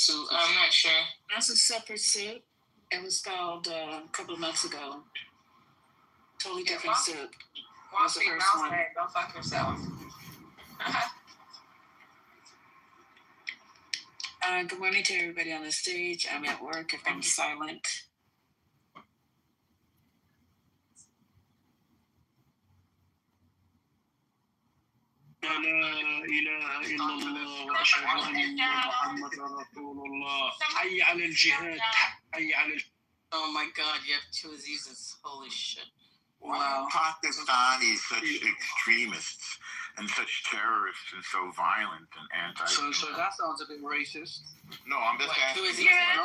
suit. I'm not sure. That's a separate suit. It was filed a couple of months ago. Totally different suit. Wall Street Mouse Head, go fuck yourself. Good morning to everybody on the stage. I'm at work if I'm silent. لا إله إلا الله وأشهد أن محمدا رسول الله حي على الجهاد حي على Oh my god, you have two Azizas. Holy shit. Wow. Pakistanis such extremists and such terrorists and so violent and anti. So that sounds a bit racist. No, I'm just asking. No.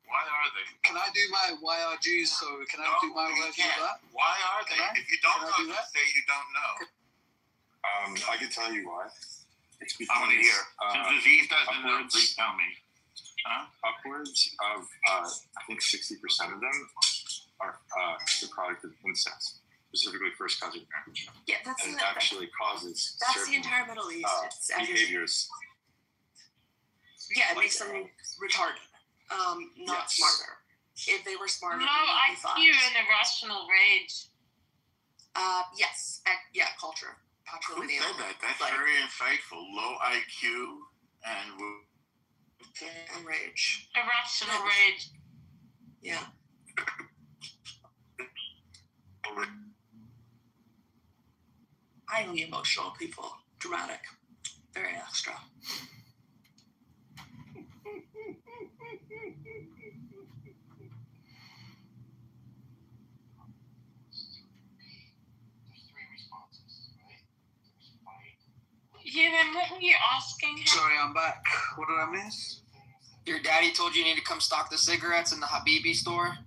Why are they? Can I do my why are Jews? So can I do my version of that? Why are they? If you don't know, just say you don't know. I can tell you why. It's because I want to hear. Since Aziz doesn't know, please tell me. Upwards of, I think 60% of them are the product of incest, specifically first cousin marriage. Yeah, that's and it actually causes that's the entire Middle East. It's behaviors. Yeah, it makes them retarded, not smarter. If they were smarter, low IQ and irrational rage. Yes, culture. Who said that? That's very insightful. Low IQ and rage. Irrational rage. Yeah. Highly emotional people. Dramatic. Very extra. Human, what were you asking him? Sorry, I'm back. What did I miss? Your daddy told you need to come stock the cigarettes in the Habibi store?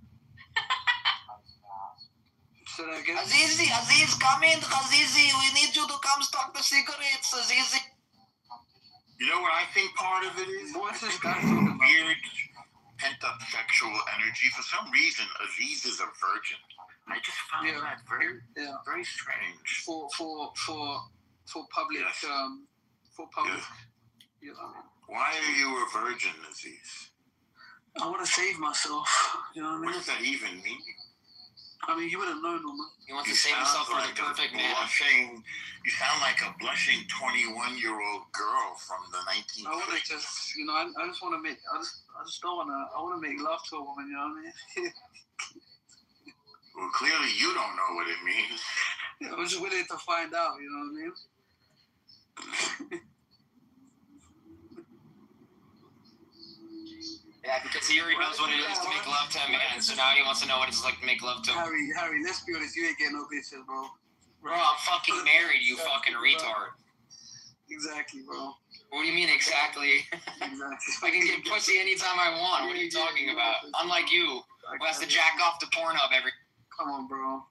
Say that again? Aziz, come in. Azizi, we need you to come stock the cigarettes, Azizi. You know what I think part of it is? What's this guy talking about? Weird pent-up sexual energy. For some reason, Aziz is a virgin. I just found that very strange. For public, Yes. For public. Yes. You know what I mean? Why are you a virgin, Aziz? I want to save myself. You know what I mean? What does that even mean? I mean, you wouldn't know, Norman. He wants to save himself for the perfect man. You sound like a blushing 21-year-old girl from the 1950s. I want to just, I just want to make, I just don't want to, I want to make love to a woman, you know what I mean? Well, clearly you don't know what it means. Yeah, I'm just willing to find out, you know what I mean? Yeah, because he already knows what it is to make love to a man, so now he wants to know what it's like to make love to him. Harry, let's be honest, you ain't getting no bitches, bro. Bro, I'm fucking married, you fucking retard. Exactly, bro. What do you mean exactly? Exactly. I can get pussy anytime I want. What are you talking about? Unlike you, who has to jack off to Pornhub every... Come on, bro.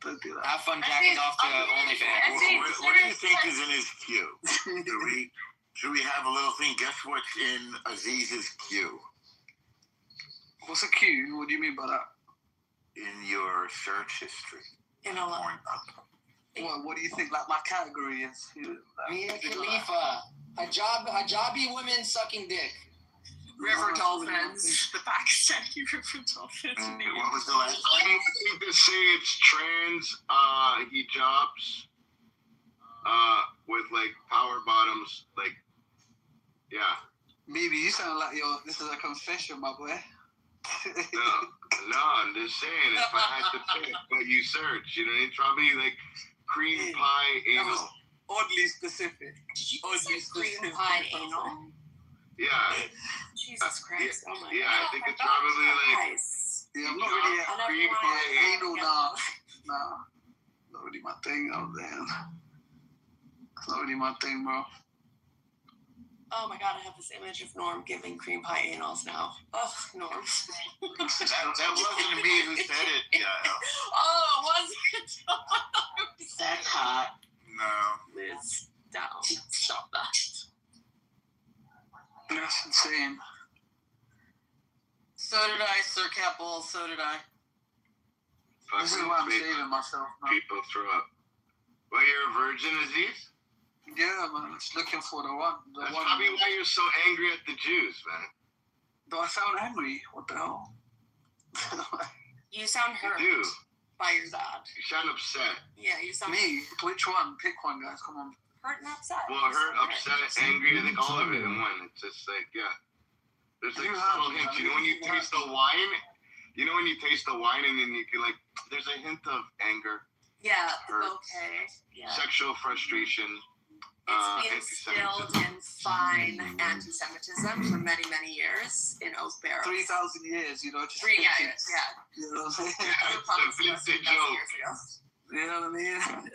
Don't do that. Have fun jacking off to OnlyFans. What do you think is in his queue? Should we have a little thing? Guess what's in Aziz's queue? What's a queue? What do you mean by that? In your search history. In a lot. What do you think, like, my category is? Mia Khalifa. Hijabi women sucking dick. River dolphins. The Pakistani river dolphins. What was the last one? I think they say it's trans hijabs with like power bottoms, like Maybe you sound like this is a confession, my boy. No, I'm just saying if I had to pick, but you search, it's probably like cream pie That anal. was oddly specific. Cream pie anal? Yeah. Jesus Christ. Oh my Yeah, God. I think it's probably like Yeah, I'm not really cream pie anal, nah. Not really my thing, It's not really my thing, bro. Oh my God, I have this image of Norm giving cream pie anals now. Oh, Norm. That wasn't me who said it. Yeah. Oh, was it? That's hot. No. Liz, down. Stop that. That's insane. So did I, Sir Capel. So did I. This is why I'm saving myself, man. people throw up. Well, you're a virgin, Aziz? Yeah, man. It's looking for the one. That's probably why you're so angry at the Jews, man. Do I sound angry? What the hell? You sound hurt You do. by your dad. You sound upset. Yeah, you sound Me? Which one? Pick one, guys. Come on. hurt and upset. Well, hurt, upset, angry, I think all of it in one. It's just like, yeah. There's like subtle hints. You know when you taste the wine? You know when you taste the wine and then you can like, there's a hint of anger, Yeah, hurt, okay. Yeah. sexual frustration, It's been instilled in fine anti-Semitism for many, many years in Oak Barrels. 3,000 years, you know. Just Yeah. You know what I'm saying? It's a vintage joke. You know what I mean?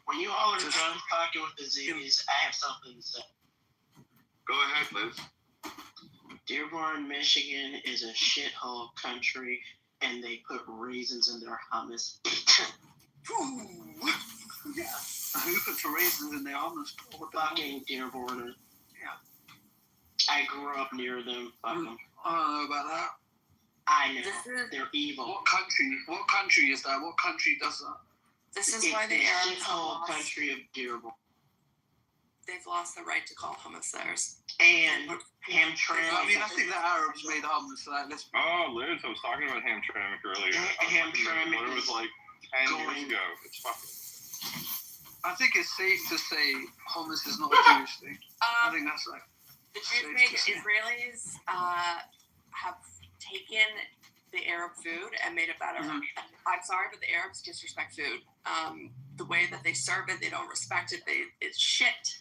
When you all are done talking with the Z's, I have something to say. Go ahead, Liz. Dearborn, Michigan is a shithole country, and they put raisins in their hummus. Yeah. Who puts raisins in their hummus? Fucking Dearborn. Yeah. I grew up near them. Fuck them. I don't know about that. I know. They're evil. What country is that? What country does that? This is It's why the the Arabs shithole country of Dearborn. they've lost the right to call hummus theirs. And Hamtramck. I mean, I think the Arabs made hummus, so let's be. Oh, Liz, I was talking about Hamtramck earlier. Hamtramck It was like 10 years ago. It's fucking. I think it's safe to say hummus is not a Jewish thing. I think that's like. The Jewish-made Israelis have taken the Arab food and made it better. Mhm. I'm sorry, but the Arabs disrespect food. The way that they serve it, they don't respect it. It's shit,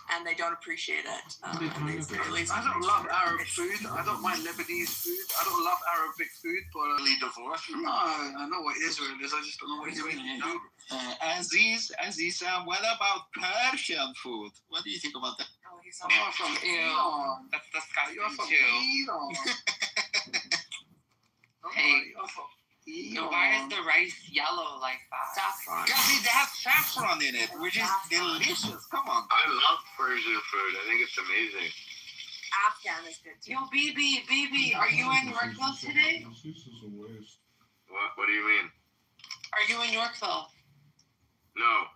and they don't appreciate it. And the Israelis. I don't love Arab food. I don't mind Lebanese food. I don't love Arabic food, but Really divorced from no, I know what Israel is. I just don't know what Israel is. Aziz, what about Persian food? What do you think about that? Oh, he's You're from Iran. That's disgusting You're from too. Iran. Hey. You're from So why is the rice yellow like that? saffron. Because it has saffron in it, which is delicious. Come on. I love Persian food. I think it's amazing. Afghan is good too. Yo, BB, are you in Yorkville today? What do you mean? Are you in Yorkville? No.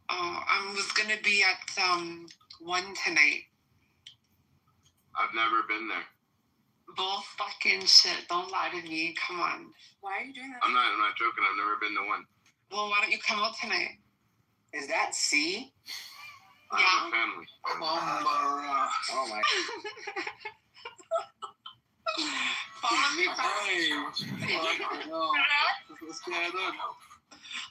Oh, I was gonna be at 1 tonight. I've never been there. Bull fucking shit. Don't lie to me. Come on. Why are you doing that? I'm not joking. I've never been to one. Well, why don't you come out tonight? Is that C? I have a family. Oh my. Follow me back. What's going on?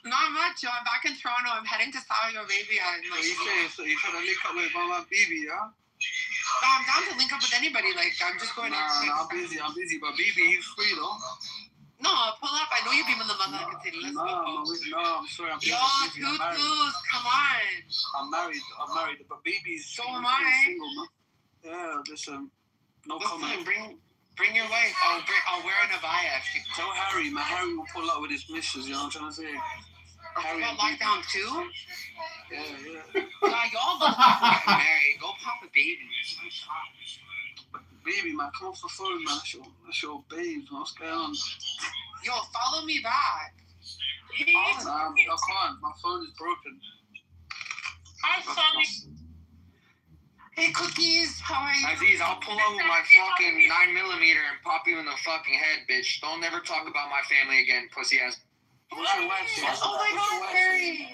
Not much, yo. I'm back in Toronto. I'm heading to Saudi Arabia. So you say, so you're trying to link up with Mama Bibi, yeah? No, I'm down to link up with anybody. Like, I'm just going out. Nah, I'm busy, but Bibi, he's free though. No, pull up. I know you've been with the mother. Let's No, go. I'm sorry, I'm busy. Yo, I'm married. tutus, come on. I'm married, but Bibi's So am I. single, man. Yeah, listen, no comment. Listen, bring your wife. I'll wear an abaya. Tell Harry, man. Harry will pull up with his missus, you know what I'm trying to say? Harry got lockdown too? Yeah. Nah, y'all go pop get married. Go pop a baby. Baby, man, come off the phone, man. That's your babe, man. What's going on? Yo, follow me back. Nah, I can't. My phone is broken. Hi, Sonny. Hey, Cookies. How are you? Aziz, I'll pull out with my fucking 9mm and pop you in the fucking head, bitch. Don't ever talk about my family again, pussy ass. What's your wife's name? Oh my God, Harry.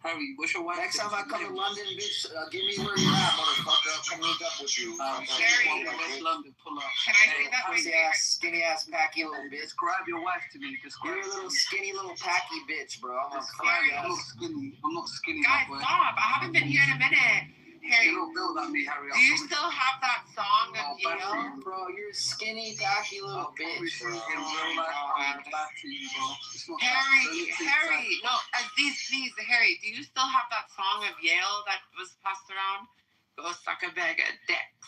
Harry, what's your wife's Next time I come to London, bitch, give me where you're at, motherfucker. I'll come link up with you. Harry. West London, pull up. Can I say that? Pussy ass, skinny ass, packy little bitch. Describe your wife to me. You're a little skinny little packy bitch, bro. I'm I'm not skinny. Guys, my boy. stop. I haven't been here in a minute. Harry, You don't build like me, Harry. do you still have that song of Yale? Bro, you're a skinny, packy little bitch, bro. In real life, I'm back to you, bro. It's not Harry, no, please, Harry, do you still have that song of Yale that was passed around? Go suck a bag of dicks.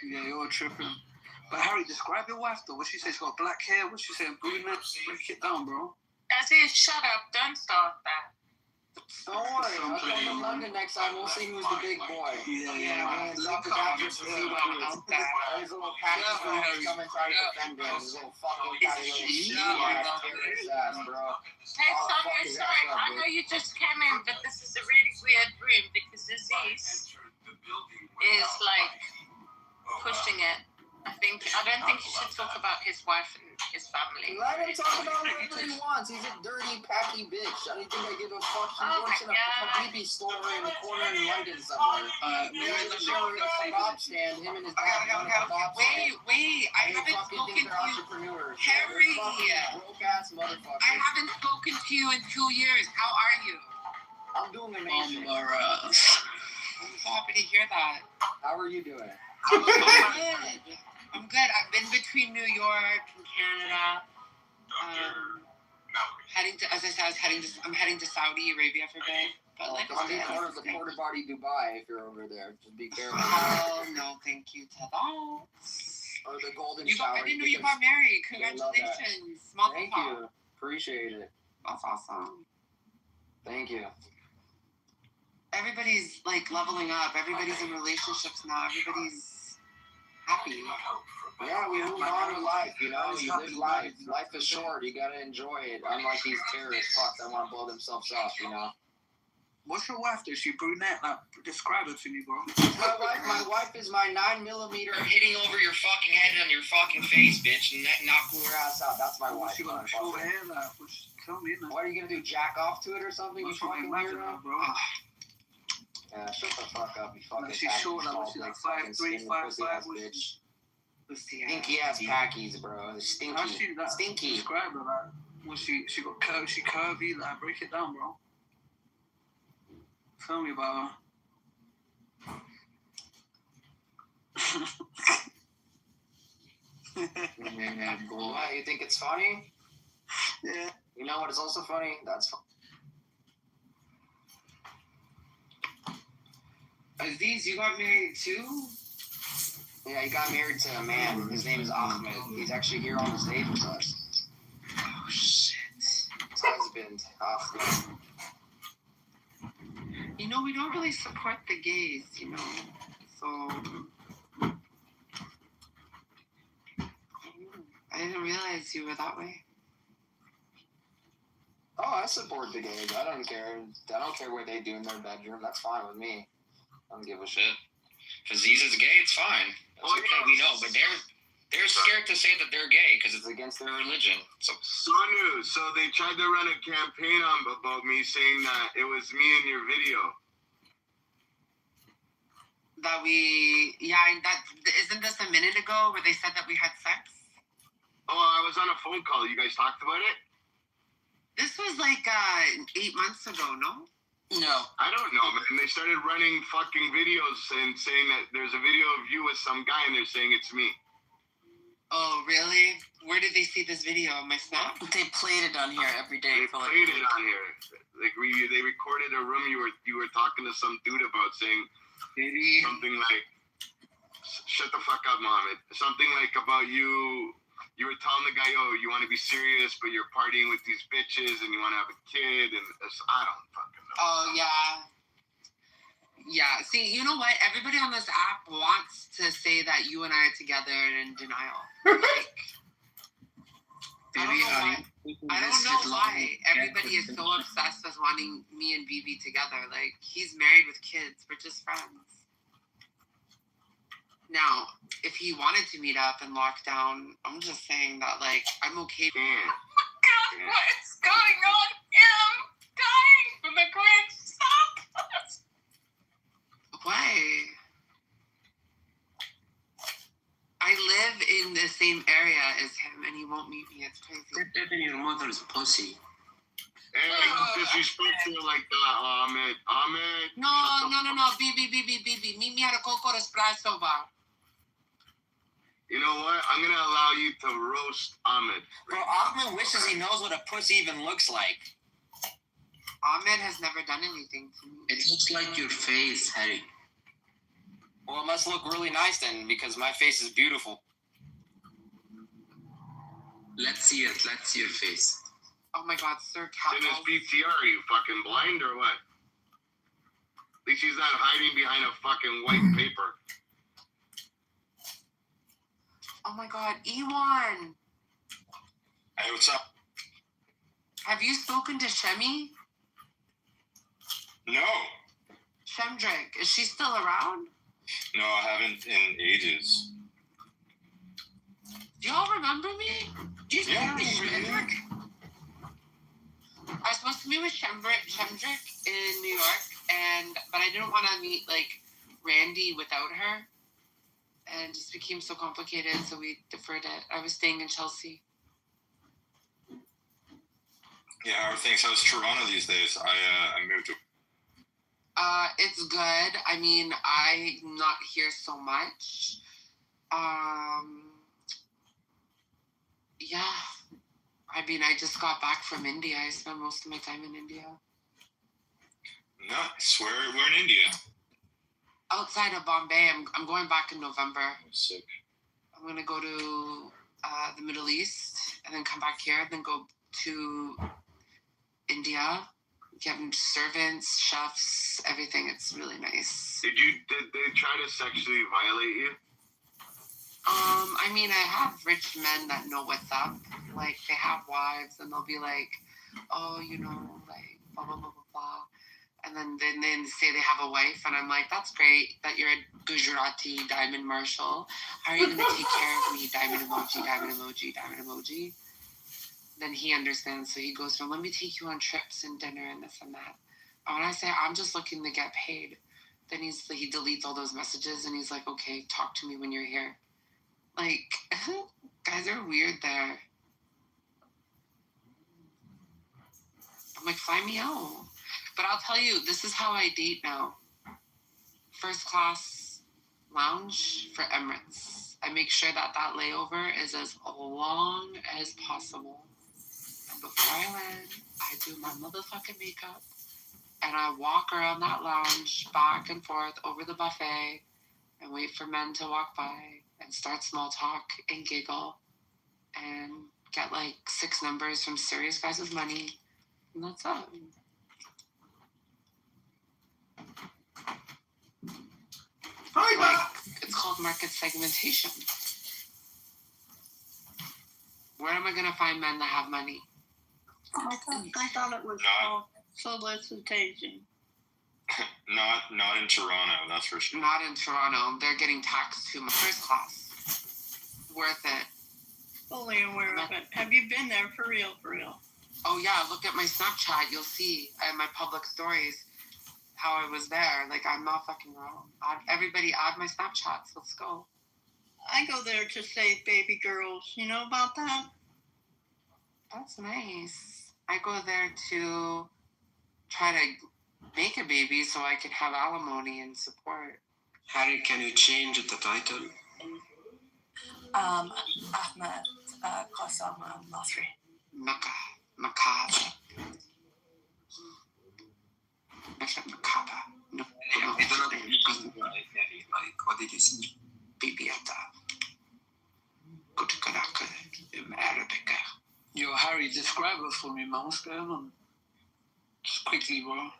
Yeah, you're tripping. But Harry, describe your wife though. What she say? She's got black hair. What she saying? Brunette? Break it down, bro. I said, shut up. Don't start that. Don't worry, I'll come to London next time. We'll see who's the big boy. Yeah. Drop the gadgets to see what he is. There's a little Patrick come and try to defend him. His little fucking catty little shit ass, bro. Hey, sorry. I know you just came in, but this is a really weird room because Aziz is like pushing it. I don't think you should talk about his wife and his family. Let him talk about whatever he wants. He's a dirty, packy bitch. I don't think I give a fuck. He works in a Habibi store in the corner in London somewhere. He's a kebab stand. Him and his dad run a kebab stand. Wait. I haven't spoken to you. Entrepreneurs. Harry. Broke-ass motherfucker. I haven't spoken to you in 2 years. How are you? I'm doing amazing. I'm so happy to hear that. How are you doing? I'm good. I've been between New York and Canada. I'm heading to Saudi Arabia for a bit. But like, on the corner of the Porta Body Dubai, if you're over there, just be careful. Oh no, thank you to that. Or the Golden I Shower. didn't know you got married. Congratulations. Thank you. Appreciate it. That's awesome. Thank you. Everybody's like leveling up. Everybody's in relationships now. Everybody's happy. Yeah, we move on with life, you know. You live life. Life is short. You gotta enjoy it. Unlike these terrorist fucks that want to blow themselves up, you know. What's your wife do? She brunette? Like, describe her to me, bro. My wife is my 9mm hitting over your fucking head on your fucking face, bitch, and knock your ass out. That's my wife. She got short hair, like, tell me, man. What are you gonna do? Jack off to it or something? You fucking weirdo, bro. Yeah, shut the fuck up, you fucking. She's short, she's like 5'3", 5'5", bitch. Stinky ass packies, bro. Stinky. Stinky. Describe her, like, when she got curvy, like, break it down, bro. Tell me about her. What, you think it's funny? Yeah. You know what is also funny? That's funny. Aziz, you got married too? Yeah, he got married to a man. His name is Ahmed. He's actually here on the stage with us. Oh, shit. His husband, Ahmed. You know, we don't really support the gays, you know. So, I didn't realize you were that way. Oh, I support the gays. I don't care. I don't care what they do in their bedroom. That's fine with me. I don't give a shit. If Aziz is gay, it's fine. That's okay, we know. But they're scared to say that they're gay because it's against their religion. So they tried to run a campaign about me saying that it was me in your video. Isn't this a minute ago where they said that we had sex? Oh, I was on a phone call. You guys talked about it? This was like 8 months ago, no? No. I don't know, man. They started running fucking videos and saying that there's a video of you with some guy and they're saying it's me. Oh, really? Where did they see this video? My Snap? They played it on here every day. They played it on here. Like they recorded a room you were talking to some dude about saying something like, "Shut the fuck up, Mohammed." Something like about you. You were telling the guy, "Oh, you want to be serious, but you're partying with these bitches and you want to have a kid," and I don't fucking know. Oh, yeah. Yeah, see, you know what? Everybody on this app wants to say that you and I are together and in denial. Like, I don't know why everybody is so obsessed with wanting me and BB together. Like, he's married with kids. We're just friends. Now, if he wanted to meet up and lock down, I'm just saying that, like, I'm okay. Oh my God, what is going on here? I'm dying from the cringe. Stop. Why? I live in the same area as him, and he won't meet me. It's crazy. You're living in your mother's pussy. Hey, disrespectful like that, Ahmed. No. BB. Meet me at a Coco Espresso bar. You know what? I'm gonna allow you to roast Ahmed. Bro, Ahmed wishes he knows what a pussy even looks like. Ahmed has never done anything to me. It looks like your face, Harry. Well, it must look really nice then, because my face is beautiful. Let's see it. Let's see your face. Oh my God, Sir It's in his Cat. PTR. Are you fucking blind or what? At least he's not hiding behind a fucking white paper. Oh my God, Ewan. Hey, what's up? Have you spoken to Shemi? No. Shemdrick, is she still around? No, I haven't in ages. Do y'all remember me? Yeah. I was supposed to meet with Shemdrick in New York, but I didn't want to meet like Randy without her, and it just became so complicated, so we deferred it. I was staying in Chelsea. Yeah, how are things? How's Toronto these days? I moved to. It's good. I mean, I'm not here so much. Yeah. I mean, I just got back from India. I spent most of my time in India. Nice. We're in India. Outside of Bombay. I'm going back in November. Sick. I'm going to go to the Middle East and then come back here, then go to India, getting servants, chefs, everything. It's really nice. Did they try to sexually violate you? I mean, I have rich men that know what's up. Like, they have wives, and they'll be like, oh, you know, like, blah, blah, blah, blah, blah. And then they say they have a wife, and I'm like, that's great that you're a Gujarati diamond marshal. How are you going to take care of me? Diamond emoji, diamond emoji, diamond emoji. Then he understands, so he goes from, let me take you on trips and dinner and this and that. And when I say, I'm just looking to get paid, then he deletes all those messages, and he's like, okay, talk to me when you're here. Like, guys are weird there. I'm like, fly me out. But I'll tell you, this is how I date now. First class lounge for Emirates. I make sure that layover is as long as possible. And before I land, I do my motherfucking makeup. And I walk around that lounge back and forth over the buffet and wait for men to walk by and start small talk and giggle and get like 6 numbers from serious guys with money. And that's it. Like, it's called market segmentation. Where am I going to find men that have money? I thought it was called solicitation. Not in Toronto, that's for sure. Not in Toronto. They're getting taxed too much. First class. Worth it. Fully aware of it. Have you been there for real? Oh yeah, look at my Snapchat. You'll see and my public stories how I was there. Like, I'm not fucking wrong. Everybody add my Snapchats. Let's go. I go there to save baby girls. You know about that? That's nice. I go there to try to make a baby so I can have alimony and support. Harry, can you change the title? Ahmed Qassam Nasri. Macabre. Macabre. No. Like, what did you say? Bibiata. Kutukaraka. Arabica. Yo, Harry, describe it for me, man. What's going on? Just quickly, bro.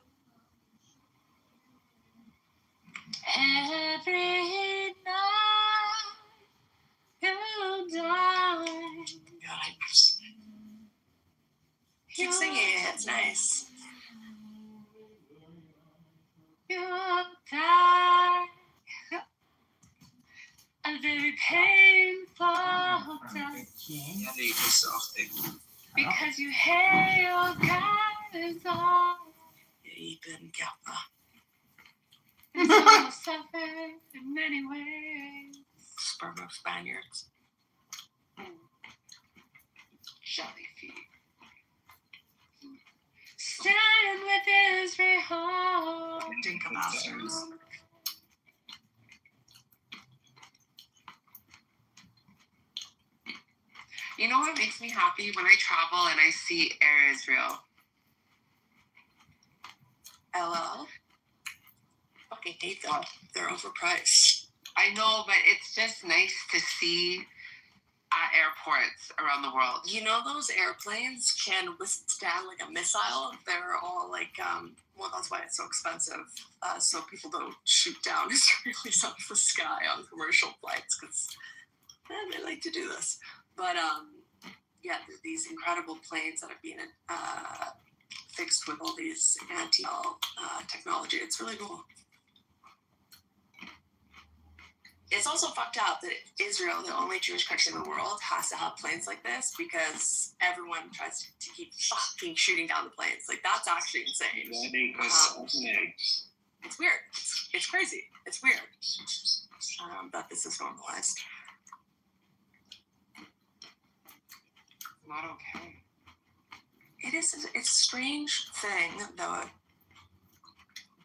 Every night you die. Keep singing it. It's nice. You die. A very painful death. Ja, nee, ik moest afdenken. Because you hate your guys on. Ibn Gaffa. You suffer in many ways. Sperm of Spaniards. Jolly feet. Stand with Israel. Dinka Masters. You know what makes me happy? When I travel and I see Air Israel. LL. Fucking hate them. They're overpriced. I know, but it's just nice to see at airports around the world. You know, those airplanes can withstand like a missile. They're all like, well, that's why it's so expensive. So people don't shoot down Israelis out of the sky on commercial flights because they like to do this. But yeah, these incredible planes that are being fixed with all these technology. It's really cool. It's also fucked up that Israel, the only Jewish country in the world, has to have planes like this because everyone tries to keep fucking shooting down the planes. Like, that's actually insane. It's weird. It's crazy. It's weird that this is normalized. Not okay. It is. It's a strange thing that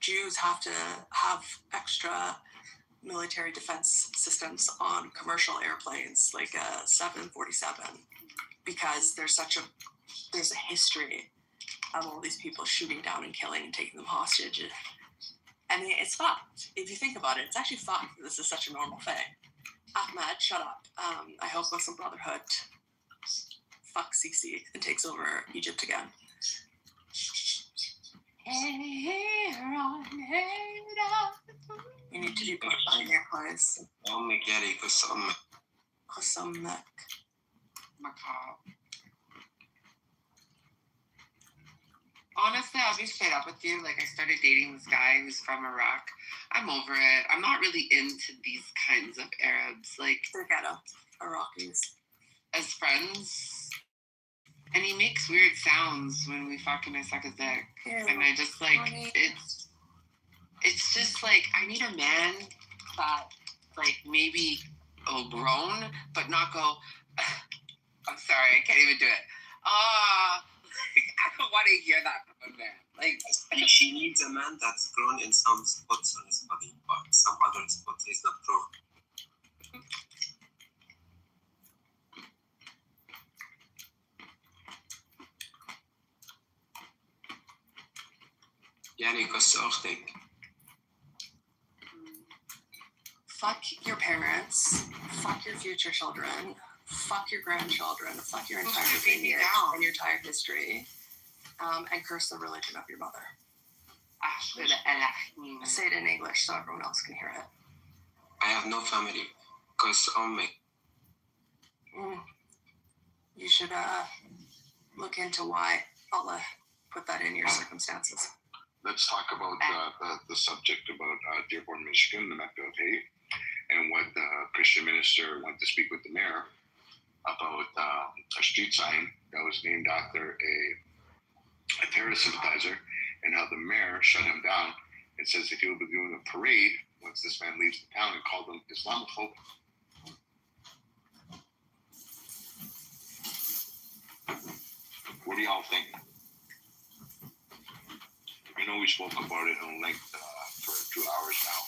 Jews have to have extra military defense systems on commercial airplanes like a 747 because there's a history of all these people shooting down and killing and taking them hostage. I mean, it's fucked. If you think about it, it's actually fucked. This is such a normal thing. Ahmed, shut up. I hope Muslim Brotherhood fuck Sisi and takes over Egypt again. You need to do put on your place. Honestly, I'll be straight up with you. Like, I started dating this guy who's from Iraq. I'm over it. I'm not really into these kinds of Arabs. Like, they're ghetto Iraqis. As friends. And he makes weird sounds when we fucking suck his dick. Ew. And I just, like, it's just, like, I need a man that, like, maybe grown, but not go, I'm sorry, I can't even do it. I don't want to hear that from a man. Like, she needs a man that's grown in some spots on his body, but some other spots he's not grown. يعني قصة أختك. Fuck your parents. Fuck your future children. Fuck your grandchildren. Fuck your entire lineage and your entire history. And curse the religion of your mother. Say it in English so everyone else can hear it. I have no family. Curse أمك. You should look into why Allah put that in your circumstances. Let's talk about the subject about Dearborn, Michigan, the Mecca of hate, and what the Christian minister went to speak with the mayor about a street sign that was named after a terrorist sympathizer, and how the mayor shut him down and says if he will be doing a parade once this man leaves the town and called him Islamophobe. What do y'all think? I know we spoke about it in length for 2 hours now,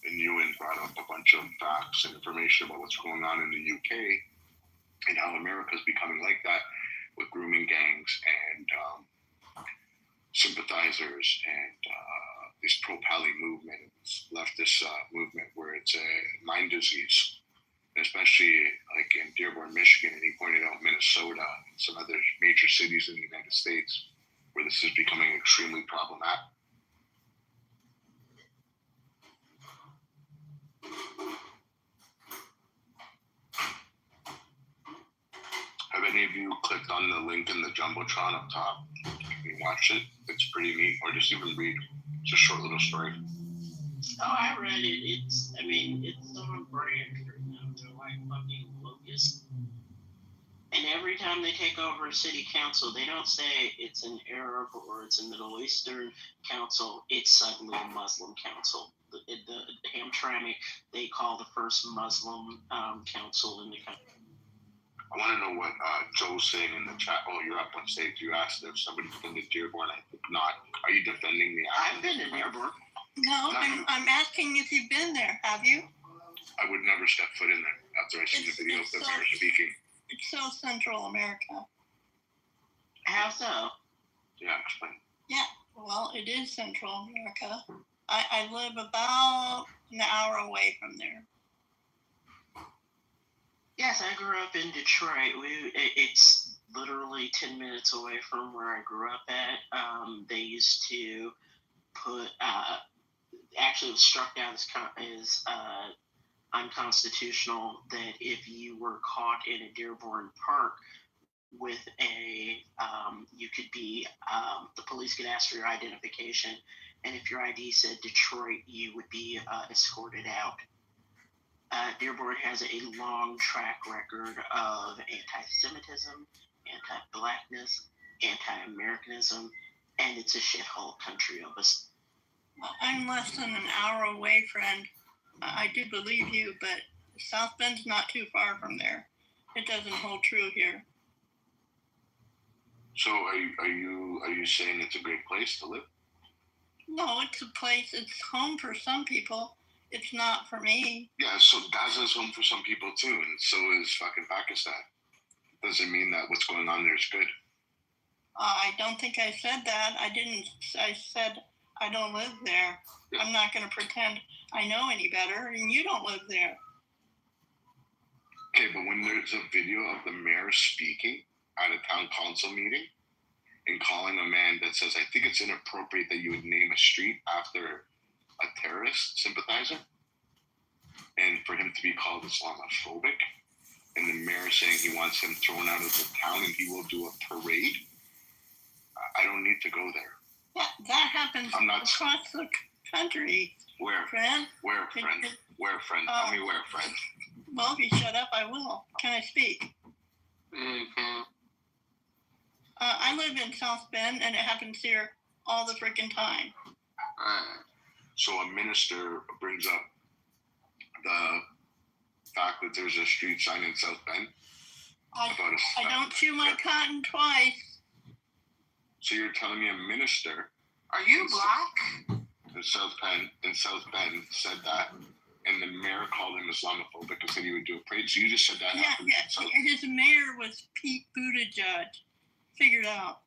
and Ewan brought up a bunch of facts and information about what's going on in the UK and how America's becoming like that with grooming gangs and sympathizers and this pro-Pali movement, this leftist movement where it's a mind disease, and especially like in Dearborn, Michigan, and he pointed out Minnesota and some other major cities in the United States where this is becoming extremely problematic. Have any of you clicked on the link in the Jumbotron up top? You watch it. It's pretty neat. Or just even read. It's a short little story. Oh, I read it. It's on brand right now. They're like fucking locusts. And every time they take over a city council, they don't say it's an Arab or it's a Middle Eastern council. It's suddenly a Muslim council. The Hamtramck, they call the first Muslim council in the country. I want to know what Joe's saying in the chat. Oh, you're up on stage. You asked if somebody's been to Dearborn. I think not. Are you defending the action? I've been to Dearborn. No, I'm asking if you've been there. Have you? I would never step foot in there after I seen the video of the mayor speaking. It's so Central America. How so? Yeah, explain. Yeah, well, it is Central America. I live about an hour away from there. Yes, I grew up in Detroit. It's literally 10 minutes away from where I grew up at. They used to put, actually it was struck down as unconstitutional that if you were caught in a Dearborn Park with you could be, the police could ask for your identification, and if your ID said Detroit, you would be escorted out. Dearborn has a long track record of anti-Semitism, anti-Blackness, anti-Americanism, and it's a shithole country of us. I'm less than an hour away, friend. I do believe you, but South Bend's not too far from there. It doesn't hold true here. So are you saying it's a great place to live? No, it's a place. It's home for some people. It's not for me. Yeah, so Gaza's home for some people too, and so is fucking Pakistan. Doesn't mean that what's going on there is good. I don't think I said that. I said I don't live there. Yeah. I'm not going to pretend I know any better, and you don't live there. Okay, but when there's a video of the mayor speaking at a town council meeting and calling a man that says, I think it's inappropriate that you would name a street after a terrorist sympathizer, and for him to be called Islamophobic, and the mayor saying he wants him thrown out of the town and he will do a parade, I don't need to go there. Yeah, that happens across the country. Where? Friend? Where, friend? Where, friend? Tell me where, friend. Well, if you shut up, I will. Can I speak? Mm-hmm. I live in South Bend, and it happens here all the freaking time. So a minister brings up the fact that there's a street sign in South Bend. I don't chew my cotton twice. So you're telling me a minister? Are you black? In South Bend said that, and the mayor called him Islamophobic and said he would do a parade. So you just said that. Yeah. His mayor was Pete Buttigieg. Figured out.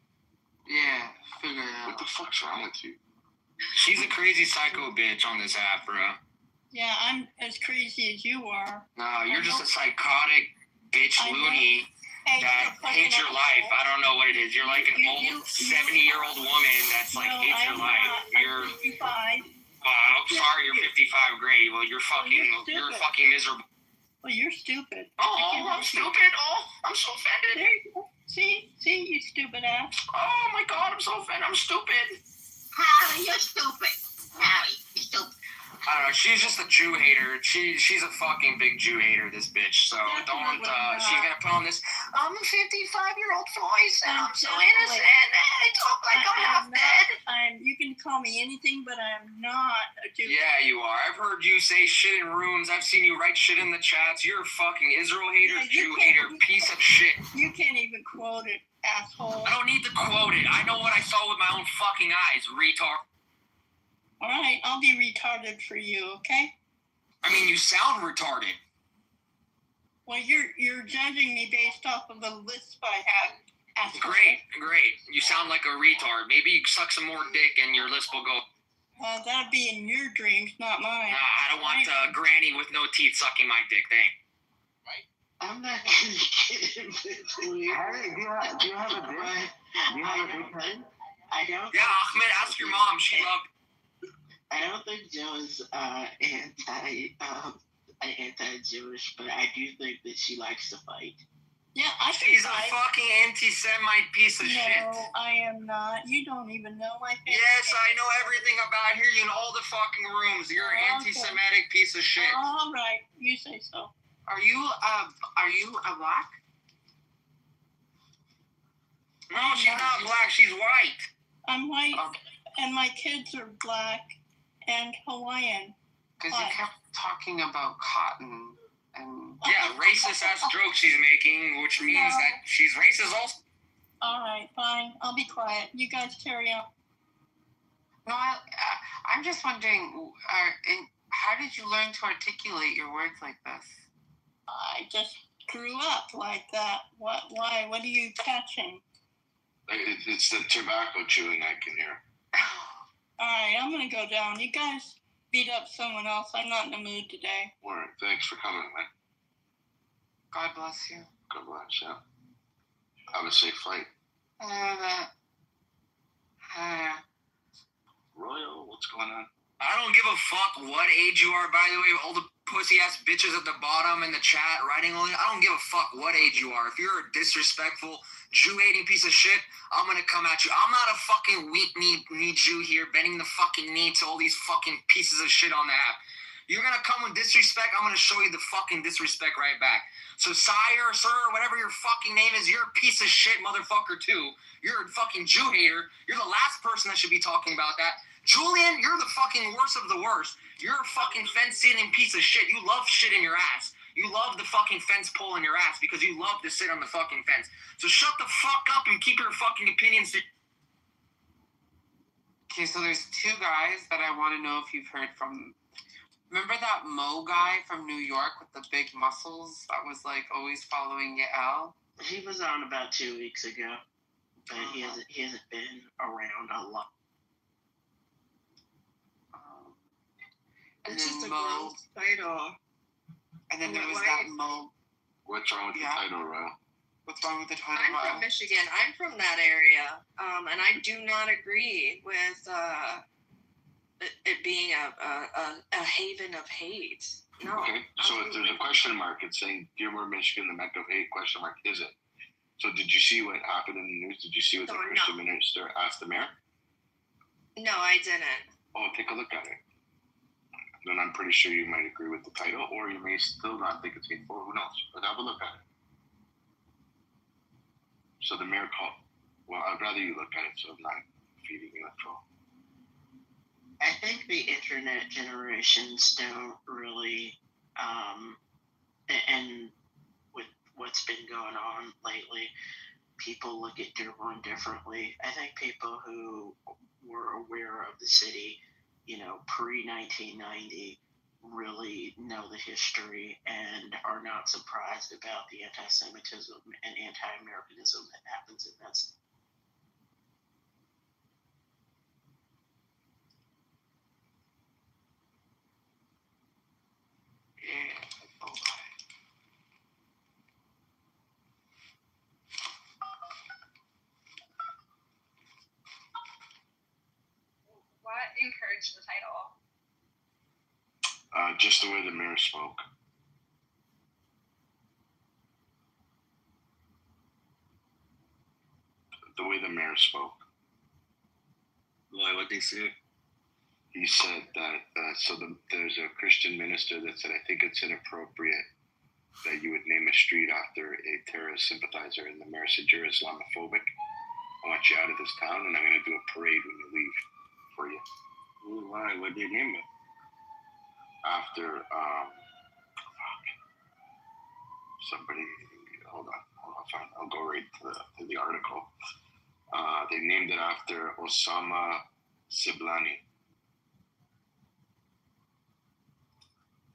Yeah, figured out. What the fuck's wrong with you? She's a crazy psycho bitch on this app, bro. Yeah, I'm as crazy as you are. No, you're just a psychotic bitch loony that hates your life. I don't know what it is. You're like an old 70-year-old woman that's like hates your life. You're 55. I'm sorry you're 55. Great. Well, you're fucking miserable. Well, you're stupid. Oh, I'm stupid. Oh, I'm so offended. There you go. See, you stupid ass. Oh my God, I'm so offended. I'm stupid. Harry, you're stupid. Harry, you're stupid. I don't know. She's just a Jew hater. She's a fucking big Jew hater, this bitch. So don't. She's gonna put on this. I'm a 55-year-old voice, and I'm so innocent. And I talk like I'm half dead. You can call me anything, but I'm not a Jew. Yeah, you are. I've heard you say shit in rooms. I've seen you write shit in the chats. You're a fucking Israel hater, Jew hater, piece of shit. You can't even quote it, asshole. I don't need to quote it. I know what I saw with my own fucking eyes, retard. All right, I'll be retarded for you, okay? I mean, you sound retarded. Well, you're judging me based off of the lisp I have. Asshole. Great. You sound like a retard. Maybe you suck some more dick and your lisp will go. That'd be in your dreams, not mine. I don't want Granny with no teeth sucking my dick. Thanks. I'm not gonna get into it. Harry, do you have a dick? Do you have a dick, Harry? I don't. Yeah, Ahmed, ask your mom. She loved. I don't think Joe is anti-Jewish, but I do think that she likes to fight. Yeah, she's a fucking anti-Semite piece of shit. No, I am not. You don't even know my family. Yes, I know everything about here in all the fucking rooms. You're an anti-Semitic piece of shit. All right, you say so. Are you a black? No, she's not black. She's white. I'm white, and my kids are black and Hawaiian. Because you kept talking about cotton and... Yeah, racist-ass jokes she's making, which means that she's racist also. All right, fine. I'll be quiet. You guys carry on. No, I'm just wondering, how did you learn to articulate your words like this? I just grew up like that. Why? What are you catching? It's the tobacco chewing I can hear. All right, I'm going to go down. You guys beat up someone else. I'm not in the mood today. All right, thanks for coming, man. God bless you. God bless, yeah. Have a safe flight. Royal, what's going on? I don't give a fuck what age you are, by the way. All the pussy ass bitches at the bottom in the chat writing all I don't give a fuck what age you are. If you're a disrespectful, Jew hating piece of shit, I'm gonna come at you. I'm not a fucking weak knee Jew here bending the fucking knee to all these fucking pieces of shit on the app. You're gonna come with disrespect, I'm gonna show you the fucking disrespect right back. So sire, sir, whatever your fucking name is, you're a piece of shit motherfucker too. You're a fucking Jew hater. You're the last person that should be talking about that. Julian, you're the fucking worst of the worst. You're a fucking fence-sitting piece of shit. You love shit in your ass. You love the fucking fence pole in your ass because you love to sit on the fucking fence. So shut the fuck up and keep your fucking opinions to... Okay, so there's two guys that I want to know if you've heard from. Remember that Mo guy from New York with the big muscles that was like always following Yael? He was on about 2 weeks ago, but he hasn't been around a lot. And It's then just a Mo, girl's title. and then there was Why- that Mo. What's wrong with the title, Royal? What's wrong with the title? I'm from Michigan. I'm from that area, and I do not agree with it being a haven of hate. No. Okay, so if there's a question mark, it's saying Dearborn, Michigan, the Mecca of hate, question mark, is it? So did you see what happened in the news? Did you see what the Christian minister asked the mayor? No, I didn't. Oh, take a look at it. Then I'm pretty sure you might agree with the title, or you may still not think it's hateful. Who knows? But have a look at it. So the mayor called. Well, I'd rather you look at it so I'm not feeding you info. I think the internet generations don't really, and with what's been going on lately, people look at Dearborn differently. I think people who were aware of the city, pre-1990, really know the history and are not surprised about the anti-Semitism and anti-Americanism that happens in that city. What encouraged the title? Just the way the mayor spoke. The way the mayor spoke. Why? What they say? He said that, there's a Christian minister that said, I think it's inappropriate that you would name a street after a terrorist sympathizer, and the mayor said, you're Islamophobic. I want you out of this town, and I'm going to do a parade when you leave for you. Ooh, why? What did they name it? After, somebody, hold on, I'll go right to the article. They named it after Osama Siblani.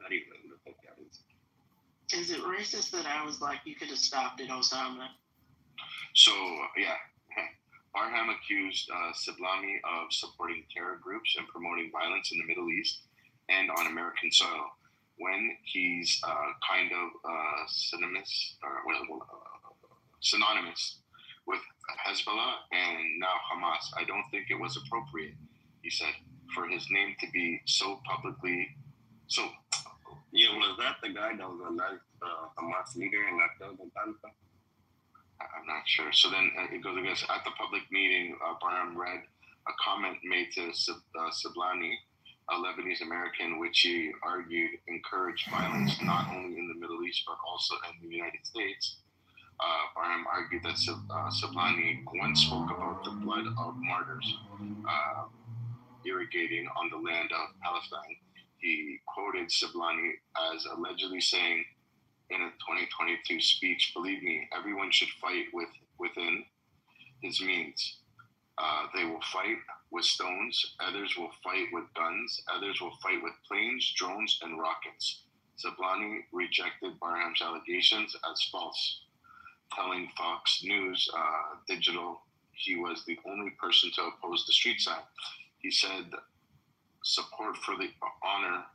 Not even the fuck that is. Is it racist that I was like, you could have stopped at Osama? So, yeah. Barham accused Siblani of supporting terror groups and promoting violence in the Middle East and on American soil when he's synonymous with Hezbollah and now Hamas. I don't think it was appropriate, he said, for his name to be so publicly. So, yeah, was that the guy that was a Hamas leader in Gaza? I'm not sure. So then it goes against, at the public meeting, Barham read a comment made to Siblani, a Lebanese American, which he argued encouraged violence not only in the Middle East but also in the United States. Barham argued that Siblani once spoke about the blood of martyrs irrigating on the land of Palestine. He quoted Siblani as allegedly saying in a 2022 speech, "Believe me, everyone should fight within his means. They will fight with stones, others will fight with guns, others will fight with planes, drones, and rockets." Siblani rejected Barham's allegations as false, telling Fox News Digital he was the only person to oppose the street sign. He said support for the honor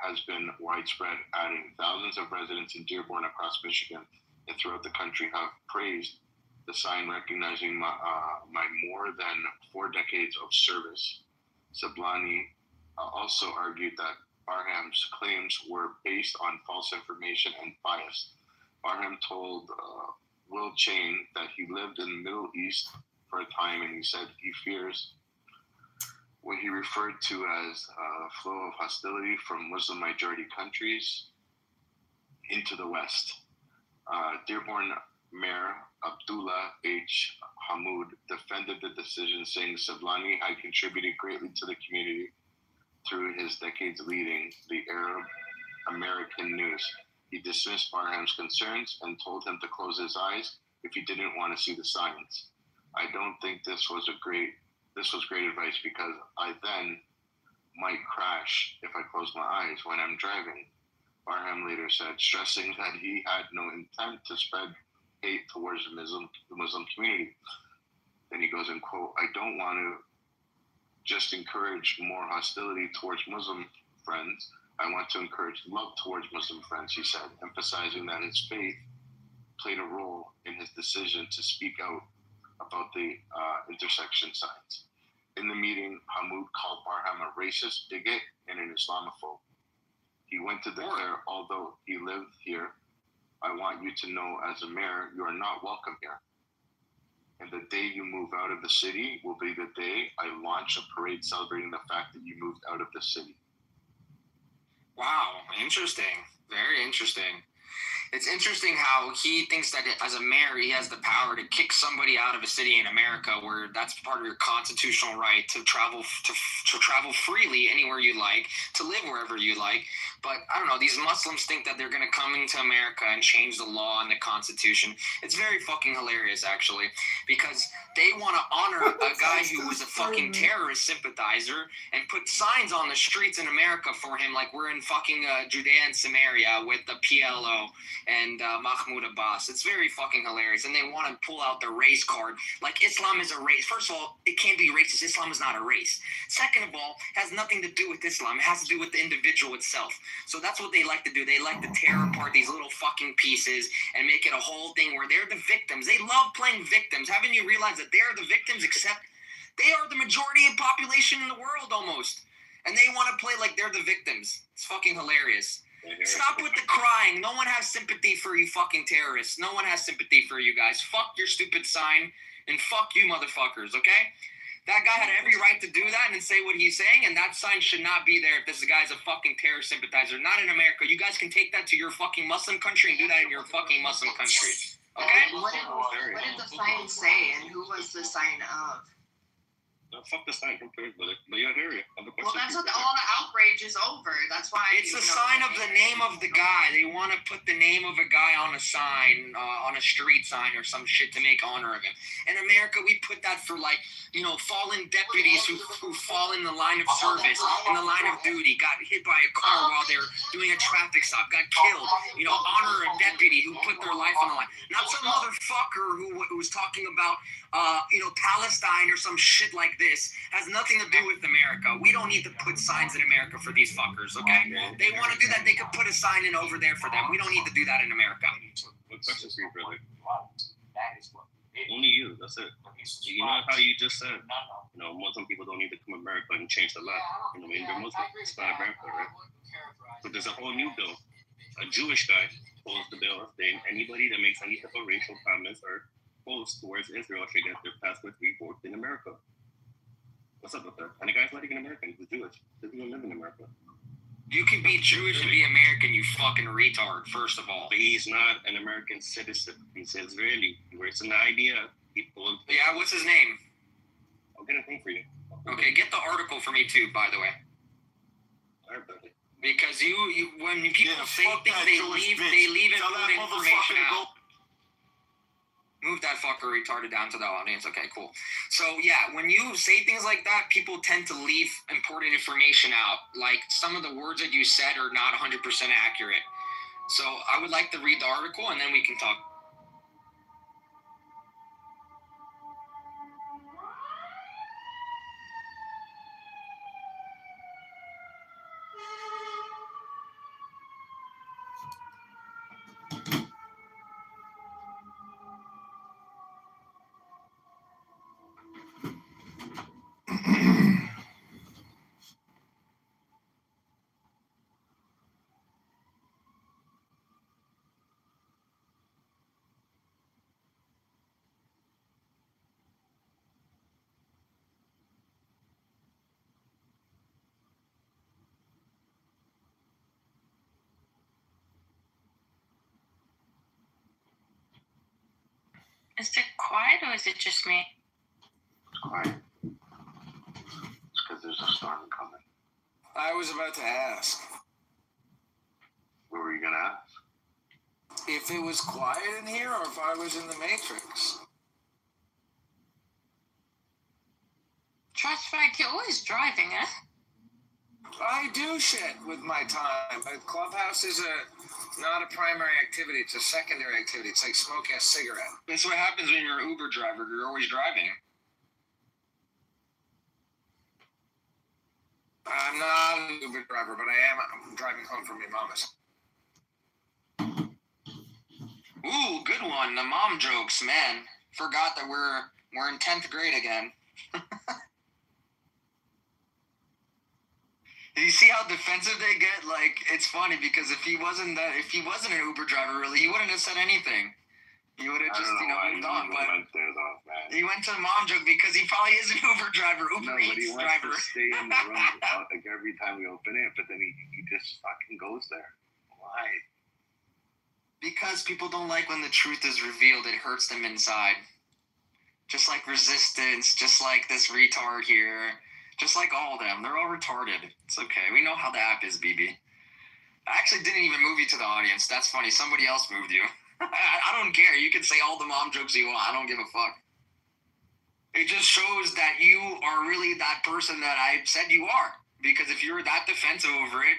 has been widespread, adding thousands of residents in Dearborn across Michigan and throughout the country have praised the sign recognizing my more than 4 decades of service. Sablani also argued that Barham's claims were based on false information and bias. Barham told Will Chain that he lived in the Middle East for a time, and he said he fears what he referred to as a flow of hostility from Muslim majority countries into the West. Dearborn Mayor Abdullah H. Hamoud defended the decision, saying Sablani had contributed greatly to the community through his decades leading the Arab American news. He dismissed Barham's concerns and told him to close his eyes if he didn't want to see the signs. I don't think this was great advice because I then might crash if I close my eyes when I'm driving, Barham later said, stressing that he had no intent to spread hate towards the Muslim community. Then he goes and quote, I don't want to just encourage more hostility towards Muslim friends. I want to encourage love towards Muslim friends, he said, emphasizing that his faith played a role in his decision to speak out about the intersection signs. In the meeting, Hamoud called Barham a racist, bigot, and an Islamophobe. He went to declare, although he lived here, I want you to know as a mayor, you are not welcome here. And the day you move out of the city will be the day I launch a parade celebrating the fact that you moved out of the city. Wow, interesting. Very interesting. It's interesting how he thinks that as a mayor, he has the power to kick somebody out of a city in America where that's part of your constitutional right to travel freely anywhere you like, to live wherever you like. But I don't know, these Muslims think that they're going to come into America and change the law and the Constitution. It's very fucking hilarious, actually, because they want to honor a guy who was a fucking terrorist sympathizer and put signs on the streets in America for him, like we're in fucking Judea and Samaria with the PLO and Mahmoud Abbas. It's very fucking hilarious. And they want to pull out the race card. Like, Islam is a race. First of all, it can't be racist. Islam is not a race. Second of all, it has nothing to do with Islam. It has to do with the individual itself. So that's what they like to do. They like to tear apart these little fucking pieces and make it a whole thing where they're the victims. They love playing victims. Haven't you realized that they're the victims, except they are the majority of population in the world almost. And they want to play like they're the victims. It's fucking hilarious. Stop with the crying. No one has sympathy for you fucking terrorists. No one has sympathy for you guys. Fuck your stupid sign and fuck you motherfuckers, okay? That guy had every right to do that and say what he's saying, and that sign should not be there if this guy's a fucking terrorist sympathizer. Not in America. You guys can take that to your fucking Muslim country and do that in your fucking Muslim country, okay? What did the sign say, and who was the sign of? Fuck the sign, but yeah, I hear you. Well, that's what all the outrage is over. That's why it's a sign of the name of the guy. They want to put the name of a guy on a sign, on a street sign or some shit to make honor of him. In America, we put that for fallen deputies who fall in the line of service, in the line of duty, got hit by a car while they're doing a traffic stop, got killed. Honor a deputy who put their life on the line. Not some motherfucker who was talking about Palestine or some shit like this. Has nothing to do with America. We don't need to put signs in America for these fuckers, okay? They want to do that, they could put a sign in over there for them. We don't need to do that in America. What question for you, brother? Only you, that's it. You know how you just said, Muslim people don't need to come to America and change the law. They're Muslim. It's not America, right? But there's a whole new bill. A Jewish guy posed the bill saying anybody that makes any type of racial comments or posts towards Israel should get their passport revoked in America. What's up with that? And the guy's not even American. He's Jewish. He doesn't even live in America. You can be Jewish and be American, you fucking retard, first of all. But he's not an American citizen. He's Israeli. He works in the idea. Yeah, what's his name? I'll get a thing for you. Okay, get the article for me too, by the way. All right, buddy. Because you when people say things, they leave important information out. Move that fucker retarded down to the audience. Okay, cool. So, yeah, when you say things like that, people tend to leave important information out. Like, some of the words that you said are not 100% accurate. So, I would like to read the article, and then we can talk. quiet or is it just me? It's quiet. It's because there's a storm coming. I was about to ask What were you gonna ask? if it was quiet in here or if I was in the Matrix. Trust Frank, you're always driving, eh? I do shit with my time, but Clubhouse is not a primary activity. It's a secondary activity. It's like smoking a cigarette. That's what happens when you're an Uber driver. You're always driving. I'm not an Uber driver, but I'm driving home from your mama's. Ooh, good one. The mom jokes, man. Forgot that we're in 10th grade again. You see how defensive they get? Like, it's funny because if he wasn't an Uber driver, really, he wouldn't have said anything. He would have just, moved on. But went there, though, man. he went to the mom joke because he probably is an Uber driver, Uber No, but he Eats wants driver. to stay in the room like every time we open it, but then he just fucking goes there. Why? Because people don't like when the truth is revealed. It hurts them inside. Just like Resistance, just like this retard here. Just like all of them. They're all retarded. It's okay. We know how the app is, BB. I actually didn't even move you to the audience. That's funny. Somebody else moved you. I don't care. You can say all the mom jokes you want. I don't give a fuck. It just shows that you are really that person that I said you are. Because if you're that defensive over it,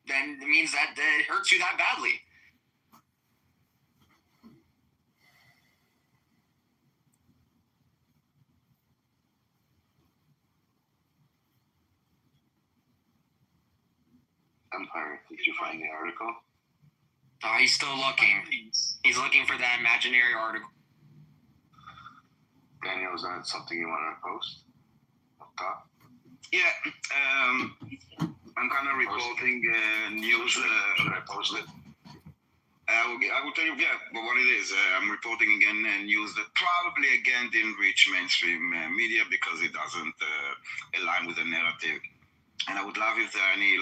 then it means that it hurts you that badly. Empire, did you find the article? Oh, he's still looking. He's looking for that imaginary article. Daniel, is that something you want to post? Up top? Yeah, I'm kind of reporting news. Should I post it? I will tell you, but what it is. I'm reporting again news that probably again didn't reach mainstream media because it doesn't align with the narrative. And I would love if there are any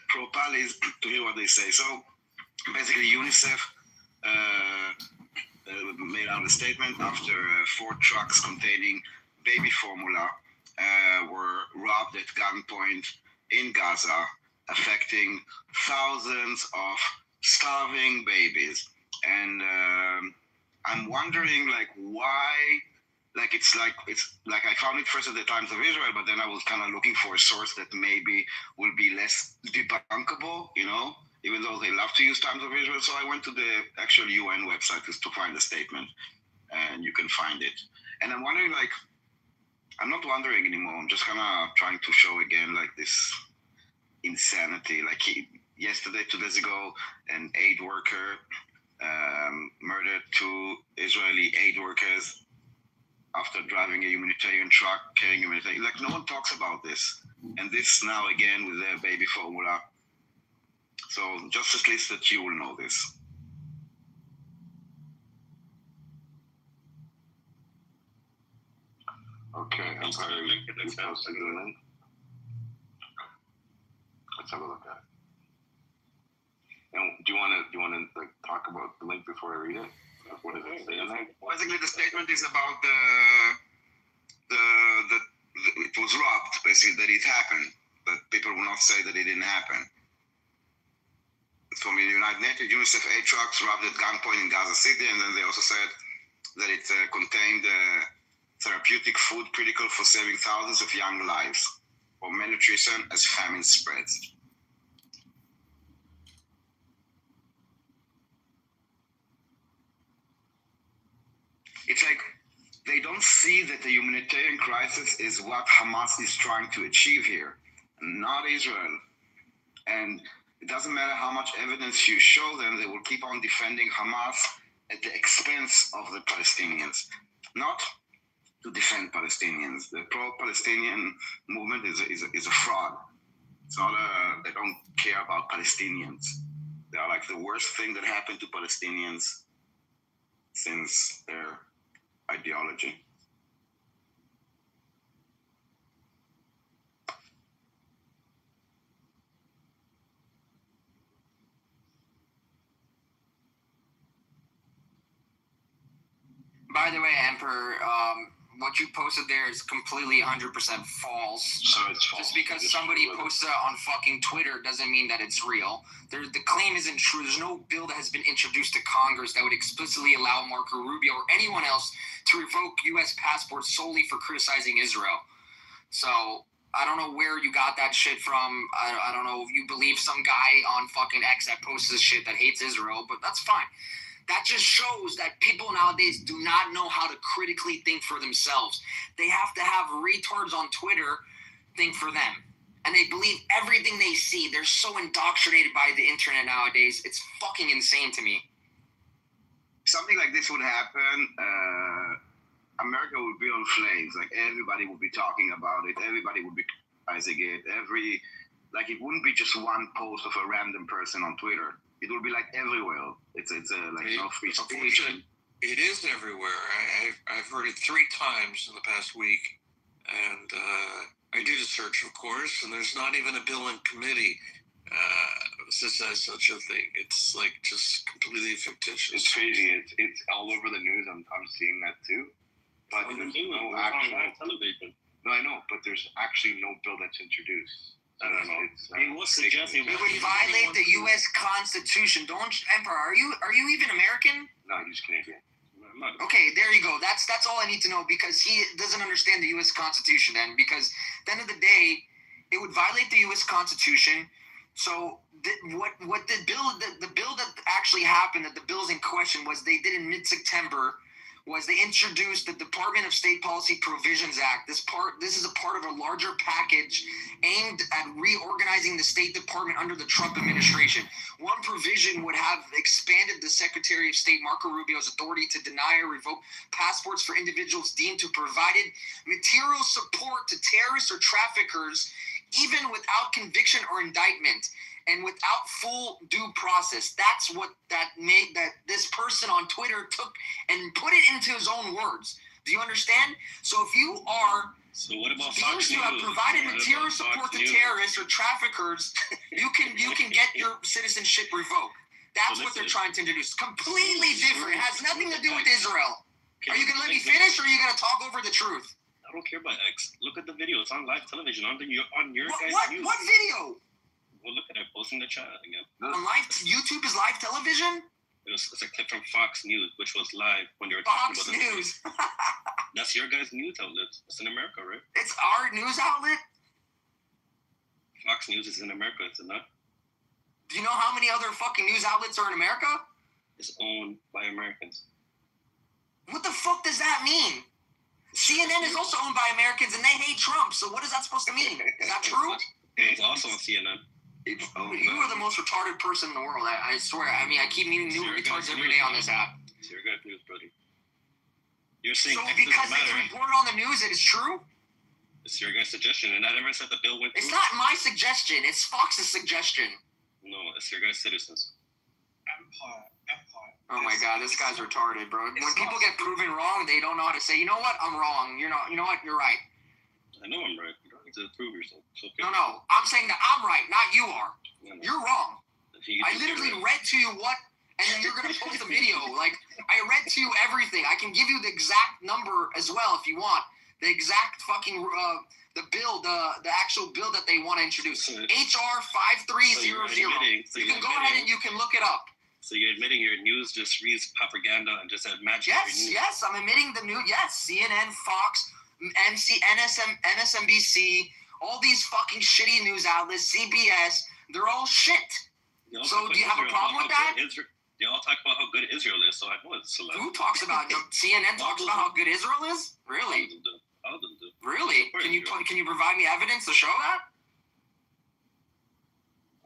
pro-Palis to hear what they say. So basically, UNICEF made out a statement after 4 trucks containing baby formula were robbed at gunpoint in Gaza, affecting thousands of starving babies. And I'm wondering, why? It's like I found it first at the Times of Israel, but then I was kind of looking for a source that maybe will be less debunkable, even though they love to use Times of Israel. So I went to the actual UN website to find the statement, and you can find it. And I'm wondering, I'm not wondering anymore. I'm just kind of trying to show again, this insanity. Yesterday, 2 days ago, an aid worker murdered 2 Israeli aid workers after driving a humanitarian truck carrying humanitarian. No one talks about this. And this now again with their baby formula. So just at least that you will know this. Okay, Empire, you posted the link. Let's have a look at it. And do you want to talk about the link before I read it? What does it say in there? Basically, the statement is about the it was robbed, basically, that it happened. But people will not say that it didn't happen. It's from the United Nations, UNICEF aid trucks robbed at gunpoint in Gaza City, and then they also said that it contained therapeutic food critical for saving thousands of young lives, or malnutrition as famine spreads. It's like they don't see that the humanitarian crisis is what Hamas is trying to achieve here, not Israel. And it doesn't matter how much evidence you show them, they will keep on defending Hamas at the expense of the Palestinians, not to defend Palestinians. The pro-Palestinian movement is a fraud. It's not they don't care about Palestinians. They are the worst thing that happened to Palestinians since their ideology. By by the way, Emperor, what you posted there is completely 100% false. So it's false. Just because somebody posted it on fucking Twitter doesn't mean that it's real. The claim isn't true. There's no bill that has been introduced to Congress that would explicitly allow Marco Rubio or anyone else to revoke U.S. passports solely for criticizing Israel. So I don't know where you got that shit from. I don't know if you believe some guy on fucking X that posts this shit that hates Israel, but that's fine. That just shows that people nowadays do not know how to critically think for themselves. They have to have retards on Twitter think for them. And they believe everything they see. They're so indoctrinated by the internet nowadays. It's fucking insane to me. Something like this would happen, America would be on flames. Like, everybody would be talking about it. Everybody would be criticizing it. It wouldn't be just one post of a random person on Twitter. It would be like everywhere. It's free speech. It is everywhere. I've heard it 3 times in the past week, and I did a search, of course, and there's not even a bill in committee that says such a thing. It's like just completely fictitious. It's crazy. It's all over the news. I'm seeing that too. But there's no actual television. No, I know, but there's actually no bill that's introduced. I don't know. It would violate the U.S. Constitution. Emperor, are you even American? No, he's Canadian. Okay, there you go. That's all I need to know, because he doesn't understand the U.S. Constitution then, because at the end of the day, it would violate the U.S. Constitution. So what the bill that actually happened, that the bills in question was they did in mid-September, was they introduced the Department of State Policy Provisions Act. This is a part of a larger package aimed at reorganizing the State Department under the Trump administration. One provision would have expanded the Secretary of State Marco Rubio's authority to deny or revoke passports for individuals deemed to have provided material support to terrorists or traffickers, even without conviction or indictment, and without full due process. That's what that made that this person on Twitter took and put it into his own words. Do you understand? So if you are what about deemed to have provided material support to terrorists or traffickers, you can get your citizenship revoked. That's what they're trying to introduce. Completely different. It has nothing to do with Israel. Are you gonna let me finish, or are you gonna talk over the truth? I don't care about X. Look at the video. It's on live television on your guys' news. What video? Well, look at it. Post in the chat again. On live YouTube is live television? It's a clip from Fox News, which was live when they were Fox talking about News. That's your guys' news outlet. It's in America, right? It's our news outlet? Fox News is in America, is it not? Do you know how many other fucking news outlets are in America? It's owned by Americans. What the fuck does that mean? CNN is also owned by Americans, and they hate Trump. So what is that supposed to mean? Is that true? It's also on CNN. You are the most retarded person in the world. I swear. I mean, I keep meeting new retards every day on this app. It's your guys' news, buddy. You're saying so because it's reported on the news, it is true? It's your guys' suggestion, and I never said the bill went through. It's not my suggestion. It's Fox's suggestion. No, it's your guys' citizens. Empire. Oh my God, this guy's retarded, bro. When people get proven wrong, they don't know how to say, you know what, I'm wrong. You're not. You know what, you're right. I know I'm right. You don't need to prove yourself. It's okay. No. I'm saying that I'm right, not you are. No. You're wrong. I literally read to you what, and then you're gonna post a video. Like, I read to you everything. I can give you the exact number as well if you want. The exact fucking the bill, the actual bill that they want to introduce. HR 5300. You can go ahead and you can look it up. So you're admitting your news just reads propaganda and just imagine. Yes, I'm admitting the news. Yes, CNN, Fox, MSNBC, all these fucking shitty news outlets, CBS, they're all shit. So do you have a problem with that? They all talk about how good Israel is, so I know it's celeb. Who talks about it? CNN talks about how good Israel is? Really? All of them do. Really? Can you provide me evidence to show that?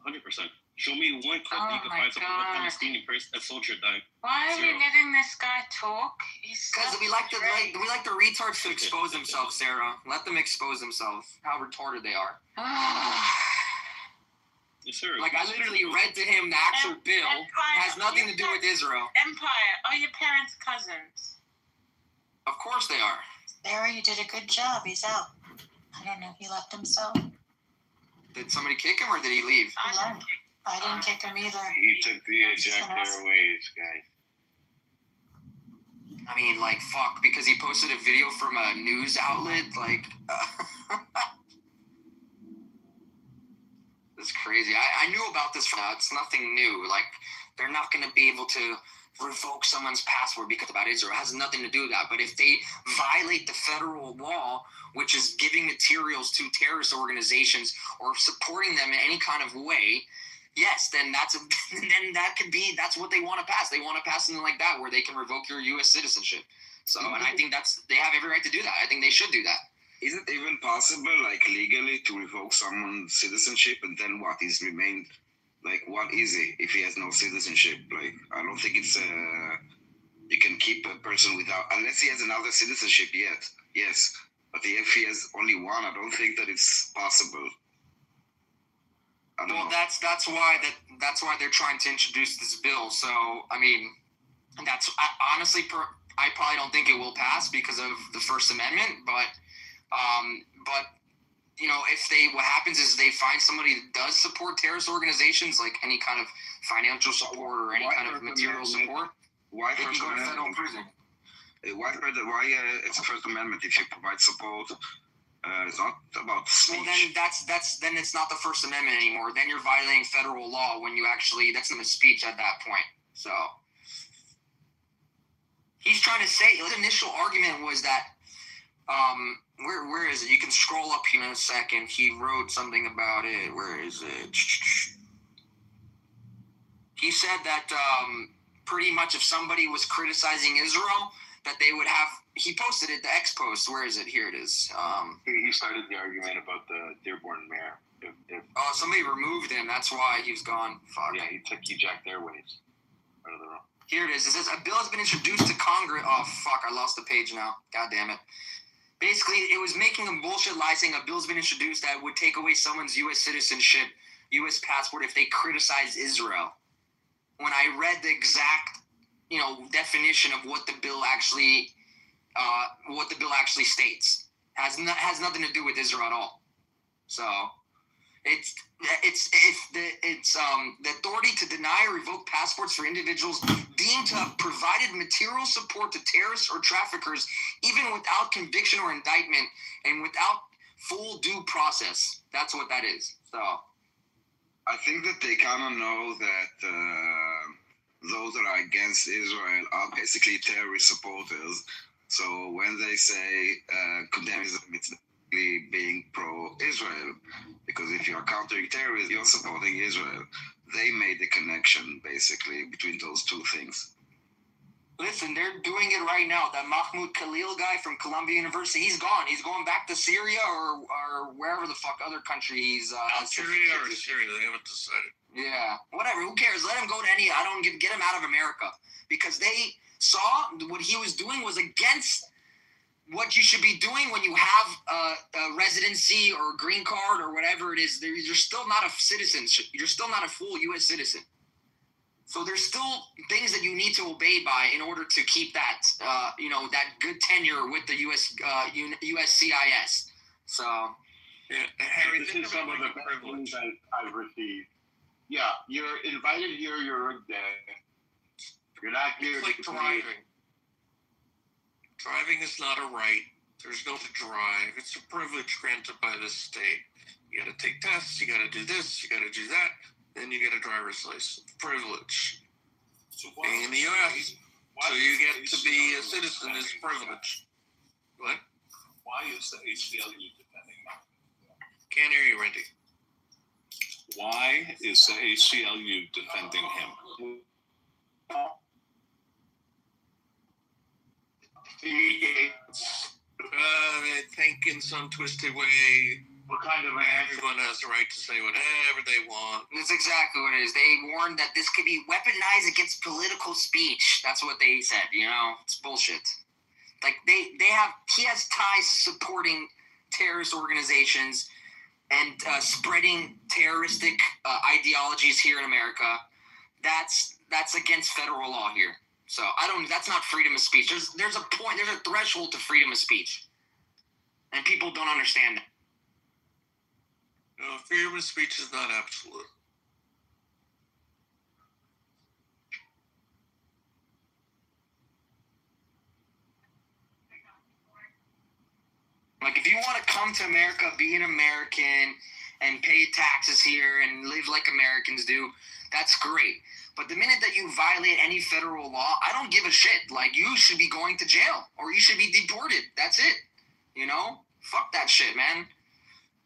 100%. Show me one clip you can find something about a Palestinian person, a soldier died. Why are we letting this guy talk? Because we like the retards to expose themselves, Sarah. Let them expose themselves. How retarded they are. Yes, sir. Like, I literally read to him the actual bill. Has nothing to do with Israel. Empire, are your parents cousins? Of course they are. Sarah, you did a good job. He's out. I don't know if he left himself. Did somebody kick him or did he leave? He left. I didn't kick him either. He took the eject airways, guys. I mean, like, fuck, because he posted a video from a news outlet, like, it's crazy. I knew about this. It's nothing new. Like, they're not going to be able to revoke someone's passport because about Israel. It has nothing to do with that. But if they violate the federal law, which is giving materials to terrorist organizations or supporting them in any kind of way, yes, then that's what they want to pass. They want to pass something like that where they can revoke your U.S. citizenship. So, and I think they have every right to do that. I think they should do that. Is it even possible, like, legally to revoke someone's citizenship and then what? He's remained, like, what is he if he has no citizenship? Like, I don't think it's, you can keep a person without, unless he has another citizenship yet, yes. But if he has only one, I don't think that it's possible. Well, that's why they're trying to introduce this bill. So, I mean, honestly, I probably don't think it will pass because of the First Amendment, but you know, what happens is they find somebody that does support terrorist organizations, like any kind of financial support or any kind of material support. Why they can go to federal prison? Why it's the First Amendment if you provide support? It's not about speech. Well, then it's not the First Amendment anymore. Then you're violating federal law when you actually, that's not a speech at that point. So he's trying to say, his initial argument was that, where is it? You can scroll up here in a second. He wrote something about it. Where is it? He said that pretty much if somebody was criticizing Israel, that they would have, he posted it, the X post. Where is it? Here it is. He started the argument about the Dearborn mayor. Oh, somebody removed him. That's why he was gone. Fuck. Yeah, he jacked their waves out of the room. Here it is. It says, a bill has been introduced to Congress. Oh, fuck. I lost the page now. God damn it. Basically, it was making a bullshit lie saying a bill's been introduced that would take away someone's U.S. citizenship, U.S. passport if they criticize Israel. When I read the exact, you know, definition of what the bill actually states, has nothing to do with Israel at all. So it's the authority to deny or revoke passports for individuals deemed to have provided material support to terrorists or traffickers, even without conviction or indictment and without full due process. That's what that is. So I think that they kind of know that those that are against Israel are basically terrorist supporters. So when they say condemnism, it's being pro-Israel, because if you're countering terrorism, you're supporting Israel. They made the connection, basically, between those two things. Listen, they're doing it right now. That Mahmoud Khalil guy from Columbia University, he's gone. He's going back to Syria or wherever the fuck other country he's... Syria or Syria, they haven't decided. Yeah, whatever, who cares? Let him go to any... I don't get him out of America. Because they saw what he was doing was against what you should be doing when you have a residency or a green card or whatever it is. You're still not a citizen. You're still not a full U.S. citizen. So there's still things that you need to obey by in order to keep that, that good tenure with the USCIS. So, yeah, Harry, this is some of the privilege that I've received. Yeah, you're invited here. You're there. You're not here. It's like driving. Driving is not a right. There's no to drive. It's a privilege granted by the state. You got to take tests. You got to do this. You got to do that. Then you get a driver's license. Privilege. So being in the U.S. So you get to be a citizen is privilege. What? Why is the ACLU defending him? Can't hear you, Randy. Why is the ACLU defending him? I think in some twisted way, what kind of everyone has the right to say whatever they want. That's exactly what it is. They warned that this could be weaponized against political speech. That's what they said, It's bullshit. Like, he has ties to supporting terrorist organizations and spreading terroristic ideologies here in America. That's against federal law here. So that's not freedom of speech. There's a threshold to freedom of speech. And people don't understand that. No, freedom of speech is not absolute. you want to come to America, be an American, and pay taxes here and live like Americans do, that's great. But the minute that you violate any federal law, I don't give a shit. Like, you should be going to jail or you should be deported. That's it. You know? Fuck that shit, man.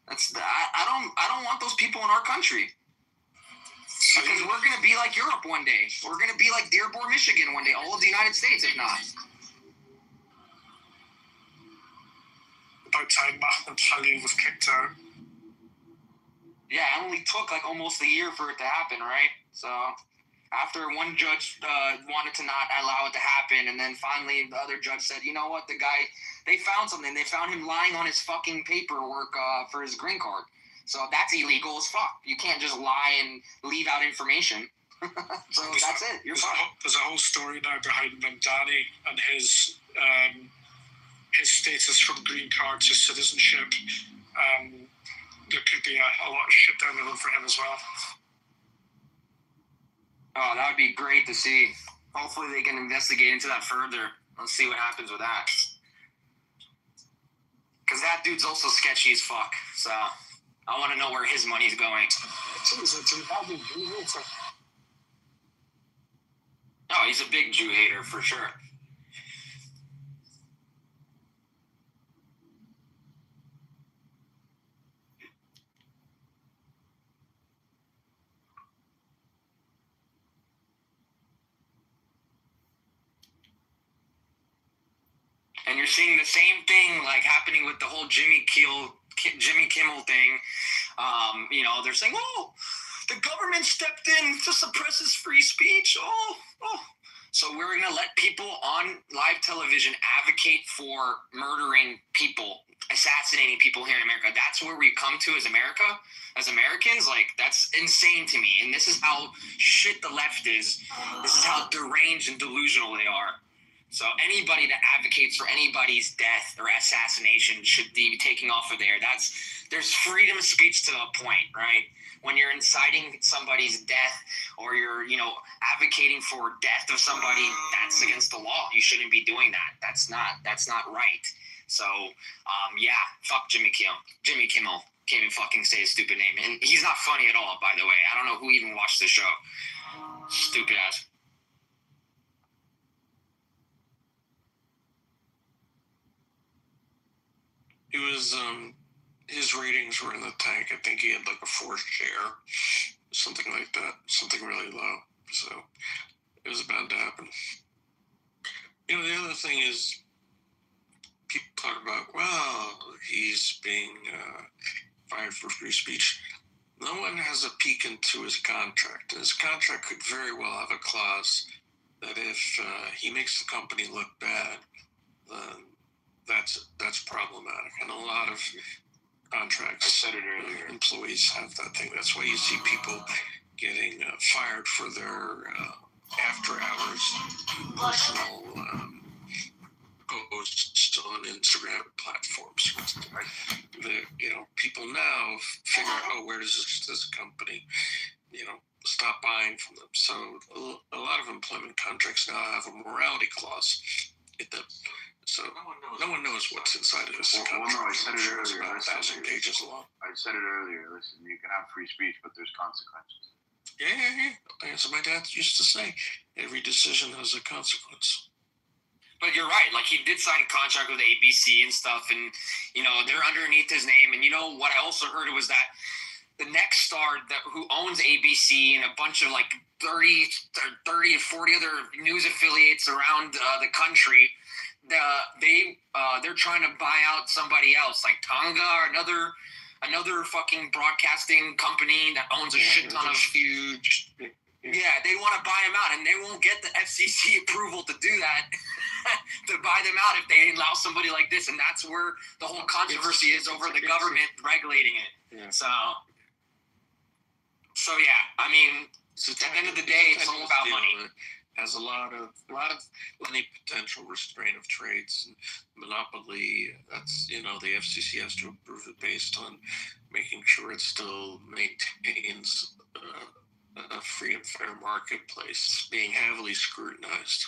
I don't want those people in our country. Because we're going to be like Europe one day. We're going to be like Dearborn, Michigan one day. All of the United States, if not. About time Matali was kicked out. Yeah, it only took like almost a year for it to happen, right? So after one judge wanted to not allow it to happen, and then finally the other judge said, you know what, the guy, they found something. They found him lying on his fucking paperwork for his green card. So that's illegal as fuck. You can't just lie and leave out information. So that's it. You're fine. There's a whole story now behind Mamdani and his status from green card to citizenship. There could be a lot of shit down the road for him as well. Oh, that would be great to see. Hopefully they can investigate into that further. Let's see what happens with that. Because that dude's also sketchy as fuck. So I want to know where his money's going. Oh, he's a big Jew hater for sure. And you're seeing the same thing like happening with the whole Jimmy Kimmel thing. You know, they're saying, oh, the government stepped in to suppress his free speech. Oh. So we're going to let people on live television advocate for murdering people, assassinating people here in America. That's where we come to as America, as Americans. Like, that's insane to me. And this is how shit the left is. This is how deranged and delusional they are. So anybody that advocates for anybody's death or assassination should be taking off of there. There's freedom of speech to a point, right? When you're inciting somebody's death or you're, advocating for death of somebody, that's against the law. You shouldn't be doing that. That's not right. So, fuck Jimmy Kimmel. Jimmy Kimmel can't even fucking say his stupid name. And he's not funny at all, by the way. I don't know who even watched the show. Stupid ass. He was, his ratings were in the tank. I think he had like a 4th share, something like that, something really low. So it was bound to happen. The other thing is, people talk about, well, he's being fired for free speech. No one has a peek into his contract. His contract could very well have a clause that if he makes the company look bad, then that's problematic. And a lot of contracts, I said it earlier, employees have that thing. That's why you see people getting fired for their after-hours personal posts on Instagram platforms. People now figure out, where does this company, stop buying from them. So a lot of employment contracts now have a morality clause in them. So no one knows what's inside of this contract. Well, no, I said it earlier. About 1,000 pages long. I said it earlier. Listen, you can have free speech, but there's consequences. Yeah. As my dad used to say, every decision has a consequence. But you're right. Like, he did sign a contract with ABC and stuff, and they're underneath his name. And what I also heard was that the next star who owns ABC and a bunch of like 30 or 40 other news affiliates around the country, they're trying to buy out somebody else, like Tonga or another fucking broadcasting company that owns a shit ton of huge. Yeah, they want to buy them out, and they won't get the FCC approval to do that, to buy them out if they allow somebody like this. And that's where the whole controversy is over the government regulating it. Yeah. So yeah, I mean, at the end of the day, it's all about money. Has a lot of money potential, restraint of trades, and monopoly. That's the FCC has to approve it based on making sure it still maintains a free and fair marketplace, being heavily scrutinized.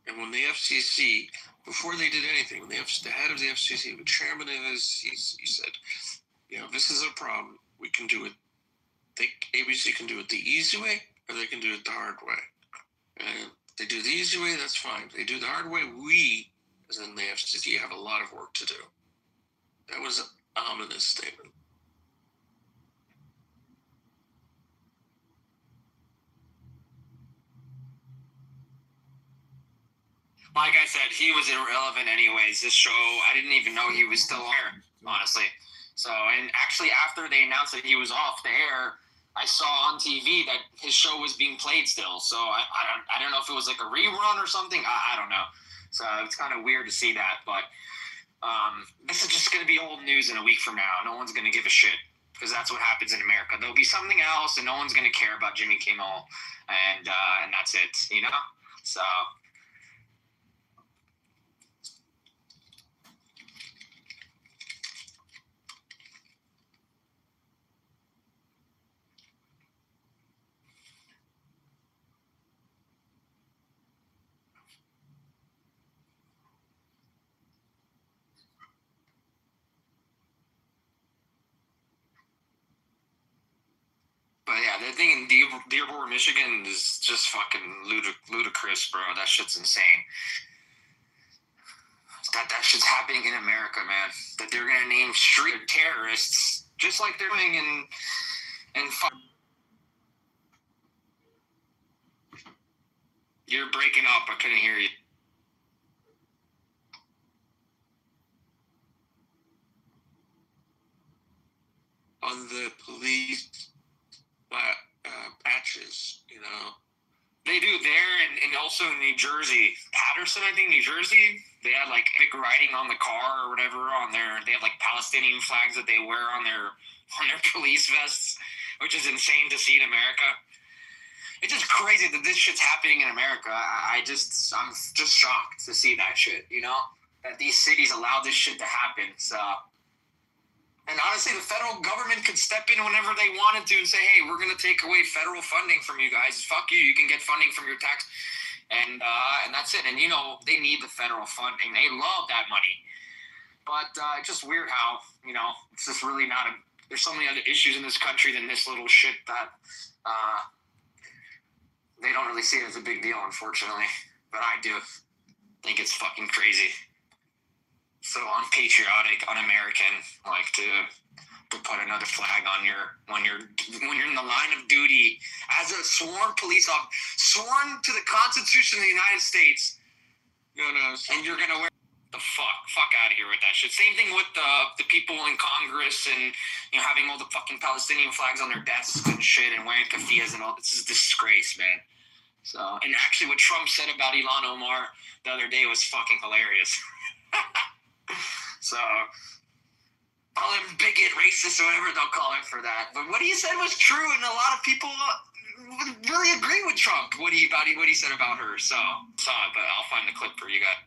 And when the FCC before they did anything, the head of the FCC, the chairman of this, he said, this is a problem. We can do it. ABC can do it the easy way, or they can do it the hard way. And if they do the easy way, that's fine. If they do the hard way, we, as in the FCC, have a lot of work to do. That was an ominous statement. Like I said, he was irrelevant anyways. This show, I didn't even know he was still on air, honestly. So, and actually after they announced that he was off the air, I saw on TV that his show was being played still. So I don't know if it was like a rerun or something. I don't know. So it's kind of weird to see that. But this is just going to be old news in a week from now. No one's going to give a shit because that's what happens in America. There'll be something else and no one's going to care about Jimmy Kimmel. And that's it, So... But yeah, the thing in Dearborn, Michigan is just fucking ludicrous, bro. That shit's insane. That shit's happening in America, man. That they're gonna name street terrorists just like they're doing in You're breaking up. I couldn't hear you. On the police patches, They do there and also in New Jersey. Patterson, I think, New Jersey. They had like big writing on the car or whatever on their. They have like Palestinian flags that they wear on their police vests, which is insane to see in America. It's just crazy that this shit's happening in America. I'm just shocked to see that shit. That these cities allow this shit to happen. So. And honestly, the federal government could step in whenever they wanted to and say, hey, we're going to take away federal funding from you guys. Fuck you. You can get funding from your tax. And that's it. And, they need the federal funding. They love that money. But it's just weird how, it's just really not there's so many other issues in this country than this little shit that they don't really see it as a big deal, unfortunately. But I do think it's fucking crazy. So unpatriotic, un-American, like to put another flag on when you're in the line of duty as a sworn police officer, sworn to the Constitution of the United States, and you're gonna wear the fuck out of here with that shit. Same thing with the people in Congress and having all the fucking Palestinian flags on their desks and shit and wearing keffiyehs and all. This is a disgrace, man. So, and actually, what Trump said about Ilhan Omar the other day was fucking hilarious. So, call him bigot, racist, or whatever they'll call him for that. But what he said was true, and a lot of people would really agree with Trump. What he said about her. So, but I'll find the clip for you guys.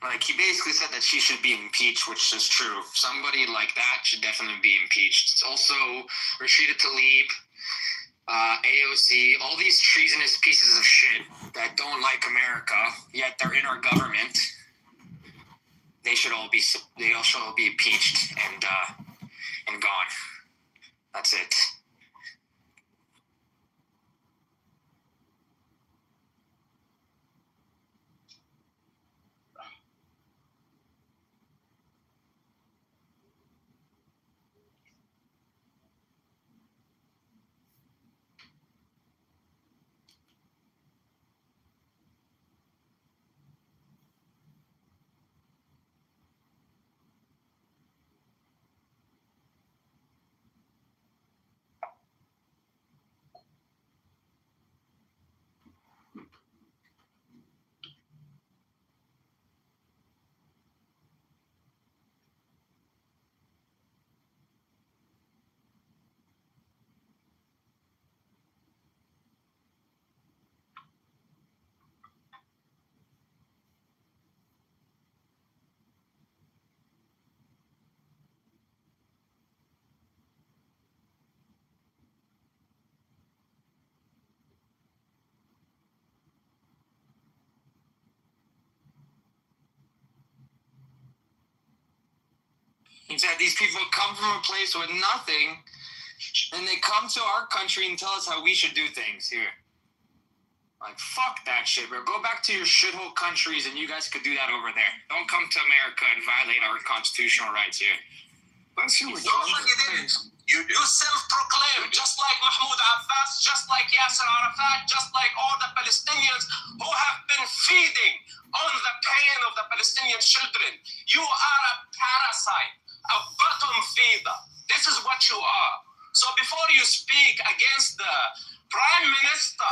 Like, he basically said that she should be impeached, which is true. Somebody like that should definitely be impeached. It's also Rashida Tlaib, AOC, all these treasonous pieces of shit that don't like America, yet they're in our government. They should all be impeached and gone. That's it. He said these people come from a place with nothing, and they come to our country and tell us how we should do things here. Like, fuck that shit, bro. Go back to your shithole countries and you guys could do that over there. Don't come to America and violate our constitutional rights here. Let's see what You self-proclaim, just like Mahmoud Abbas, just like Yasser Arafat, just like all the Palestinians who have been feeding on the pain of the Palestinian children. You are a parasite, a bottom feeder. This is what you are. So before you speak against the Prime Minister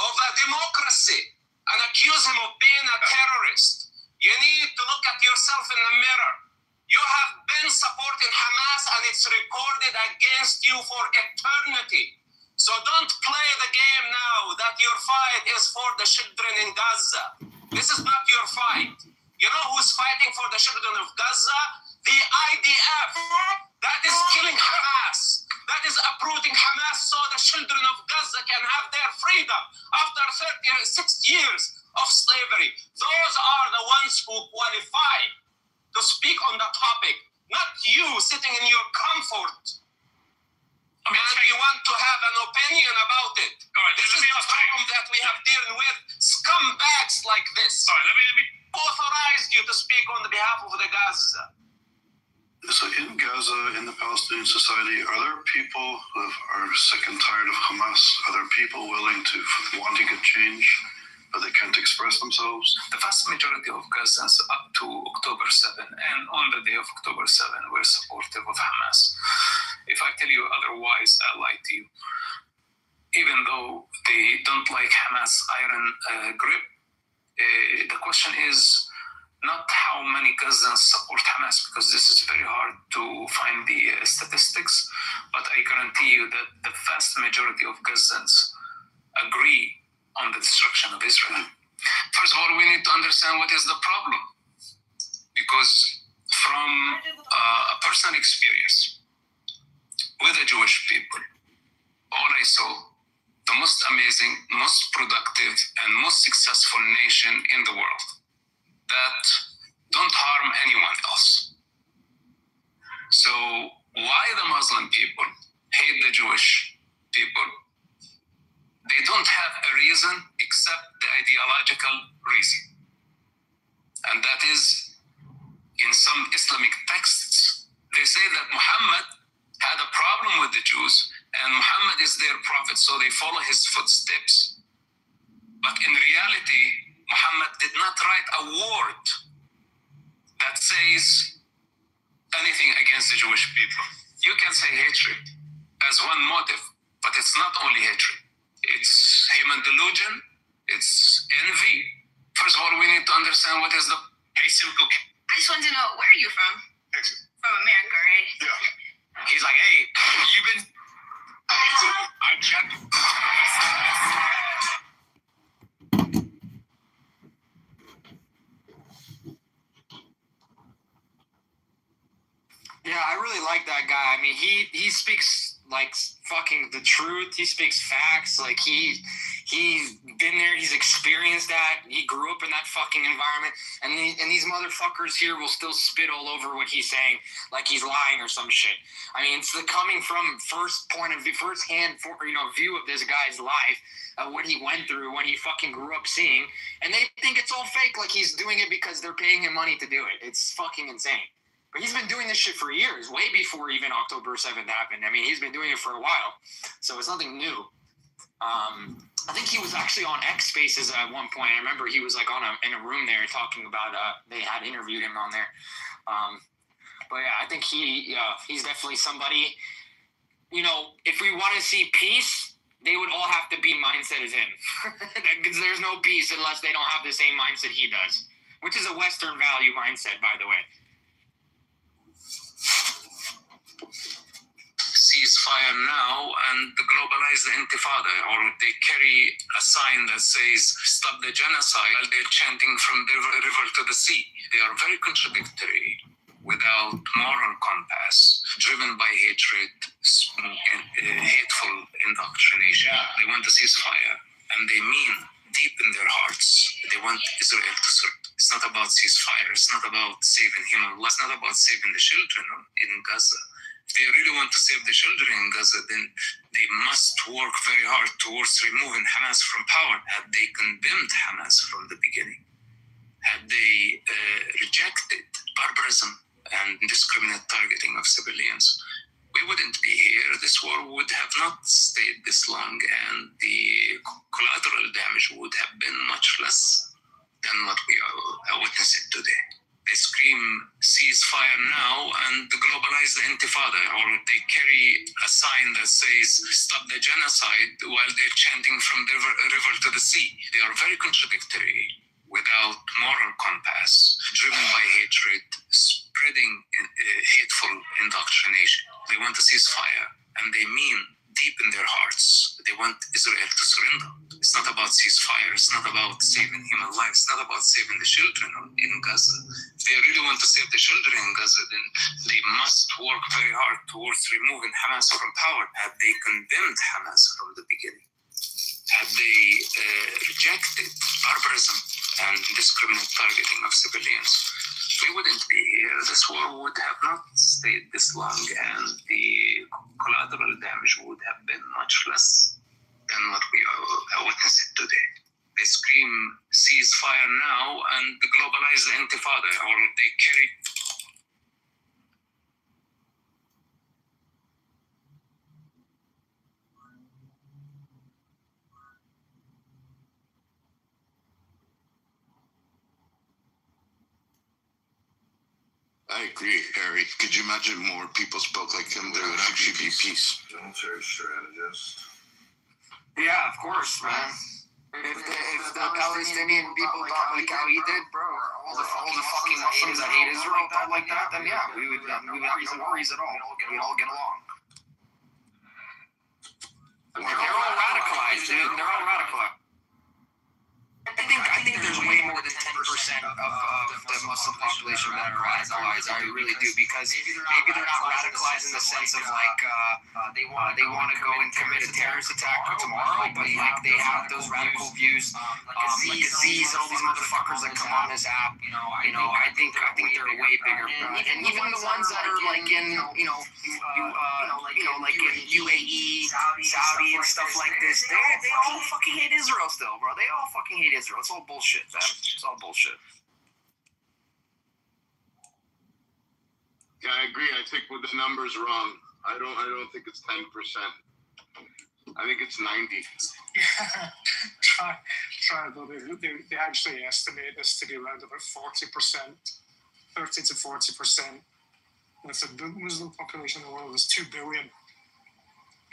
of a democracy and accuse him of being a terrorist, you need to look at yourself in the mirror. You have been supporting Hamas and it's recorded against you for eternity. So don't play the game now that your fight is for the children in Gaza. This is not your fight. You know who's fighting for the children of Gaza? The IDF. That is killing Hamas. That is uprooting Hamas so the children of Gaza can have their freedom after 36 years of slavery. Those are the ones who qualify to speak on the topic, not you sitting in your comfort. And you want to have an opinion about it. All right, this is the problem that we have dealing with scumbags like this. All right, let me authorized you to speak on behalf of the Gaza. So in Gaza, in the Palestinian society, are there people who are sick and tired of Hamas? Are there people wanting a change, but they can't express themselves? The vast majority of Gazans up to October 7 and on the day of October 7 were supportive of Hamas. If I tell you otherwise, I lie to you. Even though they don't like Hamas' iron grip, the question is not how many Gazans support Hamas, because this is very hard to find the statistics, but I guarantee you that the vast majority of Gazans agree on the destruction of Israel. First of all, we need to understand what is the problem, because from a personal experience with the Jewish people, all I saw, the most amazing, most productive, and most successful nation in the world that don't harm anyone else. So why the Muslim people hate the Jewish people? They don't have a reason except the ideological reason. And that is, in some Islamic texts, they say that Muhammad had a problem with the Jews and Muhammad is their prophet, so they follow his footsteps. But in reality, Muhammad did not write a word that says anything against the Jewish people. You can say hatred as one motive, but it's not only hatred. It's human delusion, it's envy. First of all, we need to understand what is the... Hey, Simcoe. I just want to know, where are you from? From America, right? Yeah. He's like, hey, you've been... I checked. Yeah, I really like that guy. I mean, he speaks like fucking the truth. He speaks facts. Like he's been there. He's experienced that. He grew up in that fucking environment. And these motherfuckers here will still spit all over what he's saying, like he's lying or some shit. I mean, it's the coming from firsthand view of this guy's life, of what he went through, when he fucking grew up seeing, and they think it's all fake. Like he's doing it because they're paying him money to do it. It's fucking insane. But he's been doing this shit for years, way before even October 7th happened. I mean, he's been doing it for a while, so it's nothing new. I think he was actually on X Spaces at one point. I remember he was like in a room there talking about. They had interviewed him on there. But yeah, I think he's definitely somebody. You know, if we want to see peace, they would all have to be mindset as him. Because there's no peace unless they don't have the same mindset he does, which is a Western value mindset, by the way. Ceasefire now and globalize the intifada, or they carry a sign that says stop the genocide while they're chanting from the river to the sea. They are very contradictory, without moral compass, driven by hatred and hateful indoctrination. They want a ceasefire, and they mean deep in their hearts they want Israel to It's not about ceasefire. It's not about saving human lives. It's not about saving the children in Gaza. If they really want to save the children in Gaza, then they must work very hard towards removing Hamas from power. Had they condemned Hamas from the beginning, had they rejected barbarism and indiscriminate targeting of civilians, we wouldn't be here. This war would have not stayed this long, and the collateral damage would have been much less than what we are witnessing today. They scream ceasefire now and globalize the intifada, or they carry a sign that says stop the genocide while they're chanting from the river to the sea. They are very contradictory, without moral compass, driven by hatred, spreading hateful indoctrination. They want a ceasefire, and they mean deep in their hearts, they want Israel to surrender. It's not about ceasefire. It's not about saving human lives. It's not about saving the children in Gaza. If they really want to save the children in Gaza, then they must work very hard towards removing Hamas from power. Had they condemned Hamas from the beginning, had they rejected barbarism and indiscriminate targeting of civilians, we wouldn't be here. This war would have not stayed this long, and the collateral damage would have been much less than what we are witnessing today. They scream ceasefire now and globalize the intifada, or they carry. I agree, Harry. Could you imagine more people spoke like him? There would actually be peace. Military strategist. Yeah, of course, man. If the Palestinian people thought like how he did, bro, all the fucking Muslims that hate Israel thought like that, then yeah, we would have no worries at all. We'd all get along. They're all radicalized, dude. They're all radicalized. I think there's way more than 10% of the Muslim population that are radicalized. I really do, because maybe they're not radicalized in the sense of like they want to go and commit a terrorist attack tomorrow, but like they have those radical views, like Aziz and all these motherfuckers that come on this app. I think they're way bigger, and even the ones that are like in like in UAE, Saudi, and stuff like this, they all fucking hate Israel still, bro. They all fucking hate Israel. It's all bullshit, man. It's all bullshit. Yeah, I agree. I think with the numbers wrong. I don't think it's 10%. I think it's 90. They actually estimate this to be around about 40%, 30 to 40%. And if the Muslim population in the world is 2 billion,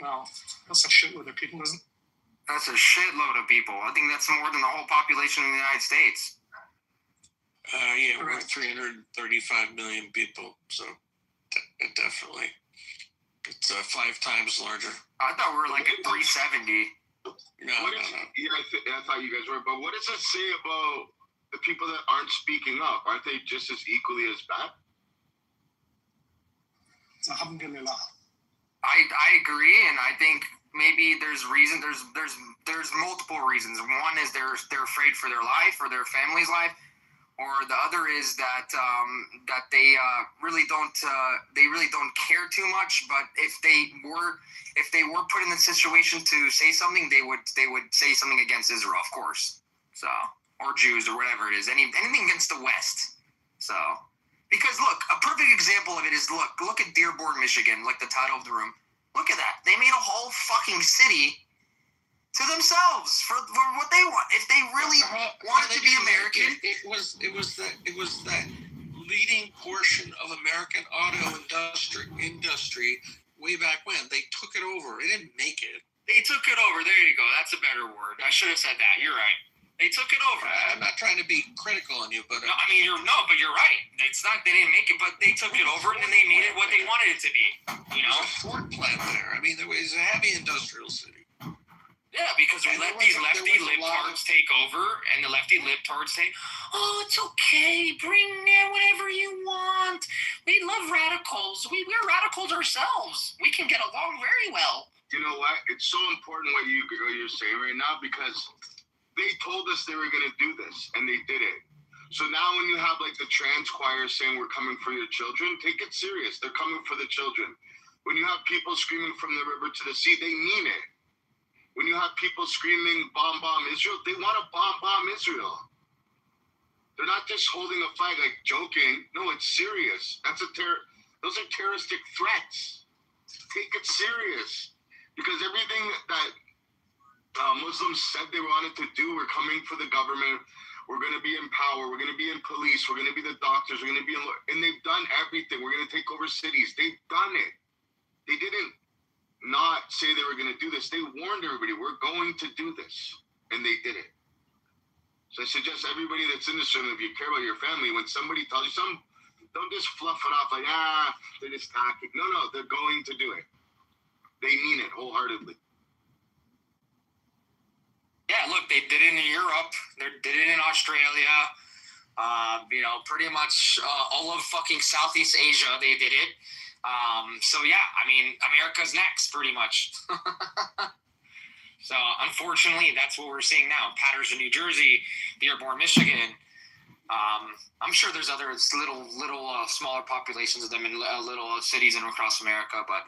well, that's a shitload of people, isn't it? That's a shitload of people. I think that's more than the whole population in the United States. Yeah, we're 335 million people, so definitely. It's 5 times larger. I thought we were like at 370. No. Yeah, I thought you guys were. But what does it say about the people that aren't speaking up? Aren't they just as equally as bad? Alhamdulillah. I agree, and I think maybe there's reason. There's multiple reasons. One is they're afraid for their life or their family's life, or the other is that they really don't care too much. But if they were put in the situation to say something, they would say something against Israel, of course. So, or Jews or whatever it is, anything against the West. So, because look, a perfect example of it is look at Dearborn, Michigan, like the title of the room. Look at that. They made a whole fucking city to themselves for what they want. If they really wanted to be American, it was that leading portion of American auto industry way back when. They took it over. They didn't make it. They took it over. There you go. That's a better word. I should have said that. You're right. They took it over. I'm not trying to be critical on you, but no, but you're right. It's not they didn't make it, but they took it over and then they made it what they wanted it to be. There's a Ford plant there. I mean, there was a heavy industrial city. Yeah, because we let these lefty libtards take over, and the lefty libtards say, "Oh, it's okay. Bring whatever you want. We love radicals. We're radicals ourselves. We can get along very well." You know what? It's so important what you're saying right now, because they told us they were going to do this, and they did it. So now when you have like the trans choir saying we're coming for your children, take it serious. They're coming for the children. When you have people screaming from the river to the sea, they mean it. When you have people screaming bomb Israel, they want to bomb Israel. They're not just holding a flag like joking. No, it's serious. Those are terroristic threats. Take it serious. Because everything that Muslims said they wanted to do, we're coming for the government. We're going to be in power. We're going to be in police. We're going to be the doctors. We're going to be and they've done everything. We're going to take over cities. They've done it. They didn't not say they were going to do this. They warned everybody, we're going to do this. And they did it. So I suggest everybody that's in this room, if you care about your family, when somebody tells you something, don't just fluff it off like, they're just talking. No, they're going to do it. They mean it wholeheartedly. Yeah, look, they did it in Europe. They did it in Australia. Pretty much all of fucking Southeast Asia, they did it. So yeah, I mean, America's next, pretty much. So unfortunately, that's what we're seeing now. Paterson, New Jersey, Dearborn, Michigan. I'm sure there's other little smaller populations of them in little cities and across America, but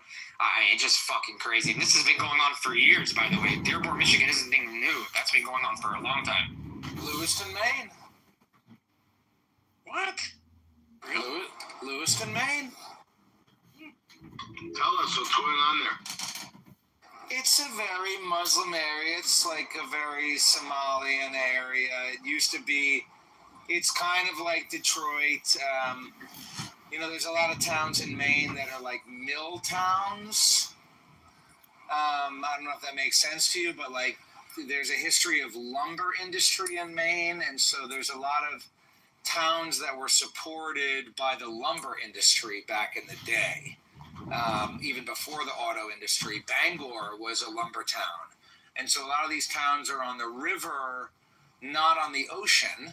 it's just fucking crazy. And this has been going on for years, by the way. Dearborn, Michigan isn't anything new. That's been going on for a long time. Lewiston, Maine. What? Lewiston, Maine. Tell us what's going on there. It's a very Muslim area. It's like a very Somalian area. It used to be, it's kind of like Detroit. There's a lot of towns in Maine that are like mill towns. I don't know if that makes sense to you, but like there's a history of lumber industry in Maine. And so there's a lot of towns that were supported by the lumber industry back in the day. Even before the auto industry, Bangor was a lumber town. And so a lot of these towns are on the river, not on the ocean,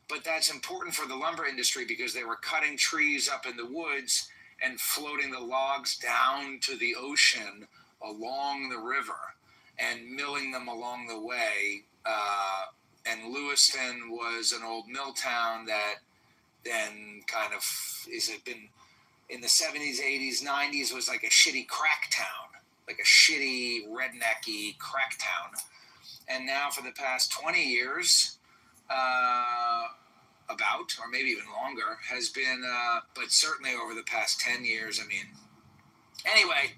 but that's important for the lumber industry because they were cutting trees up in the woods and floating the logs down to the ocean along the river and milling them along the way. And Lewiston was an old mill town that then kind of been in the 70s, 80s, 90s was like a shitty crack town, like a shitty rednecky crack town. And now for the past 20 years, or maybe even longer, has been, but certainly over the past 10 years, anyway,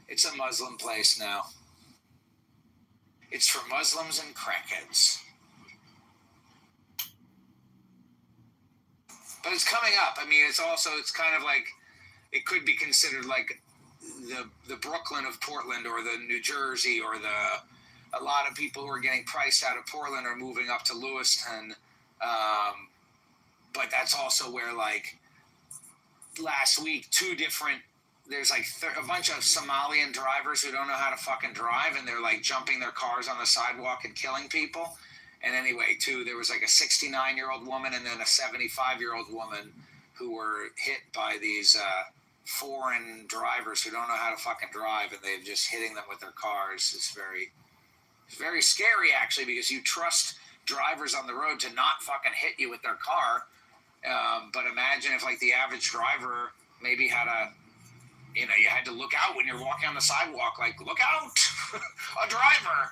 it's a Muslim place now. It's for Muslims and crackheads. But it's coming up. It's kind of like, it could be considered like the Brooklyn of Portland or the New Jersey or a lot of people who are getting priced out of Portland are moving up to Lewiston. But that's also where like last week, there's like a bunch of Somalian drivers who don't know how to fucking drive and they're like jumping their cars on the sidewalk and killing people. And anyway, too, there was like a 69-year-old woman and then a 75-year-old woman who were hit by these foreign drivers who don't know how to fucking drive, and they're just hitting them with their cars. It's very scary, actually, because you trust drivers on the road to not fucking hit you with their car. But imagine if, like, the average driver maybe had you had to look out when you're walking on the sidewalk, like, look out, a driver,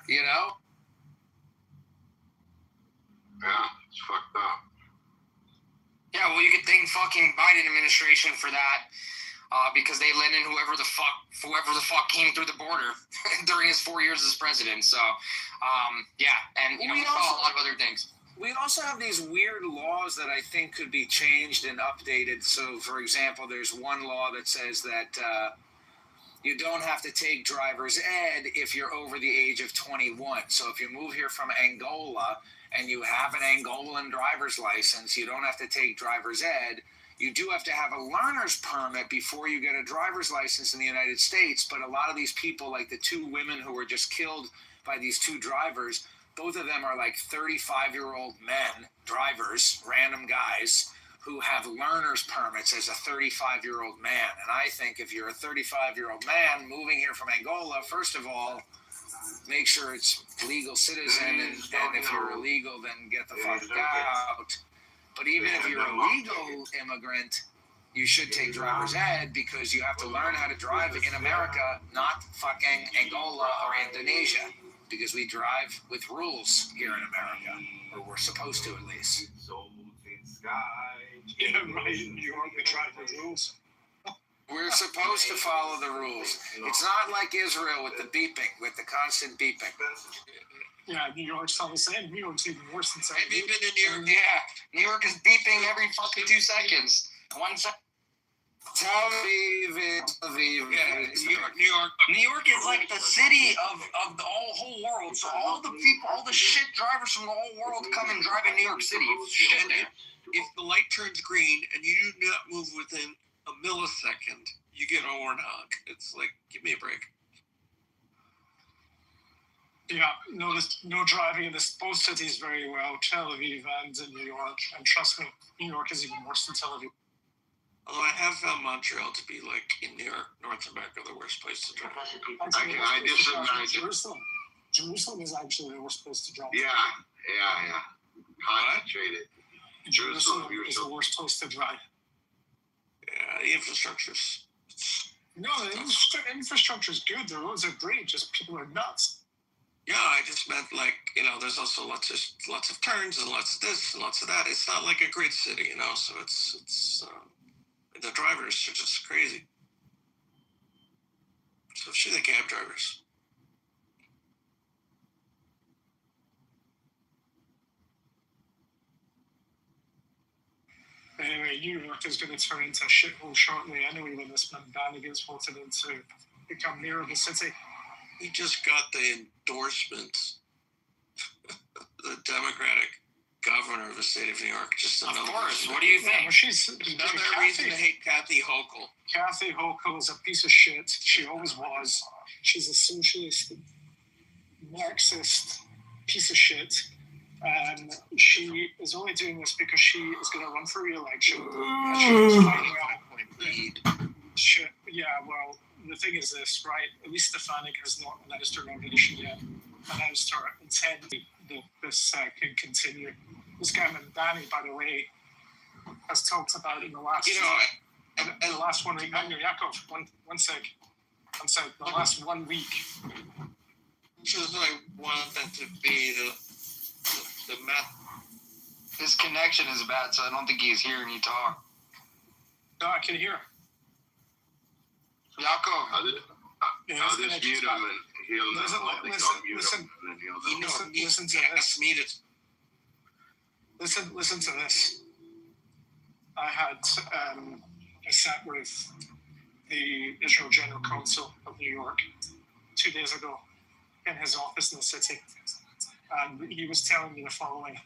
Yeah, it's fucked up. Yeah, well, you could thank fucking Biden administration for that, because they let in whoever the fuck came through the border during his 4 years as president. So, yeah, and we saw a lot of other things. We also have these weird laws that I think could be changed and updated. So, for example, there's one law that says that you don't have to take driver's ed if you're over the age of 21. So if you move here from Angola and you have an Angolan driver's license, you don't have to take driver's ed. You do have to have a learner's permit before you get a driver's license in the United States. But a lot of these people, like the two women who were just killed by these two drivers, both of them are like 35-year-old men, drivers, random guys, who have learner's permits as a 35-year-old man. And I think if you're a 35-year-old man moving here from Angola, first of all, make sure it's legal citizen, and if you're illegal, then get the fuck out. But even if you're a legal immigrant, you should take driver's ed because you have to learn how to drive in America, not fucking Angola or Indonesia, because we drive with rules here in America, or we're supposed to at least. Yeah, right. In New York, they drive with rules. We're supposed to follow the rules. It's not like Israel with the beeping, with the constant beeping. Yeah, New York's all the same. New York's even worse than Tel Have you Aviv. been to New York? Yeah. New York is beeping every fucking 2 seconds. 1 second. Tel Aviv. Yeah, New York is like the city of the whole world. So all the people, all the shit drivers from the whole world come and drive in New York City. And if the light turns green and you do not move within a millisecond, you get a horn honk. It's like, give me a break. Yeah, no driving in both cities very well, Tel Aviv and in New York. And trust me, New York is even worse than Tel Aviv. Although I have found Montreal to be, like, in New York, North America, the worst place to drive. I disagree. Jerusalem is actually the worst place to drive. Yeah. Concentrated. Jerusalem is the worst place to drive. Yeah, the infrastructure's... No, the infrastructure is good. The roads are great. Just people are nuts. Yeah, I just meant, like, you know, there's also lots of turns and lots of this and lots of that. It's not like a grid city, you know, so it's the drivers are just crazy. Especially the cab drivers. Anyway, New York is going to turn into a shithole shortly anyway when this Mandani gets voted in to become mayor of the city. He just got the endorsement, the Democratic governor of the state of New York. Just of another course. reason. What do you think? Well, she's Another reason to hate Kathy Hochul. Kathy Hochul is a piece of shit. She always was. She's a socialist, Marxist piece of shit. She is only doing this because she is going to run for re-election. And she was finding out. Yeah, well, the thing is this, right? At least Stefanik has not announced her nomination yet. Announced her intent that this can continue. This guy Mandani, by the way, has talked about in the last... in the last 1 week... Yakov, one sec. The last 1 week. Just I want that to be the meth. His connection is bad, so I don't think he's hearing you talk. No, I can hear. Yaakov. I'll just mute him and he'll Listen to this. Listen to this. I had I sat with the Israel General Counsel of New York 2 days ago in his office in the city. And he was telling me the following,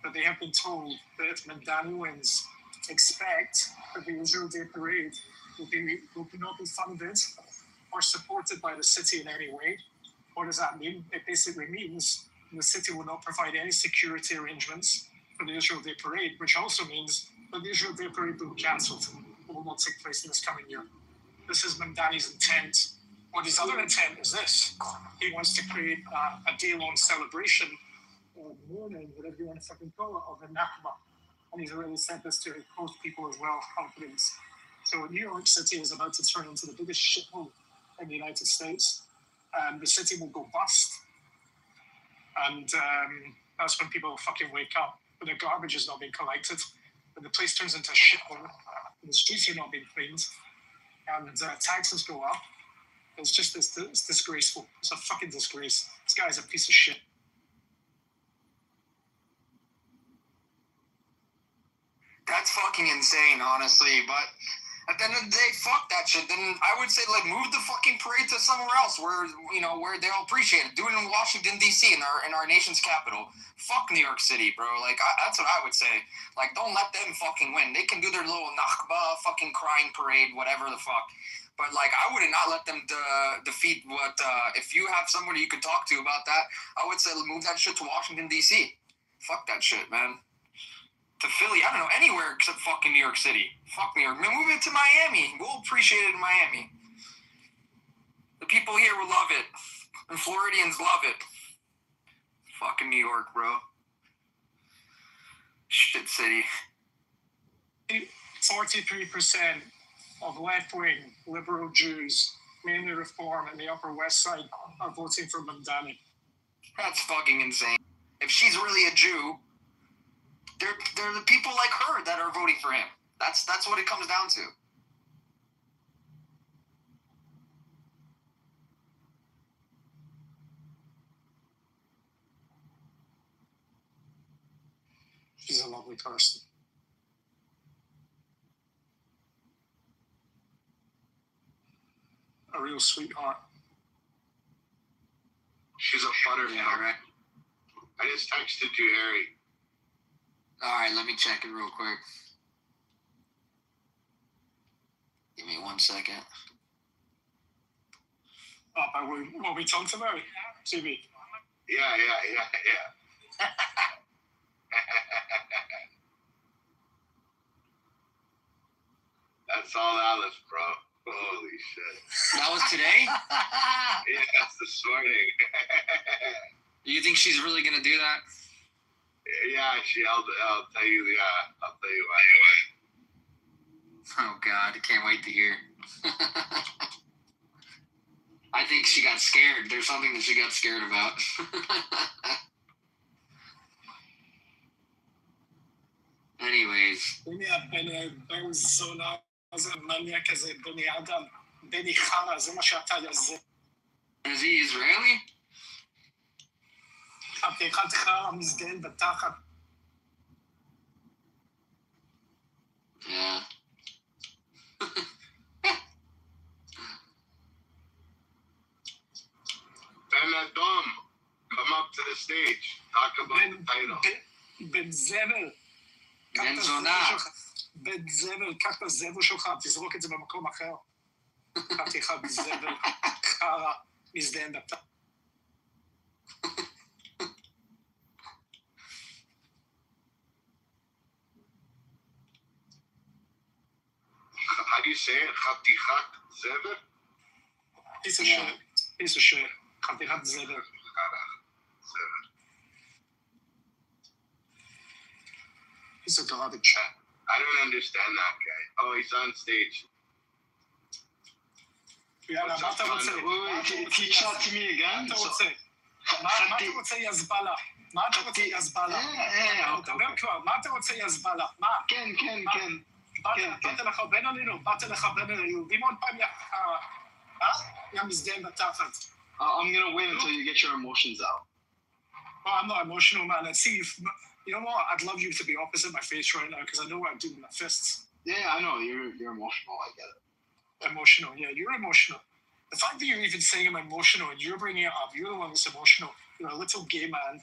that they have been told that if Mandani wins, expect that the Israel Day Parade will not be funded or supported by the city in any way. What does that mean? It basically means the city will not provide any security arrangements for the Israel Day Parade, which also means that the Israel Day Parade will be cancelled. It will not take place in this coming year. This is Mandani's intent. What his other intent is this. He wants to create a day-long celebration or mourning, whatever you want to fucking call it, of the Nakba. And he's already said this to his post people as well, confidence. So New York City is about to turn into the biggest shithole in the United States. The city will go bust. And that's when people fucking wake up. When the garbage is not being collected. When the place turns into a shithole. When the streets are not being cleaned. And taxes go up. It's just it's disgraceful. It's a fucking disgrace. This guy's a piece of shit. That's fucking insane, honestly. But at the end of the day, fuck that shit. Then I would say, like, move the fucking parade to somewhere else where they'll appreciate it. Do it in Washington, D.C., in our nation's capital. Fuck New York City, bro. Like, that's what I would say. Like, don't let them fucking win. They can do their little Nakba fucking crying parade, whatever the fuck. But, like, I would not let them defeat what, if you have somebody you could talk to about that, I would say move that shit to Washington, D.C. Fuck that shit, man. To Philly, I don't know, anywhere except fucking New York City. Fuck New York. Man, move it to Miami. We'll appreciate it in Miami. The people here will love it. And Floridians love it. Fucking New York, bro. Shit city. 43% of left-wing liberal Jews, mainly Reform in the Upper West Side, are voting for Mamdani. That's fucking insane. If she's really a Jew, they're the people like her that are voting for him. That's what it comes down to. She's a lovely person. A real sweetheart. She's a buttercup. Yeah, right. I just texted you, Harry. All right, let me check it real quick. Give me 1 second. By what we talked about, CB. Yeah. That's all Alice, bro. Holy shit. That was today? Yes, this morning. Do you think she's really gonna do that? Yeah, I'll tell you. Yeah, I'll tell you why. Oh God, I can't wait to hear. I think she got scared. There's something that she got scared about. Anyways. Is he Israeli? Yeah. Ben Adom, come up to the stage. Talk about the title. Ben Zevel. בן זונה. בן זבל, קח את הזבל שלך, תזרוק את זה במקום אחר. חתיכת זבל, חרא, מזדיין דתה. How do you say it? חתיכת זבל? Piece of shit. Piece of shit. חתיכת זבל. He's a garbage. I don't understand that guy. Oh, he's on stage. יאללה, מה אתה רוצה? Teach to me again. מה אתה רוצה? מה אתה רוצה יזבלה? מה אתה רוצה יזבלה? דבר כבר, מה אתה רוצה יזבלה? מה? כן. באת לך בן עלינו, יהודים עוד פעם יא מזדיין בתחת. I'm gonna wait until you get your emotions out. Oh, I'm not emotional, man. Let's see if... You know what? I'd love you to be opposite my face right now because I know what I'm doing with my fists. Yeah, I know. You're emotional. I get it. Emotional. Yeah, you're emotional. The fact that you're even saying I'm emotional and you're bringing it up, you're the one that's emotional. You're a little gay man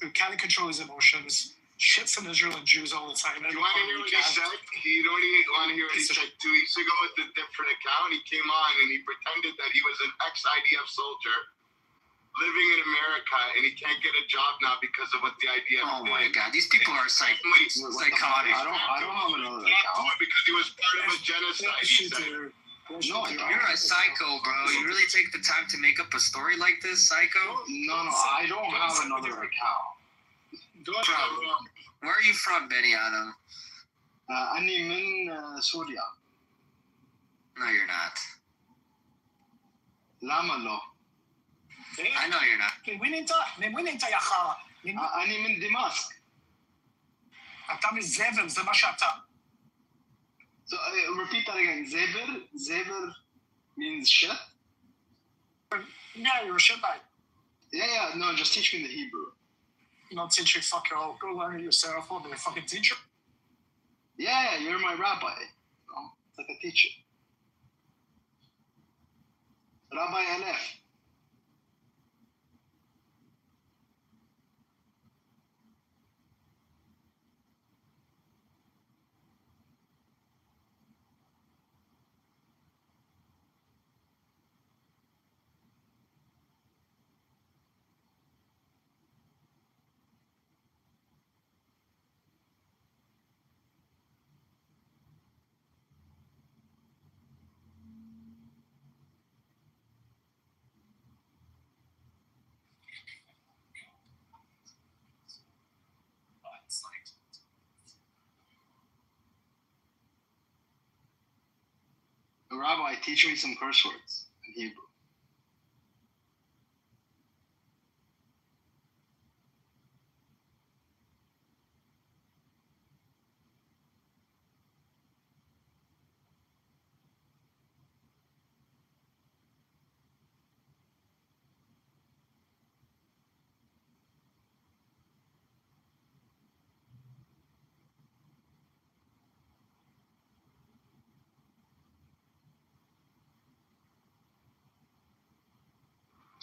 who can't control his emotions, shits on Israel and Jews all the time. You want to hear what he said? You don't even want to hear what he said 2 weeks ago with a different account? He came on and he pretended that he was an ex-IDF soldier living in America, and he can't get a job now because of what the IDF did. Oh my God, these people are psychotic. I don't have another account. Because he was part of a genocide, he said. No, you're a psycho, bro. You really take the time to make up a story like this, psycho? No, I don't have another account. Where are you from, Benny Adam? أني من سوريا. No, you're not. لما لا. I know you're not. من انت يا خارة؟ אני من دمشق. אתה מזבל, זה מה שאתה. So repeat that again. Zeber means shit? Yeah, you're a shitbag. Yeah, no, just teach me the Hebrew. Not teach you fuck all. Go learn it yourself. I'll be a fucking teacher. Yeah, you're my rabbi. It's like a teacher. Rabbi Aleph. Why? Teach me some curse words in Hebrew.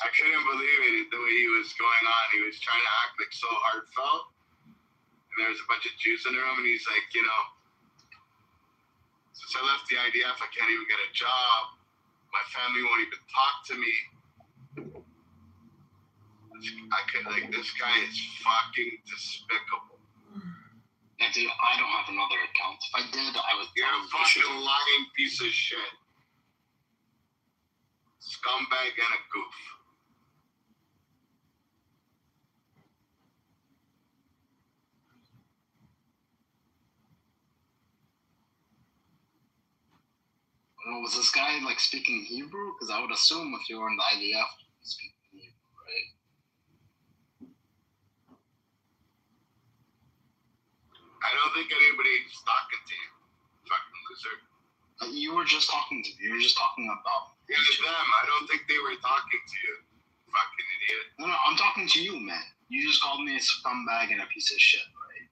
I couldn't believe it, the way he was going on. He was trying to act like so heartfelt. And there was a bunch of Jews in the room, and he's like, you know, since I left the IDF, I can't even get a job. My family won't even talk to me. This guy is fucking despicable. Yeah, dude, I don't have another account. If I did, I would. You're a fucking lying piece of shit. Scumbag and a goof. Was this guy like speaking Hebrew? Because I would assume if you were in the IDF, you'd speak Hebrew, right? I don't think anybody's talking to you, fucking loser. You were just talking to me. You were just talking about. It was them. I don't think they were talking to you, fucking idiot. No, I'm talking to you, man. You just called me a scumbag and a piece of shit, right?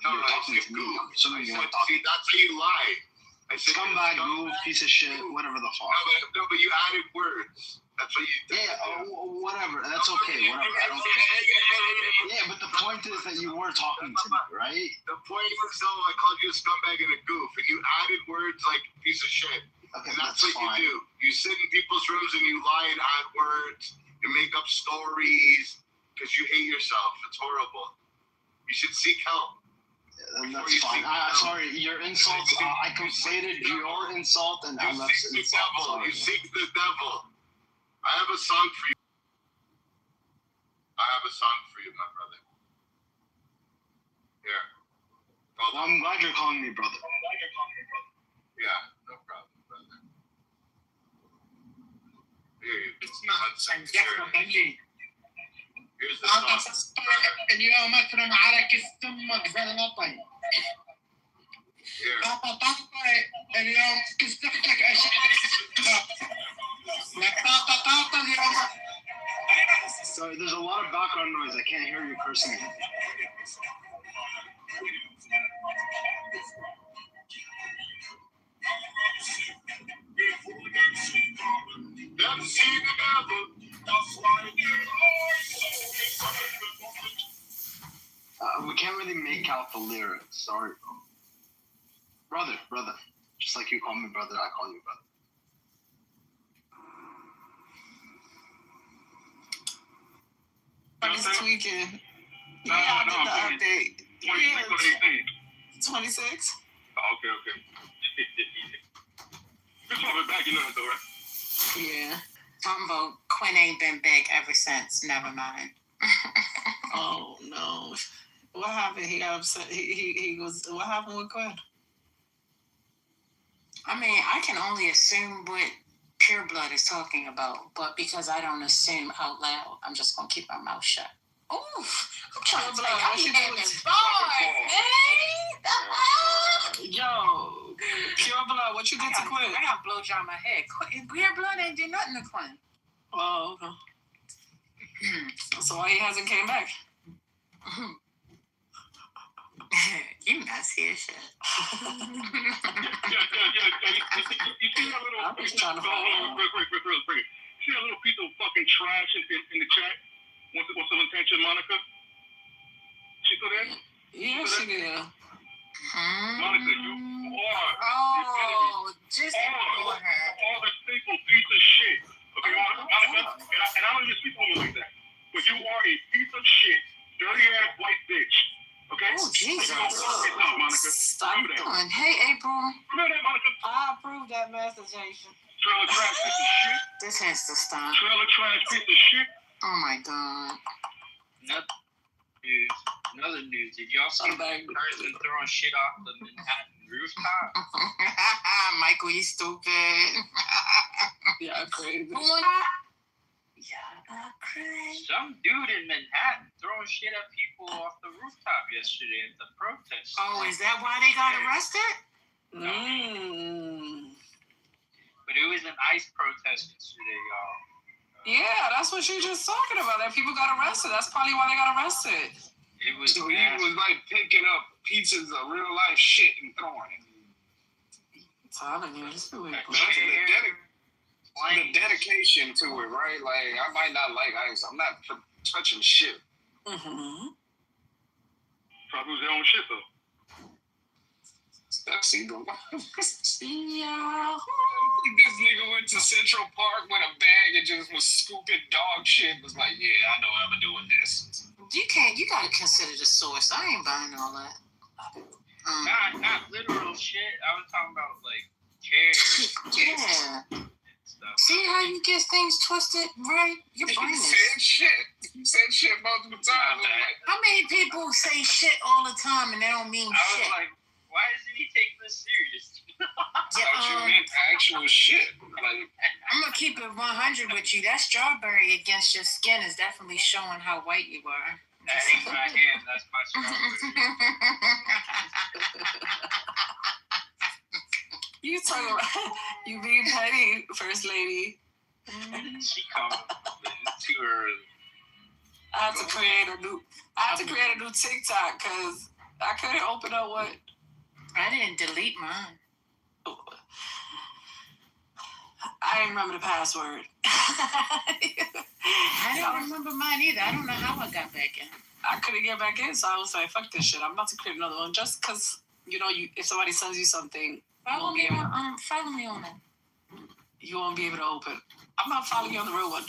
No, You're talking to me. I'm assuming you were talking. See, that's how you lie. I said scumbag, move, piece of shit, whatever the fuck. No, but you added words. That's what you did. Yeah, whatever. That's okay. Whatever. I don't care. Yeah, but the point is that you were talking to me, right? The point is, though, I called you a scumbag and a goof, and you added words like piece of shit. Okay, and that's what fine. you do. You sit in people's rooms and you lie and add words. You make up stories because you hate yourself. It's horrible. You should seek help. That's fine. Sorry, your insults. I conflated your insult and Alex's insult. You seek the devil. I have a song for you. My brother. Here. Well, I'm glad you're calling me brother. Yeah, no problem, brother. Here, it's not security. Here's the song. اليوم اكرم على كيس امك زلطي. اليوم كيس اختك Sorry, there's a lot of background noise. I can't hear you cursing. We can't really make out the lyrics. Sorry, bro. Brother. Just like you call me brother, I call you brother. This weekend. No, I did the update. 26. Okay. This one been back, you know that though, right? Yeah. Vote. Quinn ain't been big ever since. Never mind. Oh no. What happened? He got upset. He was. What happened with Quinn? I mean, I can only assume what Pure Blood is talking about, but because I don't assume out loud, I'm just gonna keep my mouth shut. Oof! I'm trying to tell you, I'm having bars, man. Yo, Pure Blood, what you did to Quinn? I got blow dry my head. Pure Blood ain't do nothing to Quinn. Oh, okay. So why he hasn't came back? You messy as shit. Yeah. You see that little I'm just trying to find out. Real quick. You see that little piece of fucking trash in the chat? What's the intention, Monica? She still there? Yeah, she did. Monica, you are. Oh, just ignore her. All the sinful piece of shit. Okay, Monica, and I don't even speak to women like that. But you are a piece of shit, dirty ass white bitch. Okay? Oh, Jesus. Stop doing. Hey, April. Remember that, Monica? I approve that message, Asian. Trailer trash piece of shit. This has to stop. Trailer trash piece of shit. Oh, my God. Another news. Did y'all see Parliament throwing shit off the Manhattan rooftop. Michael, you stupid. Yeah, crazy. Who won that? Yeah, crazy. Some dude in Manhattan throwing shit at people off the rooftop yesterday at the protest. Oh, is that why they got arrested? But it was an ICE protest yesterday, y'all. Yeah, that's what you're just talking about. That people got arrested. That's probably why they got arrested. It was. So he was like picking up pieces of real life shit and throwing it. It's telling you, this is weird. The dedication to it, right? Like, I might not like ice. I'm not touching shit. Mm-hmm. Probably their own shit, though. That's see, though. This nigga went to Central Park with a bag and just was scooping dog shit. Was like, yeah, I know I'm doing this. You gotta consider the source. I ain't buying all that. Not literal shit. I was talking about, like, chairs. Yeah. See how you get things twisted, right? Your brain is. You said shit multiple times. How many people say shit all the time and they don't mean shit? I was like, why isn't he taking this serious? You meant actual shit. Like, I'm gonna keep it 100 with you. That strawberry against your skin is definitely showing how white you are. That ain't my hand. That's my strawberry. You talking about you being petty, First Lady. She called it too early. I had to create a new TikTok because I couldn't open up what. I didn't delete mine. I didn't remember the password. I don't remember mine either. I don't know how I got back in. I couldn't get back in, so I was like, fuck this shit. I'm about to create another one just because, if somebody sends you something, follow me on it. You won't be able to open. I'm not following you on the real one.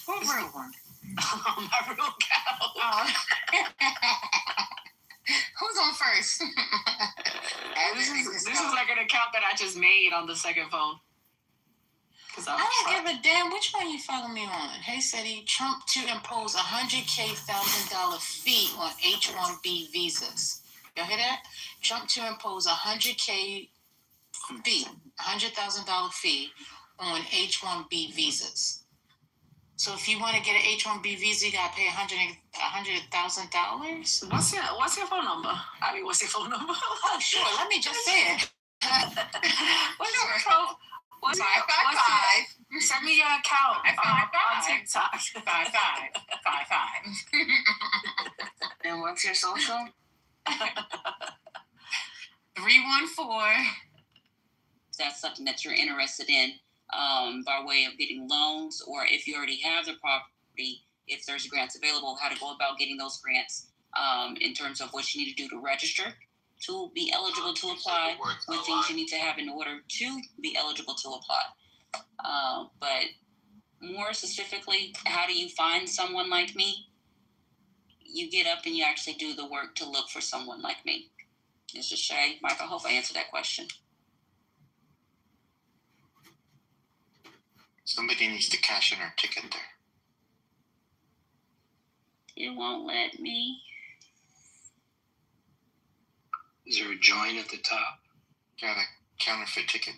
What real one? My real account. Oh. Who's on first? This is like an account that I just made on the second phone. I don't give a damn which one you follow me on. Hey, City, Trump to impose $100,000 fee on H-1B visas. Y'all hear that? Trump to impose $100,000 fee on H-1B visas. So if you want to get an H-1B visa, you gotta pay $100,000. What's your phone number? What's your phone number? Oh, sure. Let me just say it. What's your phone? What's 555? Send me your account on TikTok. 5555. And what's your social? 314. That's something that you're interested in by way of getting loans, or if you already have the property, if there's grants available, how to go about getting those grants in terms of what you need to do to register to be eligible to apply, what things you need to have in order to be eligible to apply. But more specifically, how do you find someone like me? You get up and you actually do the work to look for someone like me. Mr. Shay, Mike, I hope I answered that question. Somebody needs to cash in our ticket there. It won't let me. Is there a join at the top? Got a counterfeit ticket.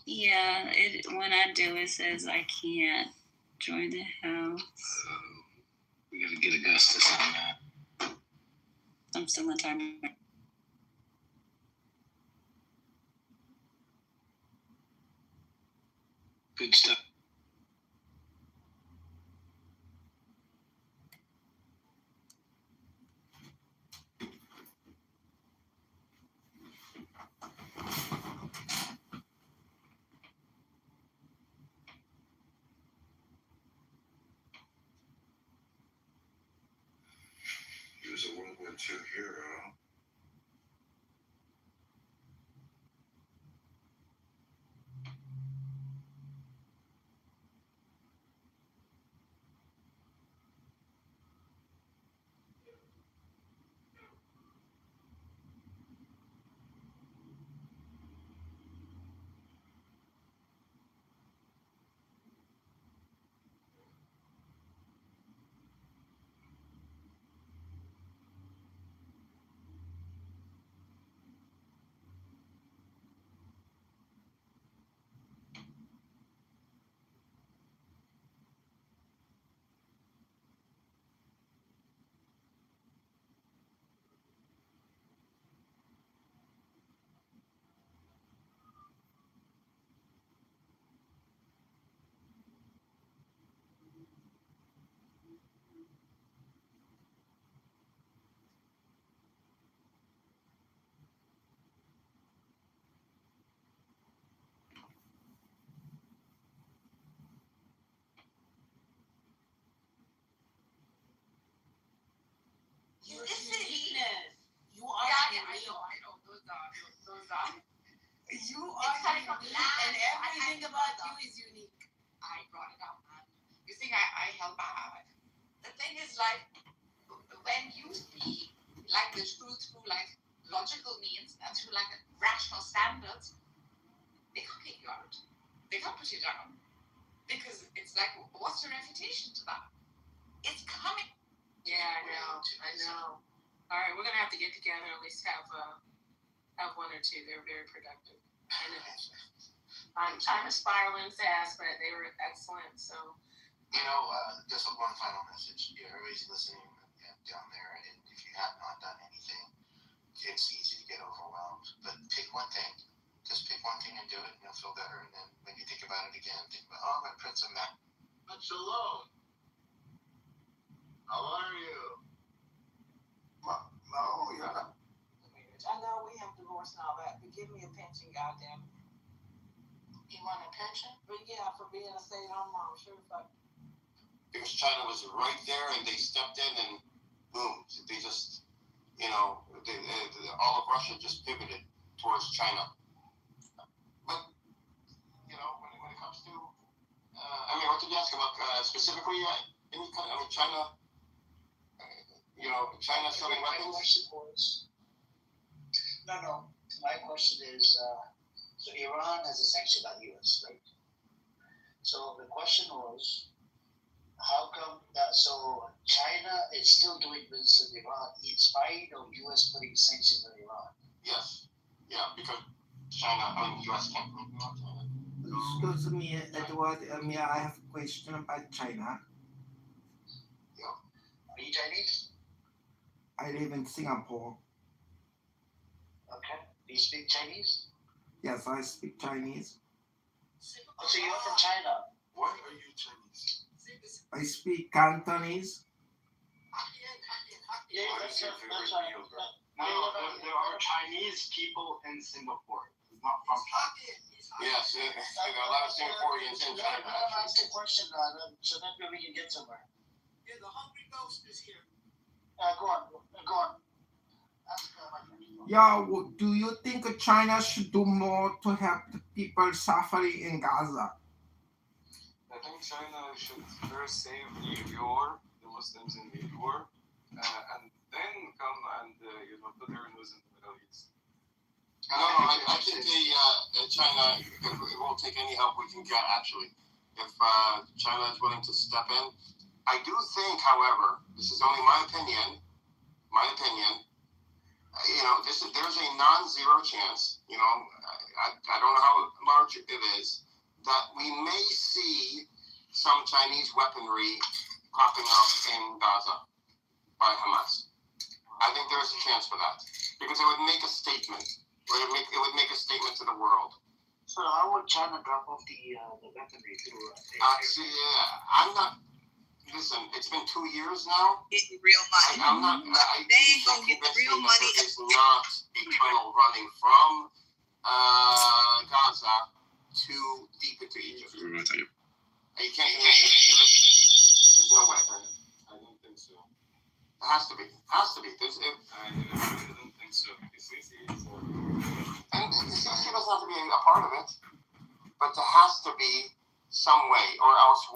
Yeah, when I do, it says I can't join the house. We gotta get Augustus on that. I'm still in time. Good stuff. He was a World War II hero. alive. The thing is, like, when you speak like the truth through like logical means and through like rational standards, they can't kick you out. They can't put you down. Because it's like, what's your refutation to that? It's coming. Yeah, I know. All right, we're gonna have to get together, at least have one or two. They're very productive. Time is spiraling fast, but they were excellent. So, just one final message. Everybody's listening down there, and if you have not done anything, it's easy to get overwhelmed. But pick one thing. Just pick one thing and do it, and you'll feel better. And then when you think about it again, think about, I'm going to print some that. Shalom. How are you? No, you're not. I know we have divorce and all that, but give me a pension, goddamn. You want a pension? But yeah, for being a stay-at-home mom, sure. But Because China was right there, and they stepped in, and boom, they just, all of Russia just pivoted towards China. But, when it comes to, what did you ask about specifically? China, China selling weapons? no. My question is, so Iran has a sanction on the U.S., right? So the question was, how come that? So China is still doing business with Iran in spite of U.S. putting sanctions on Iran. Yes. Yeah, because China, U.S. can't put it on China. Excuse me, Edward. I have a question about China. Are you Chinese? I live in Singapore. Okay. Do you speak Chinese? Yes, I speak Chinese. Oh, so you're from China. Why are you Chinese? I speak Cantonese. Yeah, that's right. There are Chinese people in Singapore. It's not from China. Yes, there are a lot of Singaporeans in China. Let me ask a question, so that we can get somewhere. Yeah, the hungry ghost is here. Go on. Yeah, do you think China should do more to help the people suffering in Gaza? I think China should first save the Muslims in the war, and then come and put their nose in the Middle East. No, I think China it won't take any help we can get, actually. If China is willing to step in. I do think, however, this is only my opinion, there's a non-zero chance, I don't know how large it is, that we may see some Chinese weaponry popping up in Gaza by Hamas. I think there's a chance for that, because it would make a statement. It would make a statement to the world. So how would China drop off the weaponry through? I'm not. Listen, it's been 2 years now. Getting real money. I'm not. They ain't gonna get the real money. There is not a tunnel running from Gaza to deep into Egypt. You can't do it. There's no way. I don't think so. It has to be. I don't think so. Sisi is. And Sisi doesn't have to be a part of it, but there has to be some way, or else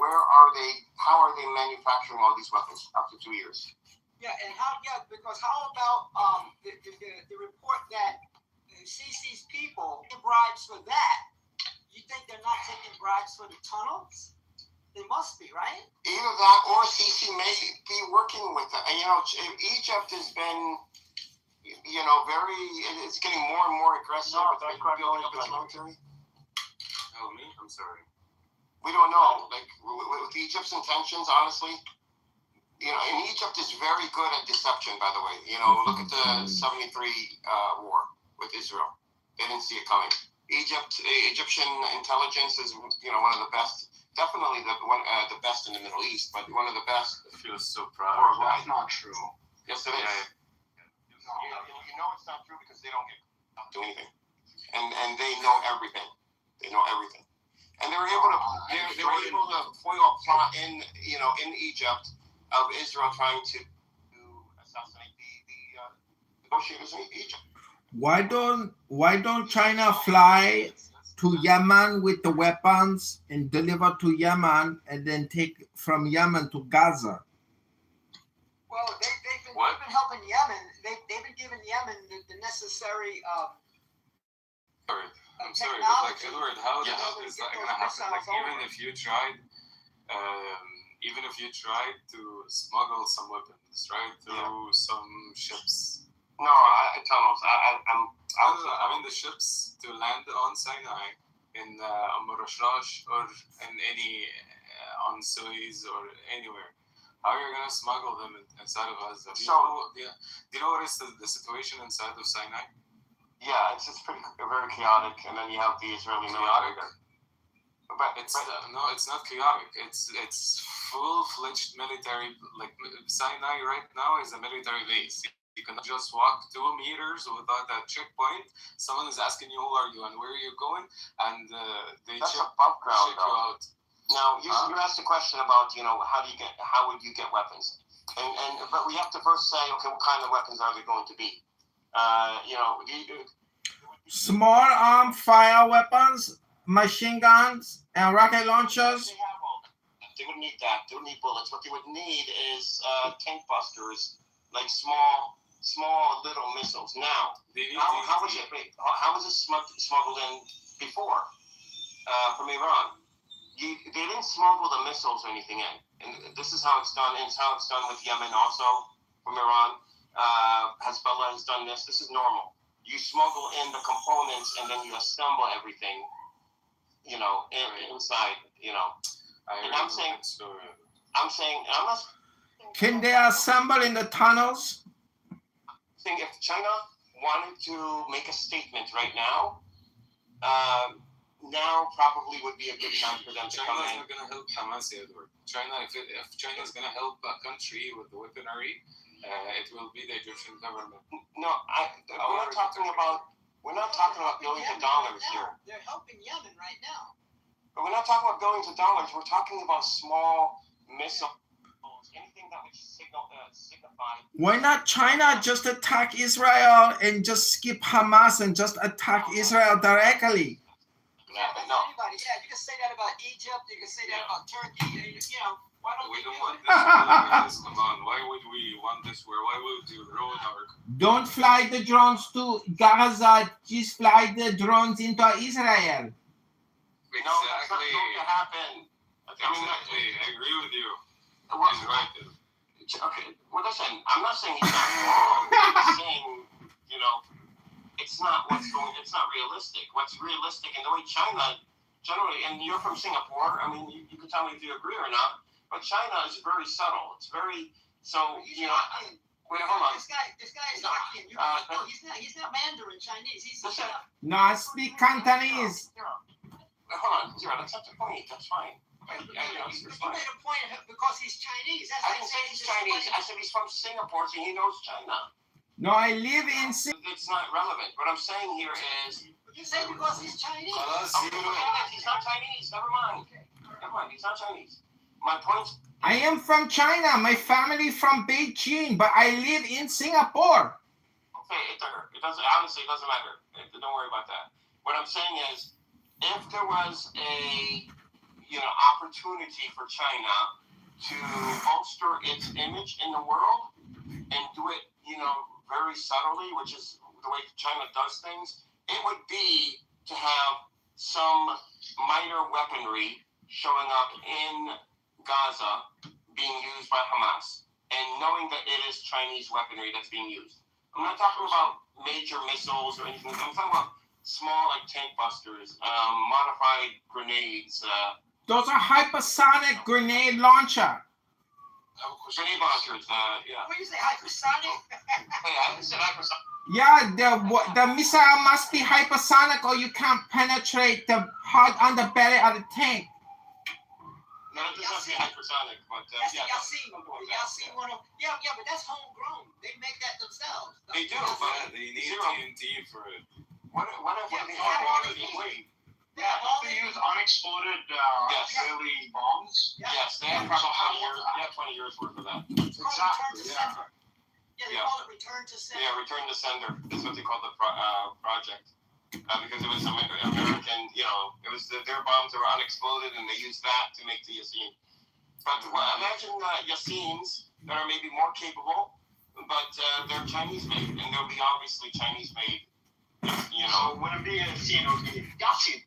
how are they manufacturing all these weapons after 2 years? Yeah, and because how about the report that Sisi's people get bribes for that? You think they're not taking bribes for the tunnels? They must be, right? Either that, or Sisi may be working with them. And Egypt has been, it's getting more and more aggressive with building up its military. Oh, me? I'm sorry. We don't know. Like, with Egypt's intentions, honestly, and Egypt is very good at deception, by the way. Look at the 73 war with Israel. They didn't see it coming. Egyptian intelligence is, one of the best, definitely the best in the Middle East, but one of the best. I feel so proud. That's not true. Yes, it is. It's not true because they don't do anything. And they know everything. And they were able to foil a plot in Egypt of Israel trying to assassinate the negotiators in Egypt. Why don't China fly to Yemen with the weapons and deliver to Yemen and then take from Yemen to Gaza. Well, they've been helping Yemen. They've been giving Yemen the necessary I'm sorry, but like Edward, how the hell is that gonna happen? Like even if you tried to smuggle some weapons, right, through some ships. No, tunnels. I mean the ships to land on Sinai in Marashrash or in any on Suez or anywhere. How are you gonna smuggle them inside of Gaza? Do you know what is the situation inside of Sinai? Yeah, it's very chaotic, and then you have the Israeli military there. But it's not chaotic. It's full-fledged military. Like Sinai right now is a military base. You cannot just walk 2 meters without that checkpoint. Someone is asking you who are you and where are you going, and that's above ground, check you out. Now you asked a question about how would you get weapons, but we have to first say, okay, what kind of weapons are they going to be? Small arm fire weapons, machine guns, and rocket launchers. They wouldn't need that. They wouldn't need bullets. What they would need is tank busters, like small little missiles. Now, how was it smuggled in before from Iran? They didn't smuggle the missiles or anything in, and this is how it's done. And it's how it's done with Yemen also from Iran. Hezbollah has done this. This is normal. You smuggle in the components and then you assemble everything, inside, And I'm not. Can they assemble in the tunnels? Saying if China wanted to make a statement right now, now probably would be a good time for them to come in. China is not going to help Hamas, Edward. If China is going to help a country with the weaponry, it will be the Egyptian government. No, we're not talking about billions of dollars here. They're helping Yemen right now. But we're not talking about billions of dollars. We're talking about small missiles, anything that would signify. Why not China just attack Israel and just skip Hamas and just attack Israel directly? Anybody, you can say that about Egypt. You can say that about Turkey. Why don't we don't want this? Come on, why would we want this? Why would you ruin our? Don't fly the drones to Gaza. Just fly the drones into Israel. Exactly. No, that's not going to happen. Exactly. I agree with you. He's right. Okay. Well, listen. I'm not saying he's not wrong. I'm saying, it's not realistic. What's realistic and the way China generally, and you're from Singapore. I mean, you can tell me if you agree or not. But China is very subtle. It's very Wait, hold on. This guy is Hokkien. He's not Mandarin Chinese. He's No, I speak Cantonese. Hold on, Zero. That's not the point. That's fine. You made a point because he's Chinese. I didn't say he's Chinese. I said he's from Singapore, so he knows China. No, I live in. It's not relevant. What I'm saying here is. You say because he's Chinese. He's not Chinese. Never mind. He's not Chinese. My point. I am from China. My family from Beijing, but I live in Singapore. Okay, it doesn't. Honestly, it doesn't matter. Don't worry about that. What I'm saying is, if there was a opportunity for China to bolster its image in the world and do it, very subtly, which is the way China does things, it would be to have some minor weaponry showing up in Gaza being used by Hamas, and knowing that it is Chinese weaponry that's being used. I'm not talking about major missiles or anything. I'm talking about small, like tank busters, modified grenades. Those are hypersonic grenade launcher. Grenade launchers, yeah. What do you say, hypersonic? Hey, I said hypersonic. Yeah, the missile must be hypersonic, or you can't penetrate the hard underbelly of the tank. No, it doesn't have to be hypersonic, but Y'all seen one of? Yeah, but that's homegrown. They make that themselves. They do, but they need TNT for it. What if they use unexploded Israeli bombs? Yes, they have probably 20 years worth of that. Exactly. They call it return to sender. Yeah, return to sender. That's what they call the project. because it was American, it was their bombs that were unexploded, and they used that to make the Yasin. But imagine Yasins that are maybe more capable, but they're Chinese made, and they'll be obviously Chinese made. So it wouldn't be a Yasin, it would be Yasin.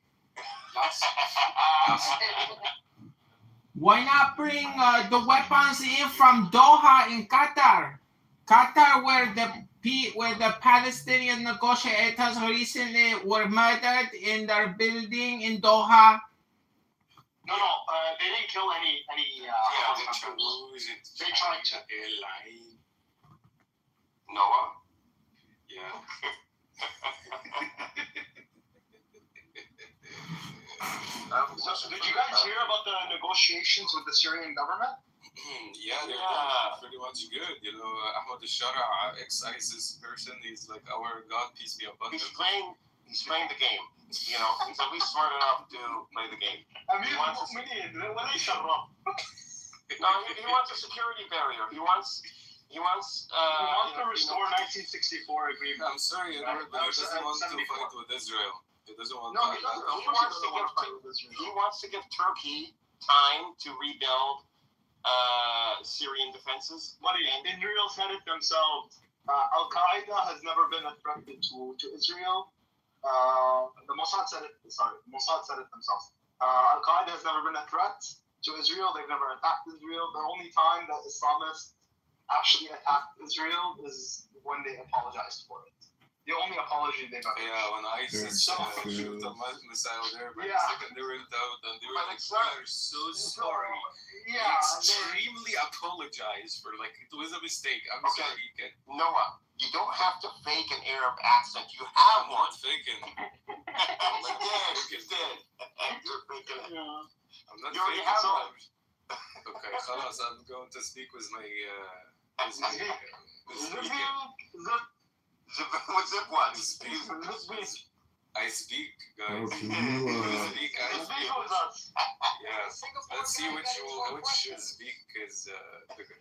Why not bring the weapons in from Doha in Qatar? Qatar, where the Palestinian negotiators recently were murdered in their building in Doha. No, they didn't kill any they tried to. Noah? Yeah. So did you guys hear about the negotiations with the Syrian government? Yeah, they're pretty much good. Ahmad al-Shara, ex-ISIS person, he's like our God, peace be upon him. He's playing the game. He's at least smart enough to play the game. He wants a security barrier. He wants to restore 1964 agreement. I'm sorry, Edward, but he doesn't want to fight with Israel. He doesn't want he wants to give Turkey time to rebuild Syrian defenses. Israel said it themselves. Al Qaeda has never been a threat to Israel. The Mossad said it. Mossad said it themselves. Al Qaeda has never been a threat to Israel. They've never attacked Israel. The only time that Islamists actually attacked Israel is when they apologized for it. The only apology they got. Yeah, when ISIS shoot a missile there, but the second they went out and they were like, we're so sorry. Yeah, extremely apologize for it was a mistake. I'm sorry. Noah, you don't have to fake an Arab accent. You have one. I'm not faking. You did. You're faking it. I'm not you faking. Have one. Okay, خلاص, I'm going to speak with my with zip ones. I speak, guys. Okay, Yes. Let's see which speak is bigger.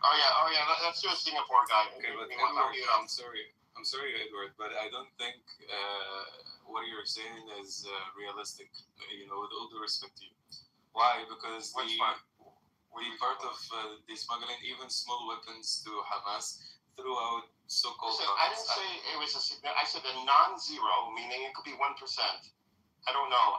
Oh yeah. Let's do a Singapore guy. Okay, but Edward, I'm sorry, Edward, but I don't think what you're saying is realistic. With all due respect to you. Why? Because we part of the smuggling even small weapons to Hamas throughout so-called. Listen, I didn't say it was I said a non-zero, meaning it could be 1%. I don't know.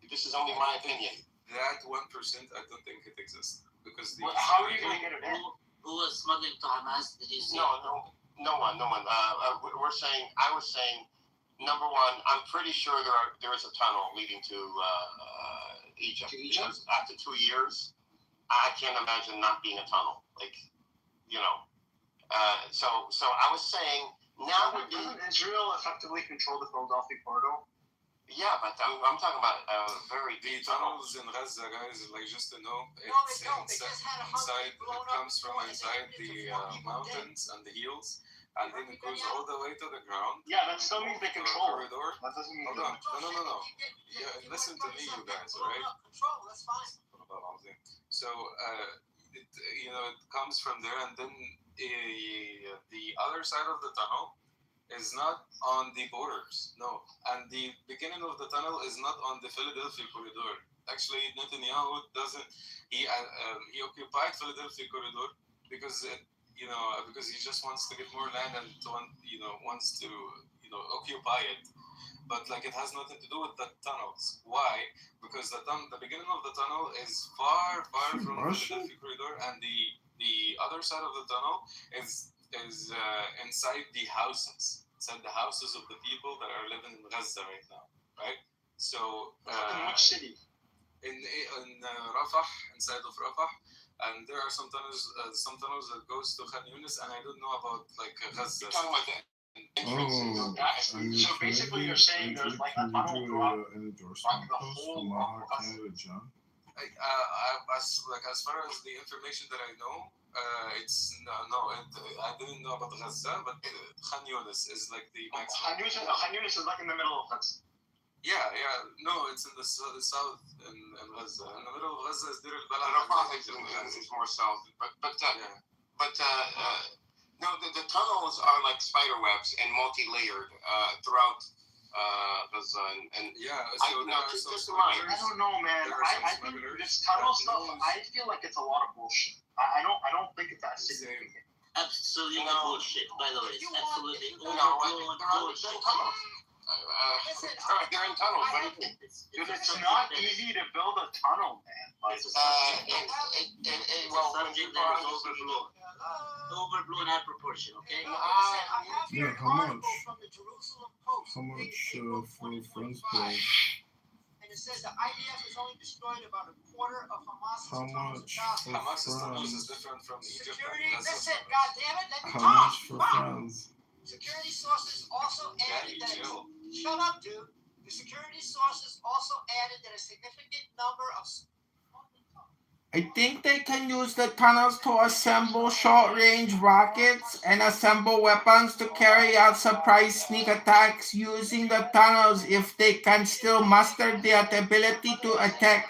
This is only my opinion. That 1%, I don't think it exists because how are you going to get it in? Who was smuggling to Hamas? Did you say? No one. I was saying, number one, I'm pretty sure there is a tunnel leading to Egypt. Because after 2 years, I can't imagine not being a tunnel. So I was saying now doesn't Israel effectively control the Philadelphia corridor? Yeah, but I'm talking about very deep tunnels in Gaza, guys. Just to know, it's inside. It comes from inside the mountains and the hills, and then it goes all the way to the ground. Yeah, that still means they control it. Corridor. That doesn't mean. Hold on. No. Yeah, listen to me, you guys. All right. Control. That's fine. So it comes from there, and then the other side of the tunnel is not on the borders, no, and the beginning of the tunnel is not on the Philadelphia corridor. Actually, Netanyahu doesn't. He occupied Philadelphia corridor because because he just wants to get more land and wants to occupy it. But it has nothing to do with the tunnels. Why? Because the beginning of the tunnel is far from the Philadelphia corridor, and the other side of the tunnel is inside the houses of the people that are living in Gaza right now, right? So in which city? In Rafah, inside of Rafah, and there are some tunnels that goes to Khan Yunis, and I don't know about Gaza. So basically, you're saying there's a tunnel throughout the whole as far as the information that I know, I didn't know about Gaza, but Khan Yunis is the maximum. Khan Yunis is in the middle of Gaza. Yeah. No, it's in the south in Gaza. In the middle of Gaza is Deir al-Balah. Rafah is more south, but No, the tunnels are like spider webs and multi-layered throughout Gaza. And yeah, so keep this in mind. I don't know, man. I think this tunnel stuff. I feel like it's a lot of bullshit. I don't think it's that significant. Absolutely bullshit, by the way. It's absolutely overblown bullshit. Listen, they're in tunnels. Dude, it's not easy to build a tunnel, man. Like, well, subject that is overblown out of proportion, okay? Yeah, how much? How much for France pay? And it says the IDF has only destroyed about a quarter of Hamas's How much for Hamas's tunnels France? is different from Egypt. security. Listen, goddammit, let me How talk. much for France? Security sources also added that. Shut up, dude. The security sources also added that a significant number of. I think they can use the tunnels to assemble short-range rockets and assemble weapons to carry out surprise sneak attacks using the tunnels if they can still muster the ability to attack.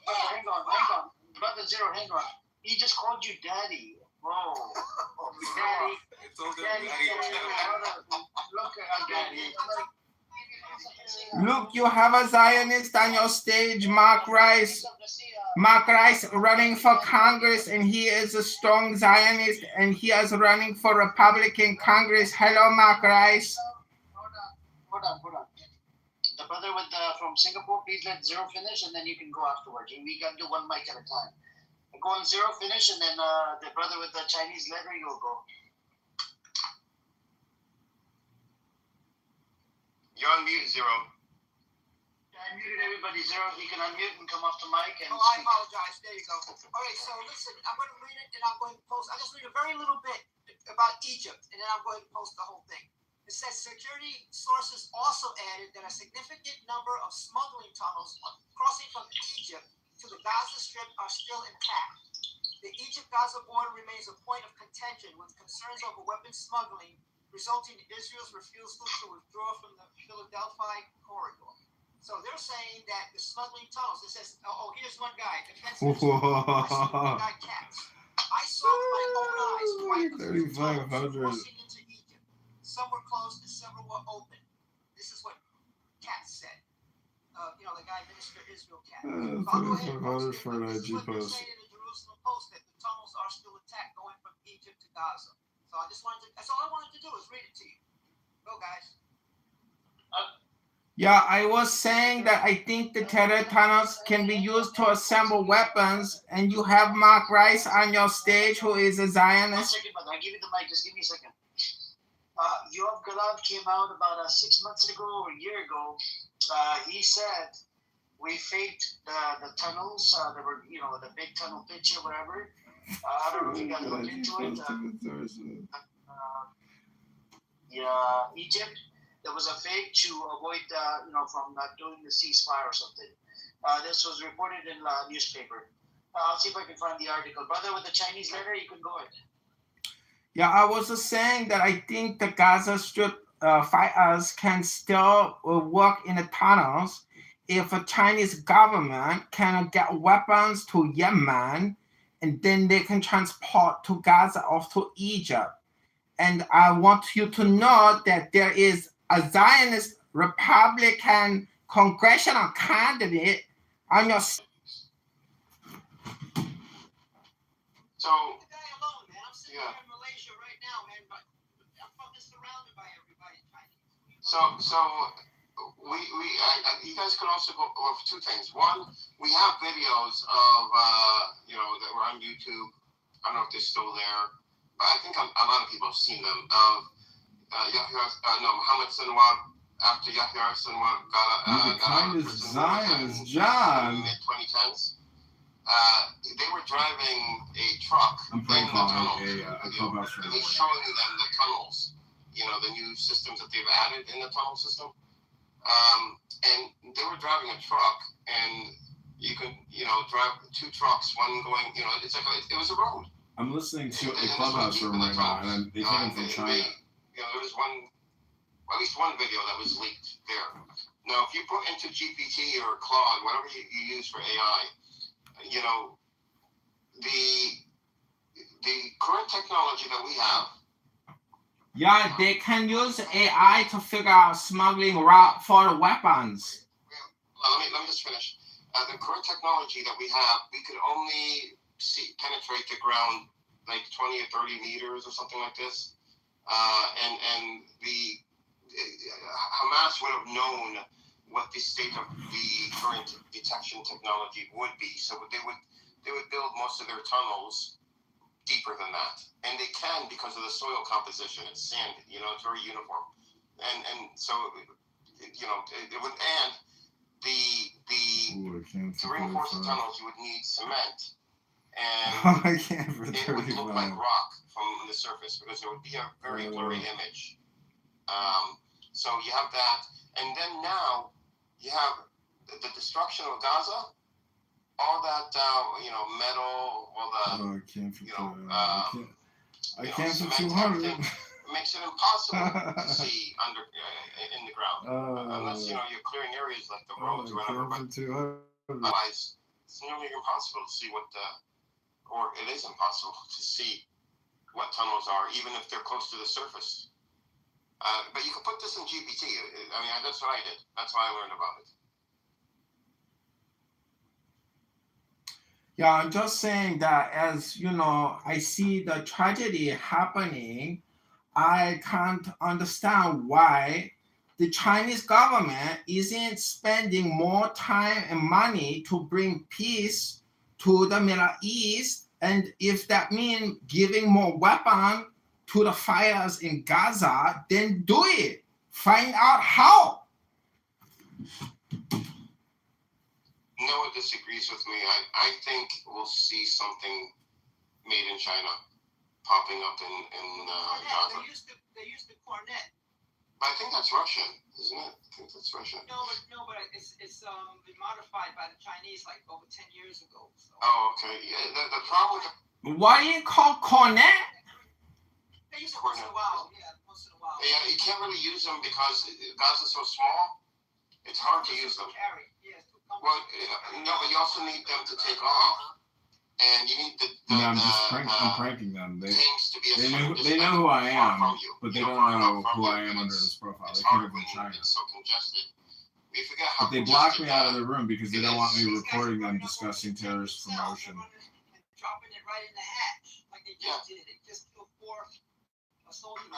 Hang on. Brother Zero, hang on. He just called you daddy. Whoa. Daddy. Look at daddy. Look, you have a Zionist on your stage, Mark Rice. Mark Rice running for Congress, and he is a strong Zionist, and he is running for Republican Congress. Hello, Mark Rice. Hold on. The brother with from Singapore, please let Zero finish, and then you can go afterwards. We got to do one mic at a time. Go on Zero, finish, and then the brother with the Chinese letter, you'll go. You're on mute, Zero. I muted everybody, Zero. You can unmute and come off the mic and I apologize. There you go. All right, so listen, I'm going to read it, and I'm going to post. I'll just read a very little bit about Egypt, and then I'm going to post the whole thing. It says security sources also added that a significant number of smuggling tunnels crossing from Egypt to the Gaza Strip are still intact. The Egypt-Gaza border remains a point of contention with concerns over weapons smuggling, resulting in Israel's refusal to withdraw from the Philadelphia corridor. So they're saying that the smuggling tunnels, it says, here's one guy, defense minister, guy Katz. I saw with my own eyes quite a few tunnels crossing into Egypt. Some were closed and several were open. This is what Katz said. The guy, Minister Israel Katz. $35 for an IG post. They're saying in the Jerusalem Post that the tunnels are still intact going from Egypt to Gaza. So that's all I wanted to do is read it to you. Go, guys. Yeah, I was saying that I think the terror tunnels can be used to assemble weapons, and you have Mark Rice on your stage, who is a Zionist. 1 second, brother. I'll give you the mic. Just give me a second. Yoav Galad came out about 6 months ago or a year ago. He said we faked the tunnels. There were, the big tunnel picture, whatever. I don't know if you guys looked into it. Egypt. There was a fake to avoid, from not doing the ceasefire or something. This was reported in the newspaper. I'll see if I can find the article. Brother with the Chinese letter, you can go ahead. Yeah, I was just saying that I think the Gaza Strip fighters can still work in the tunnels if the Chinese government can get weapons to Yemen, and then they can transport to Gaza or to Egypt. And I want you to know that there is a Zionist Republican congressional candidate on your. So. Yeah. So you guys can also go over two things. One, we have videos of that were on YouTube. I don't know if they're still there, but I think a lot of people have seen them. Muhammad Sinwar, after Yahya Sinwar got out of prison Zionist, John. in the mid-2010s. They were driving a truck in the tunnels. And he's showing them the tunnels, the new systems that they've added in the tunnel system. And they were driving a truck, and you could, drive two trucks, one going, it's like it was a road. I'm listening to a Clubhouse room right now, and they came from China. There was at least one video that was leaked there. Now, if you put into GPT or Claude, whatever you use for AI, the current technology that we have. Yeah, they can use AI to figure out smuggling route for the weapons. Let me just finish. The current technology that we have, we could only penetrate the ground like 20 or 30 meters or something like this. And the Hamas would have known what the state of the current detection technology would be. So they would build most of their tunnels deeper than that, and they can because of the soil composition. It's sand, it's very uniform, and so it would. And to reinforce the tunnels, you would need cement, and I can't for it would look like rock from the surface because it would be a very blurry image. So you have that, and then now you have the destruction of Gaza. All that, metal, all the, I can't for 200. Makes it impossible to see under in the ground unless you're clearing areas like the roads or whatever. But otherwise, it's nearly impossible to see or it is impossible to see what tunnels are, even if they're close to the surface. But you can put this in GPT. I mean, that's what I did. That's why I learned about it. Yeah, I'm just saying that as I see the tragedy happening, I can't understand why the Chinese government isn't spending more time and money to bring peace to the Middle East. And if that means giving more weapons to the fighters in Gaza, then do it. Find out how. No one disagrees with me. I think we'll see something made in China popping up in Gaza. They used the cornet. But I think that's Russian, isn't it? I think that's Russian. No, but it's been modified by the Chinese like over 10 years ago. So. Oh, okay. Yeah, the problem. Why you call cornet? They use it once in a while. Yeah, once in a while. Yeah, you can't really use them because Gaza's so small. It's hard to use them. Well, no, but you also need them to take off, and you need I'm pranking them. tanks to be They know who I am, but they don't know who I am under this profile. They could have been China. It's so congested. We forget how. But they blocked me out of the room because they don't want me recording them discussing terrorist promotion. Dropping it right in the hatch, like they just did. They just killed 4 soldiers.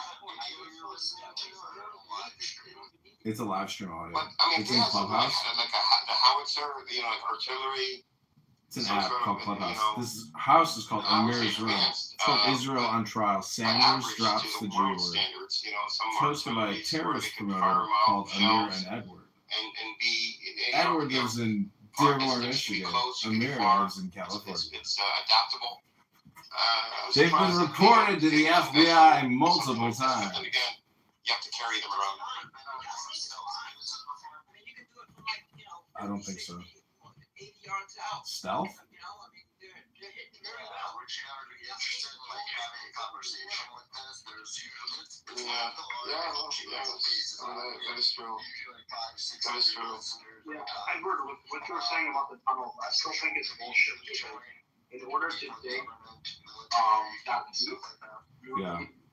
It's a live stream audio. But, I mean, it's in Clubhouse. Like the howitzer, like artillery. It's an app called Clubhouse. This house is called Amir's Room. It's called Israel on Trial. Sanders drops the G word. It's hosted by a terrorist promoter called Amir and Edward. Edward lives in Dearborn, Michigan. Amir lives in California. It's adaptable. They've been reported to the FBI multiple times. And again, you have to carry them around. I don't think so. Stealth? That is true. That is true. Yeah, Edward, what you were saying about the tunnel, I still think it's bullshit. In order to dig that deep,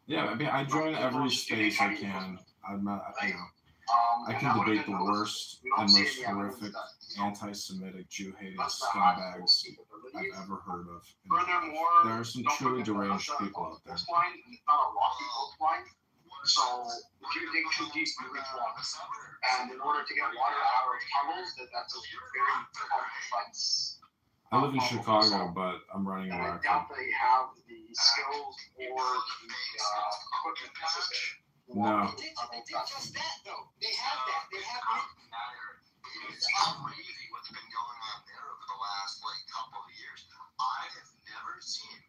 Yeah, I mean, I join every space I can. I'm not, I can debate the worst and most horrific anti-Semitic, Jew-hating scumbags I've ever heard of. There are some truly deranged people out there. It's not a rocky coastline, so if you dig too deep, you reach water. And in order to get water out of tunnels, that's a very complex. I live in Chicago, but I'm running a I Rockford. doubt they have the skills or the equipment necessary. No. They did just that though. They have that. They have it. It's crazy what's been going on there over the last couple of years. I have never seen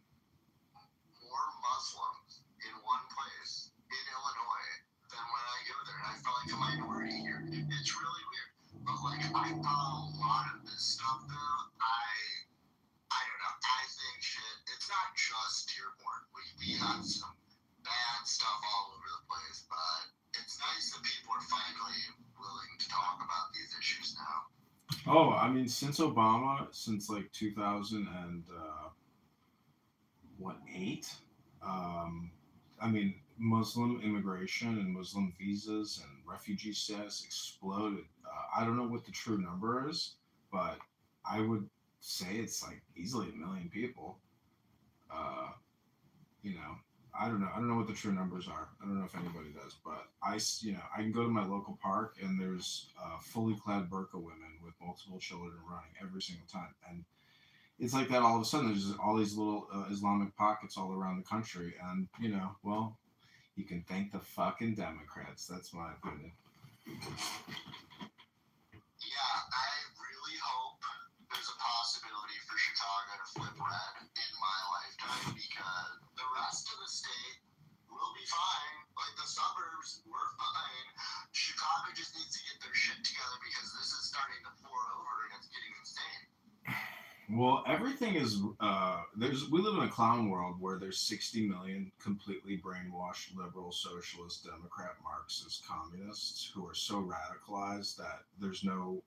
more Muslims in one place in Illinois than when I go there. And I feel like a minority here. It's really weird. But I thought a lot of this stuff though, I don't know. I think shit. It's not just Dearborn. We have some bad stuff all over the place, but it's nice that people are finally willing to talk about these issues now. Oh, I mean, since Obama, since 2000 and 8. I mean, Muslim immigration and Muslim visas and refugee status exploded. I don't know what the true number is, but I would say it's like easily 1 million people. You know, I don't know. I don't know what the true numbers are. I don't know if anybody does, but I can go to my local park and there's fully clad burqa women with multiple children running every single time, and it's like that all of a sudden. There's all these little Islamic pockets all around the country, and well, you can thank the fucking Democrats. That's my opinion. Yeah, I really hope there's a possibility for Chicago to flip red in my lifetime, because the rest of the state will be fine. Like, the suburbs, we're fine. Chicago just needs to get their shit together, because this is starting to pour over and it's getting insane. Well, everything is we live in a clown world where there's 60 million completely brainwashed liberal, socialist, Democrat, Marxist, communists who are so radicalized that there's no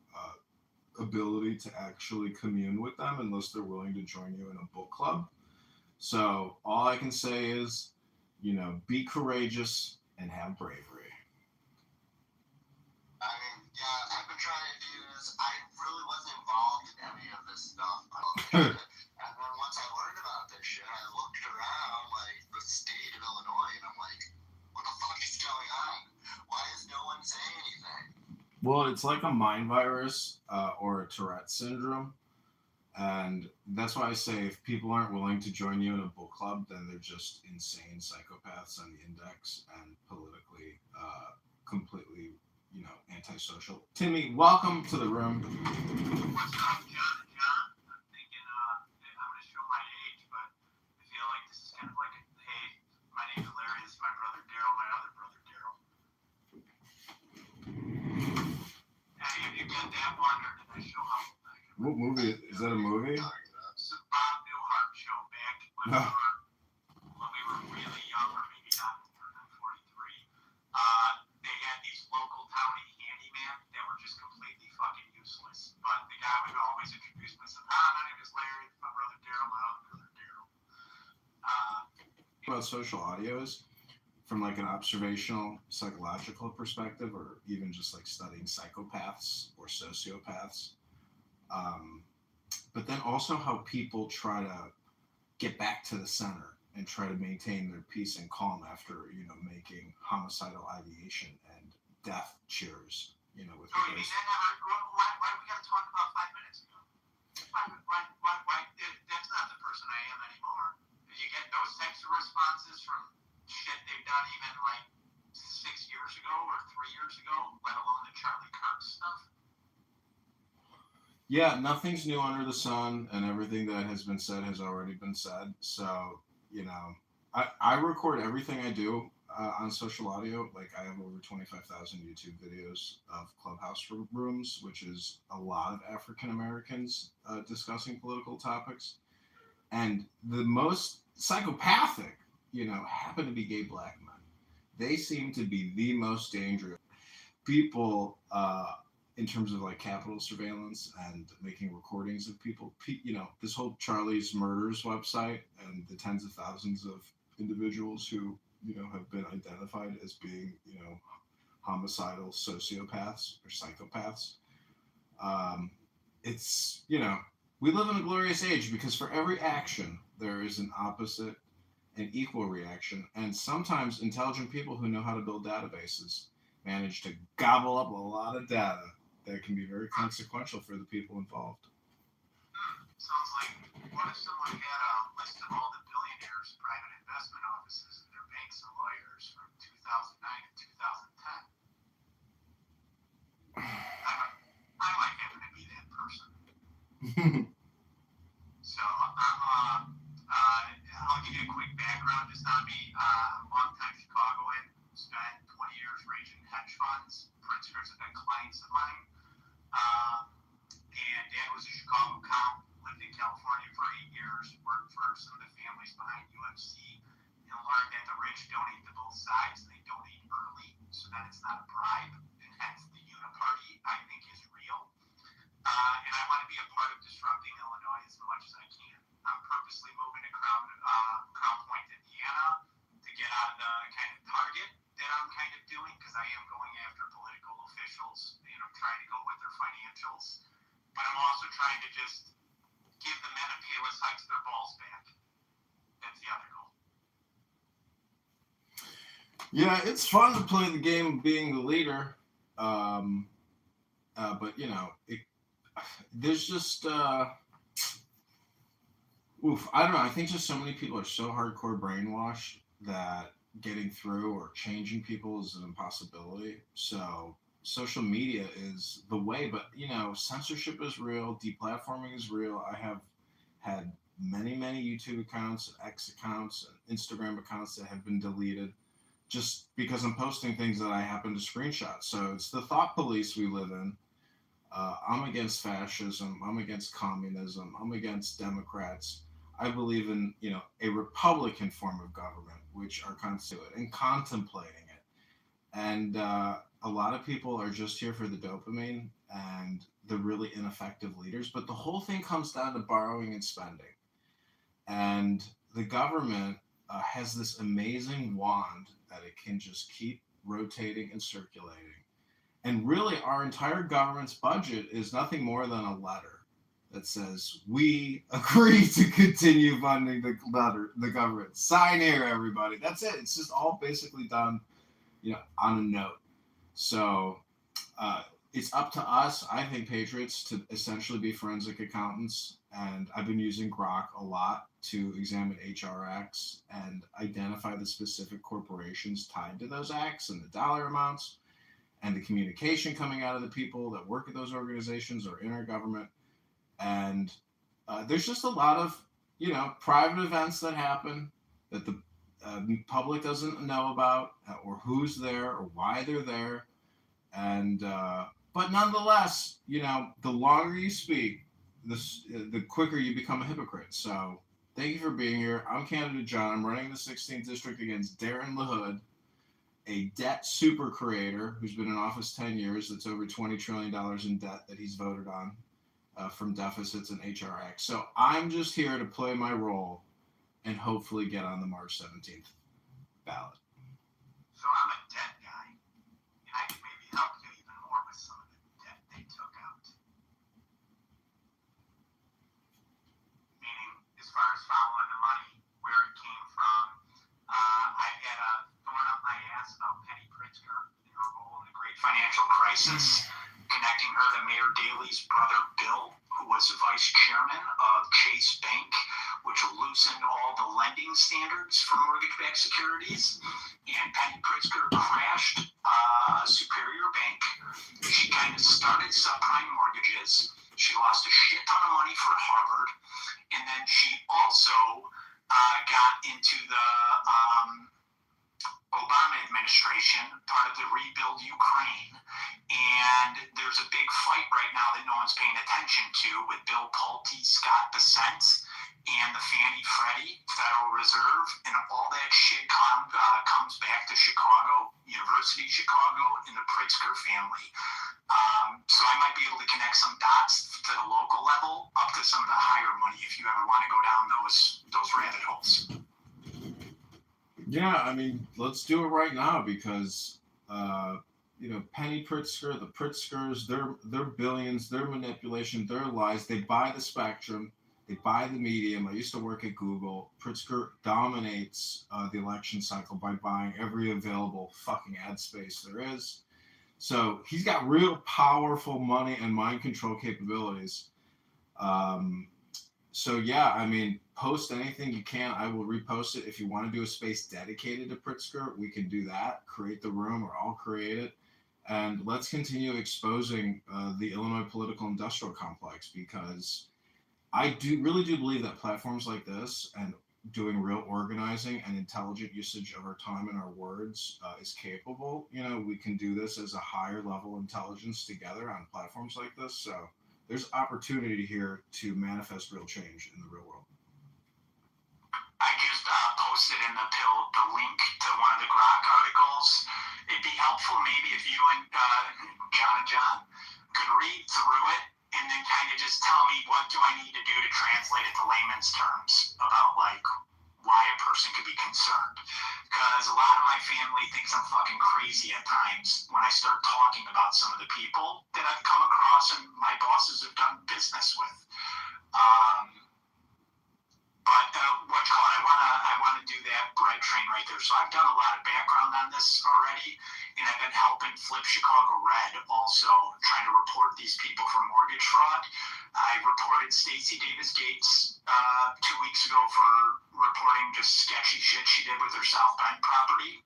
ability to actually commune with them unless they're willing to join you in a book club. So all I can say is, be courageous and have bravery. I mean, yeah, I've been trying to do this. I really wasn't involved in any of this stuff. And then once I learned about this shit, I looked around, like, the state of Illinois, and I'm like, what the fuck is going on? Why is no one saying anything? Well, it's like a mind virus or a Tourette syndrome. And that's why I say if people aren't willing to join you in a book club, then they're just insane psychopaths on the index and politically completely, antisocial. Timmy, welcome to the room. What's up, John? I'm thinking I'm going to show my age, but I feel like this is kind of like hey, my name's Larry, this is my brother Daryl, my other brother Daryl. Hey, have you got that one, or did I show how old I am? What movie? Is that a movie? It's a Bob Newhart show back when we were really young, or maybe not older than 43. They had these local townie handyman that were just completely fucking useless. But the guy would always introduce himself. My name is Larry, my brother Daryl, my other brother Daryl. About social audios from like an observational psychological perspective, or even just like studying psychopaths or sociopaths. But then also how people try to get back to the center and try to maintain their peace and calm after, making homicidal ideation and death cheers, with you mean that never, why we got to talk about 5 minutes ago? Why, that's not the person I am anymore. You get those types of responses from shit they've done even like 6 years ago or 3 years ago, let alone the Charlie Kirk stuff. Yeah, nothing's new under the sun, and everything that has been said has already been said. So, I record everything I do on social audio. Like, I have over 25,000 YouTube videos of Clubhouse rooms, which is a lot of African Americans discussing political topics. And the most psychopathic, happen to be gay black men. They seem to be the most dangerous people in terms of like capital surveillance and making recordings of people. This whole Charlie's Murders website and the tens of thousands of individuals who, have been identified as being, homicidal sociopaths or psychopaths. It's, we live in a glorious age because for every action, there is an opposite and equal reaction. And sometimes intelligent people who know how to build databases manage to gobble up a lot of data that can be very consequential for the people involved. Sounds like, what if someone had a list of all the billionaires' private investment offices and their banks and lawyers from 2009 to 2010? I might happen to be that person. So, I'll give you a quick background just on me. I'm a longtime Chicagoan, spent 20 years ranging hedge funds. Principals have been clients of mine. And Dad was a Chicago cop, lived in California for 8 years, worked for some of the families behind UFC, and learned that the rich donate to both sides, and they donate early, so that it's not a bribe, and hence the uniparty, I think, is real. And I want to be a part of disrupting Illinois as much as I can. I'm purposely moving to Crown I am going after political officials, trying to go with their financials. But I'm also trying to just give the men of Palos Heights their balls back. That's the other goal. Yeah, it's fun to play the game of being the leader. But, there's just, I don't know. I think just so many people are so hardcore brainwashed that getting through or changing people is an impossibility. So social media is the way, but, censorship is real. Deplatforming is real. I have had many YouTube accounts, X accounts, and Instagram accounts that have been deleted just because I'm posting things that I happen to screenshot. So it's the thought police we live in. I'm against fascism. I'm against communism. I'm against Democrats. I believe in, a Republican form of government, which are constituted and contemplating it. And a lot of people are just here for the dopamine and the really ineffective leaders. But the whole thing comes down to borrowing and spending. And the government has this amazing wand that it can just keep rotating and circulating. And really, our entire government's budget is nothing more than a letter that says, we agree to continue funding the government. Sign here, everybody. That's it. It's just all basically done, on a note. So it's up to us, I think, patriots, to essentially be forensic accountants. And I've been using Grok a lot to examine HR acts and identify the specific corporations tied to those acts and the dollar amounts and the communication coming out of the people that work at those organizations or in our government. And there's just a lot of, private events that happen that the public doesn't know about, or who's there or why they're there. And, but nonetheless, the longer you speak, the quicker you become a hypocrite. So thank you for being here. I'm candidate John. I'm running the 16th district against Darren LaHood, a debt super creator who's been in office 10 years. That's over $20 trillion in debt that he's voted on from deficits and HR acts. So I'm just here to play my role and hopefully get on the March 17th ballot. So I'm a debt guy, and I can maybe help you even more with some of the debt they took out. Meaning, as far as following the money, where it came from, I had a thorn up my ass about Penny Pritzker and her role in the Great Financial Crisis, connecting her to Mayor Daley's brother Bill, who was vice chairman of Chase Bank, which loosened all the lending standards for mortgage-backed securities. And Penny Pritzker crashed Superior Bank. She kind of started subprime mortgages. She lost a shit ton of money for Harvard. And then she also got into the Obama administration, part of the Rebuild Ukraine. And there's a big fight right now that no one's paying attention to with Bill Pulte, Scott Bessent, and the Fannie Freddie Federal Reserve. And all that shit comes back to Chicago, University of Chicago, and the Pritzker family. So I might be able to connect some dots to the local level up to some of the higher money if you ever want to go down those rabbit holes. Yeah, I mean, let's do it right now because, Penny Pritzker, the Pritzkers, their billions, their manipulation, their lies, they buy the spectrum, they buy the medium. I used to work at Google. Pritzker dominates the election cycle by buying every available fucking ad space there is. So he's got real powerful money and mind control capabilities. So yeah, I mean, post anything you can. I will repost it. If you want to do a space dedicated to Pritzker, we can do that. Create the room, or I'll create it. And let's continue exposing the Illinois political industrial complex, because I really do believe that platforms like this and doing real organizing and intelligent usage of our time and our words is capable. We can do this as a higher level intelligence together on platforms like this. So there's opportunity here to manifest real change in the real world. I just posted in the link to one of the Grok articles. It'd be helpful maybe if you and John could read through it and then kind of just tell me what do I need to do to translate it to layman's terms about like why a person person could be concerned. Because a lot of my family thinks I'm fucking crazy at times when I start talking about some of the people that I've come across and my bosses have done business with. I want to do that bread train right there. So I've done a lot of background on this already, and I've been helping Flip Chicago Red also, trying to report these people for mortgage fraud. I reported Stacey Davis Gates 2 weeks ago for reporting just sketchy shit she did with her South Bend property.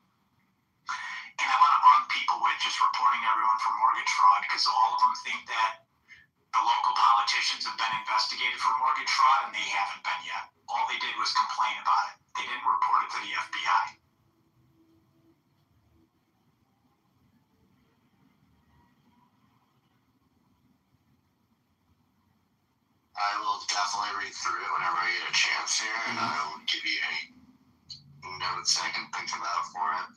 And I want to arm people with just reporting everyone for mortgage fraud, because all of them think that the local politicians have been investigated for mortgage fraud, and they haven't been yet. All they did was complain about it. They didn't report it to the FBI. I will definitely read through it whenever I get a chance here, and I will give you any notes I can think about for it.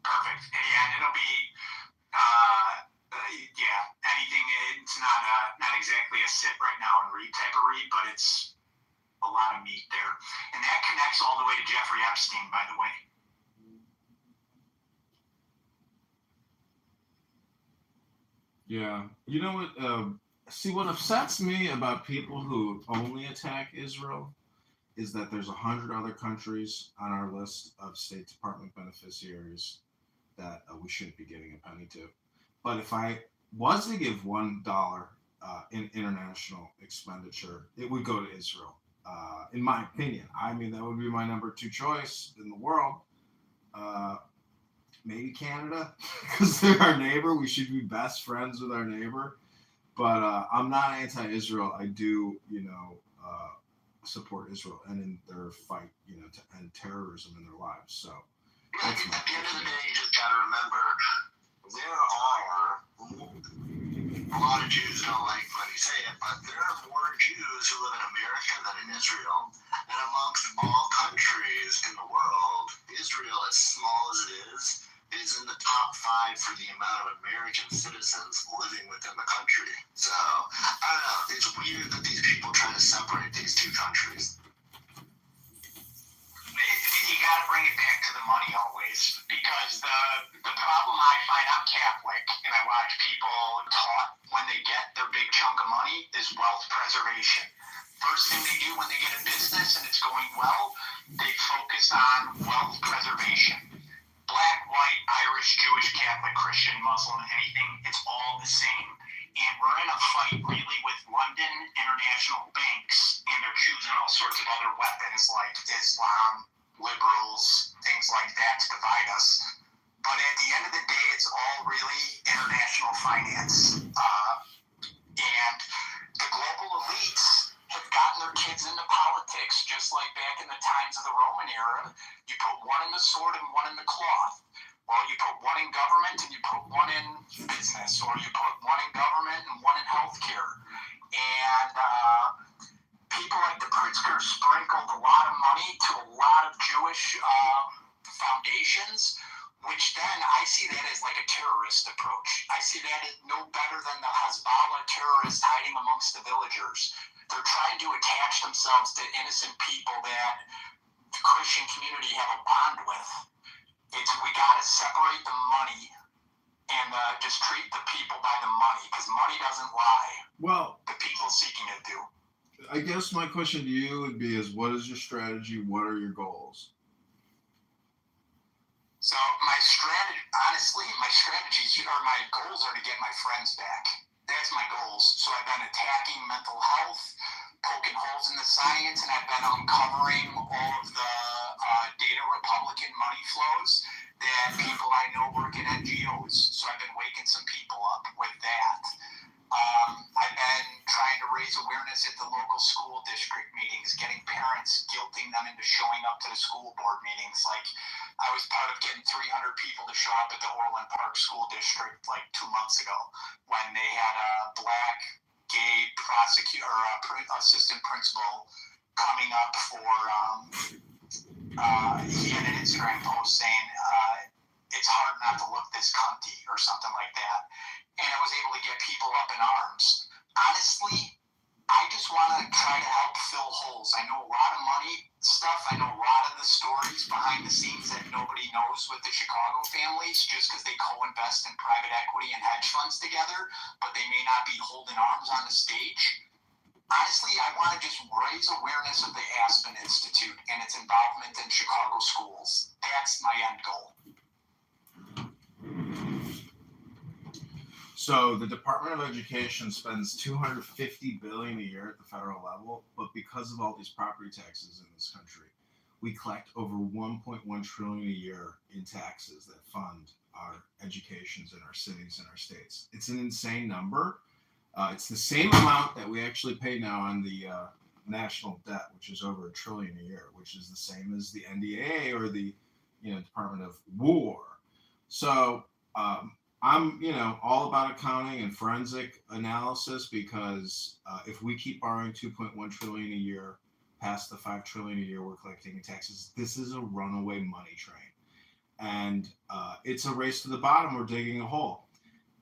Perfect. Yeah, and it'll be, anything. It's not exactly a sit right now and read type of read, but it's a lot of meat there. And that connects all the way to Jeffrey Epstein, by the way. Yeah. You know what? See, what upsets me about people who only attack Israel is that there's 100 other countries on our list of State Department beneficiaries that we shouldn't be giving a penny to. But if I was to give $1 in international expenditure, it would go to Israel. In my opinion, I mean, that would be my number 2 choice in the world. Maybe Canada, because they're our neighbor. We should be best friends with our neighbor. But I'm not anti-Israel. I do, support Israel and in their fight, to end terrorism in their lives. So at the end of the day, you just gotta remember, there are a lot of Jews don't like when you say it, but there are more Jews who live in America than in Israel. And amongst all countries in the world, Israel, as small as it is in the top 5 for the amount of American citizens living within the country. So, I don't know, it's weird that these people try to separate these 2 countries. You gotta bring it back to the money always, because the problem I find, I'm Catholic, and I watch people taught when they get their big chunk of money is wealth preservation. First thing they do when they get a business and it's going well, they focus on wealth preservation. Black, white, Irish, Jewish, Catholic, Christian, Muslim, anything, it's all the same. And we're in a fight really with London international banks, and they're choosing all sorts of other weapons like Islam, liberals, things like that to divide us. But at the end of the day, it's all really international finance. And the global elites have gotten their kids into politics, just like back in the times of the Roman era. You put one in the sword and one in the cloth. Well, you put one in government and you put one in business, or you put one in government and one in healthcare. And people like the Pritzker sprinkled a lot of money to a lot of Jewish foundations, which then I see that as like a terrorist approach. I see that as no better than the Hezbollah terrorists hiding amongst the villagers. They're trying to attach themselves to innocent people that the Christian community have a bond with. We got to separate the money and just treat the people by the money, because money doesn't lie. Well, the people seeking it do. I guess my question to you would be what is your strategy? What are your goals? So my strategies or my goals are to get my friends back. That's my goals. So I've been attacking mental health, poking holes in the science, and I've been uncovering all of the data Republican money flows that people I know work at NGOs. So I've been waking some people up with that. I've been trying to raise awareness at the local school district meetings, getting parents, guilting them into showing up to the school board meetings. Like, I was part of getting 300 people to show up at the Orland Park School District like 2 months ago when they had a black gay prosecutor or assistant principal coming up for, he had an Instagram post saying, it's hard not to look this cunty or something like that. And I was able to get people up in arms. Honestly, I I just want to try to help fill holes. I know a lot of money stuff. I know a lot of the stories behind the scenes that nobody knows with the Chicago families, just because they co-invest in private equity and hedge funds together, but they may not be holding arms on the stage. Honestly, I want to just raise awareness of the Aspen Institute and its involvement in Chicago schools. That's my end goal. So the Department of Education spends $250 billion a year at the federal level, but because of all these property taxes in this country, we collect over $1.1 trillion a year in taxes that fund our educations in our cities and our states. It's an insane number. It's the same amount that we actually pay now on the national debt, which is over $1 trillion a year, which is the same as the NDAA or the Department of War. So I'm all about accounting and forensic analysis, because if we keep borrowing $2.1 trillion a year past the $5 trillion a year we're collecting in taxes, this is a runaway money train, and it's a race to the bottom. We're digging a hole.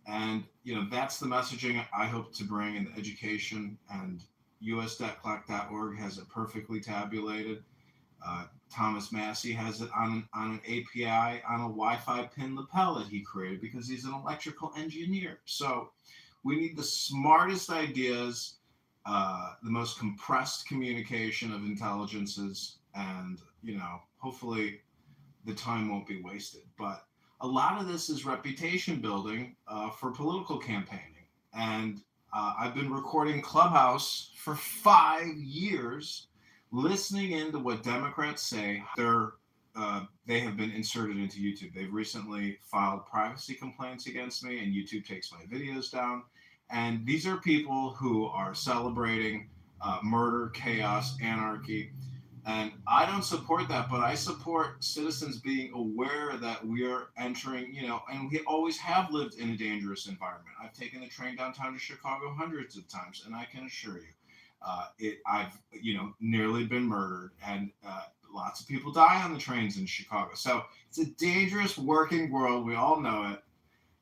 And, that's the messaging I hope to bring in the education, and USDebtClock.org has it perfectly tabulated. Thomas Massey has it on an API on a Wi-Fi pin lapel that he created because he's an electrical engineer. So we need the smartest ideas, the most compressed communication of intelligences, and, hopefully the time won't be wasted. But a lot of this is reputation building for political campaigning. And I've been recording Clubhouse for 5 years, listening into what Democrats say. They have been inserted into YouTube. They've recently filed privacy complaints against me, and YouTube takes my videos down. And these are people who are celebrating murder, chaos, anarchy. And I don't support that, but I support citizens being aware that we are entering, and we always have lived in a dangerous environment. I've taken the train downtown to Chicago hundreds of times, and I can assure you, I've nearly been murdered, and lots of people die on the trains in Chicago. So it's a dangerous working world. We all know it.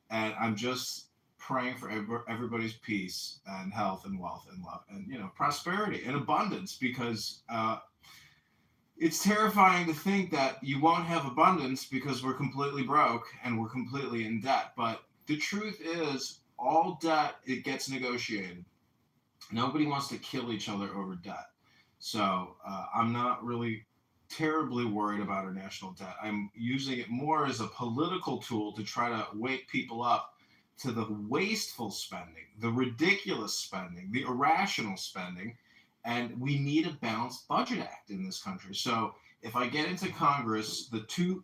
And I'm just praying for everybody's peace and health and wealth and love and, prosperity and abundance, because it's terrifying to think that you won't have abundance because we're completely broke and we're completely in debt. But the truth is, all debt, it gets negotiated. Nobody wants to kill each other over debt. So I'm not really terribly worried about our national debt. I'm using it more as a political tool to try to wake people up to the wasteful spending, the ridiculous spending, the irrational spending. And we need a balanced budget act in this country. So if I get into Congress, the two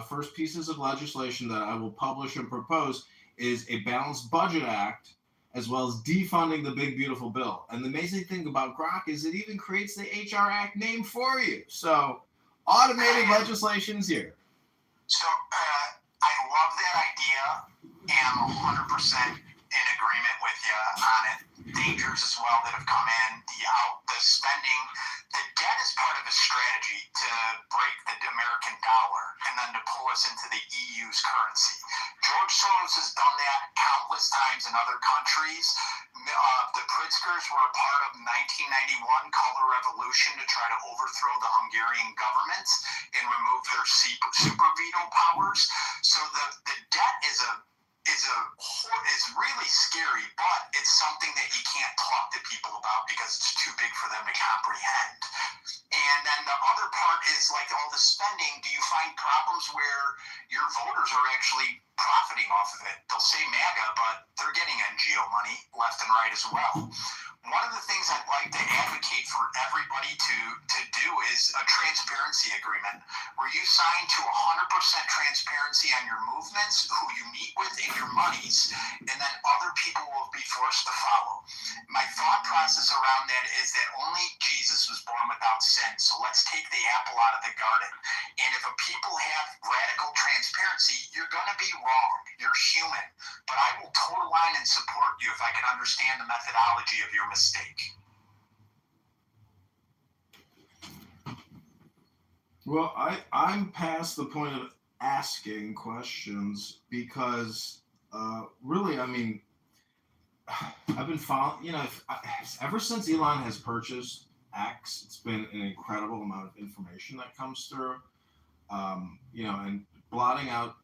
first pieces of legislation that I will publish and propose is a balanced budget act, as well as defunding the big, beautiful bill. And the amazing thing about Grok is it even creates the HR Act name for you. So automated legislation's here. So I love that idea, and I'm 100% in agreement with you on it. Dangers as well that have come in, the spending. The debt is part of a strategy to break the American dollar and then to pull us into the EU's currency. George Soros has done that countless times in other countries. The Pritzkers were a part of 1991 color revolution to try to overthrow the Hungarian government and remove their super veto powers. So the debt is really scary, but it's something that you can't talk to people about because it's too big for them to comprehend. And then the other part is like all the spending. Do you find problems where your voters are actually profiting off of it? They'll say MAGA, but they're getting NGO money left and right as well. One of the things I'd like to advocate for everybody to do is a transparency agreement where you sign to 100% transparency on your movements, who you meet with, and your monies, and then other people will be forced to follow. My thought process around that is that only Jesus was born without sin, so let's take the apple out of the garden. And if people have radical transparency, you're going to be wrong. You're human. But I will toe the line and support you if I can understand the methodology of your mistake. Well, I'm past the point of asking questions because really, I mean, I've been following, ever since Elon has purchased X, it's been an incredible amount of information that comes through, and blotting out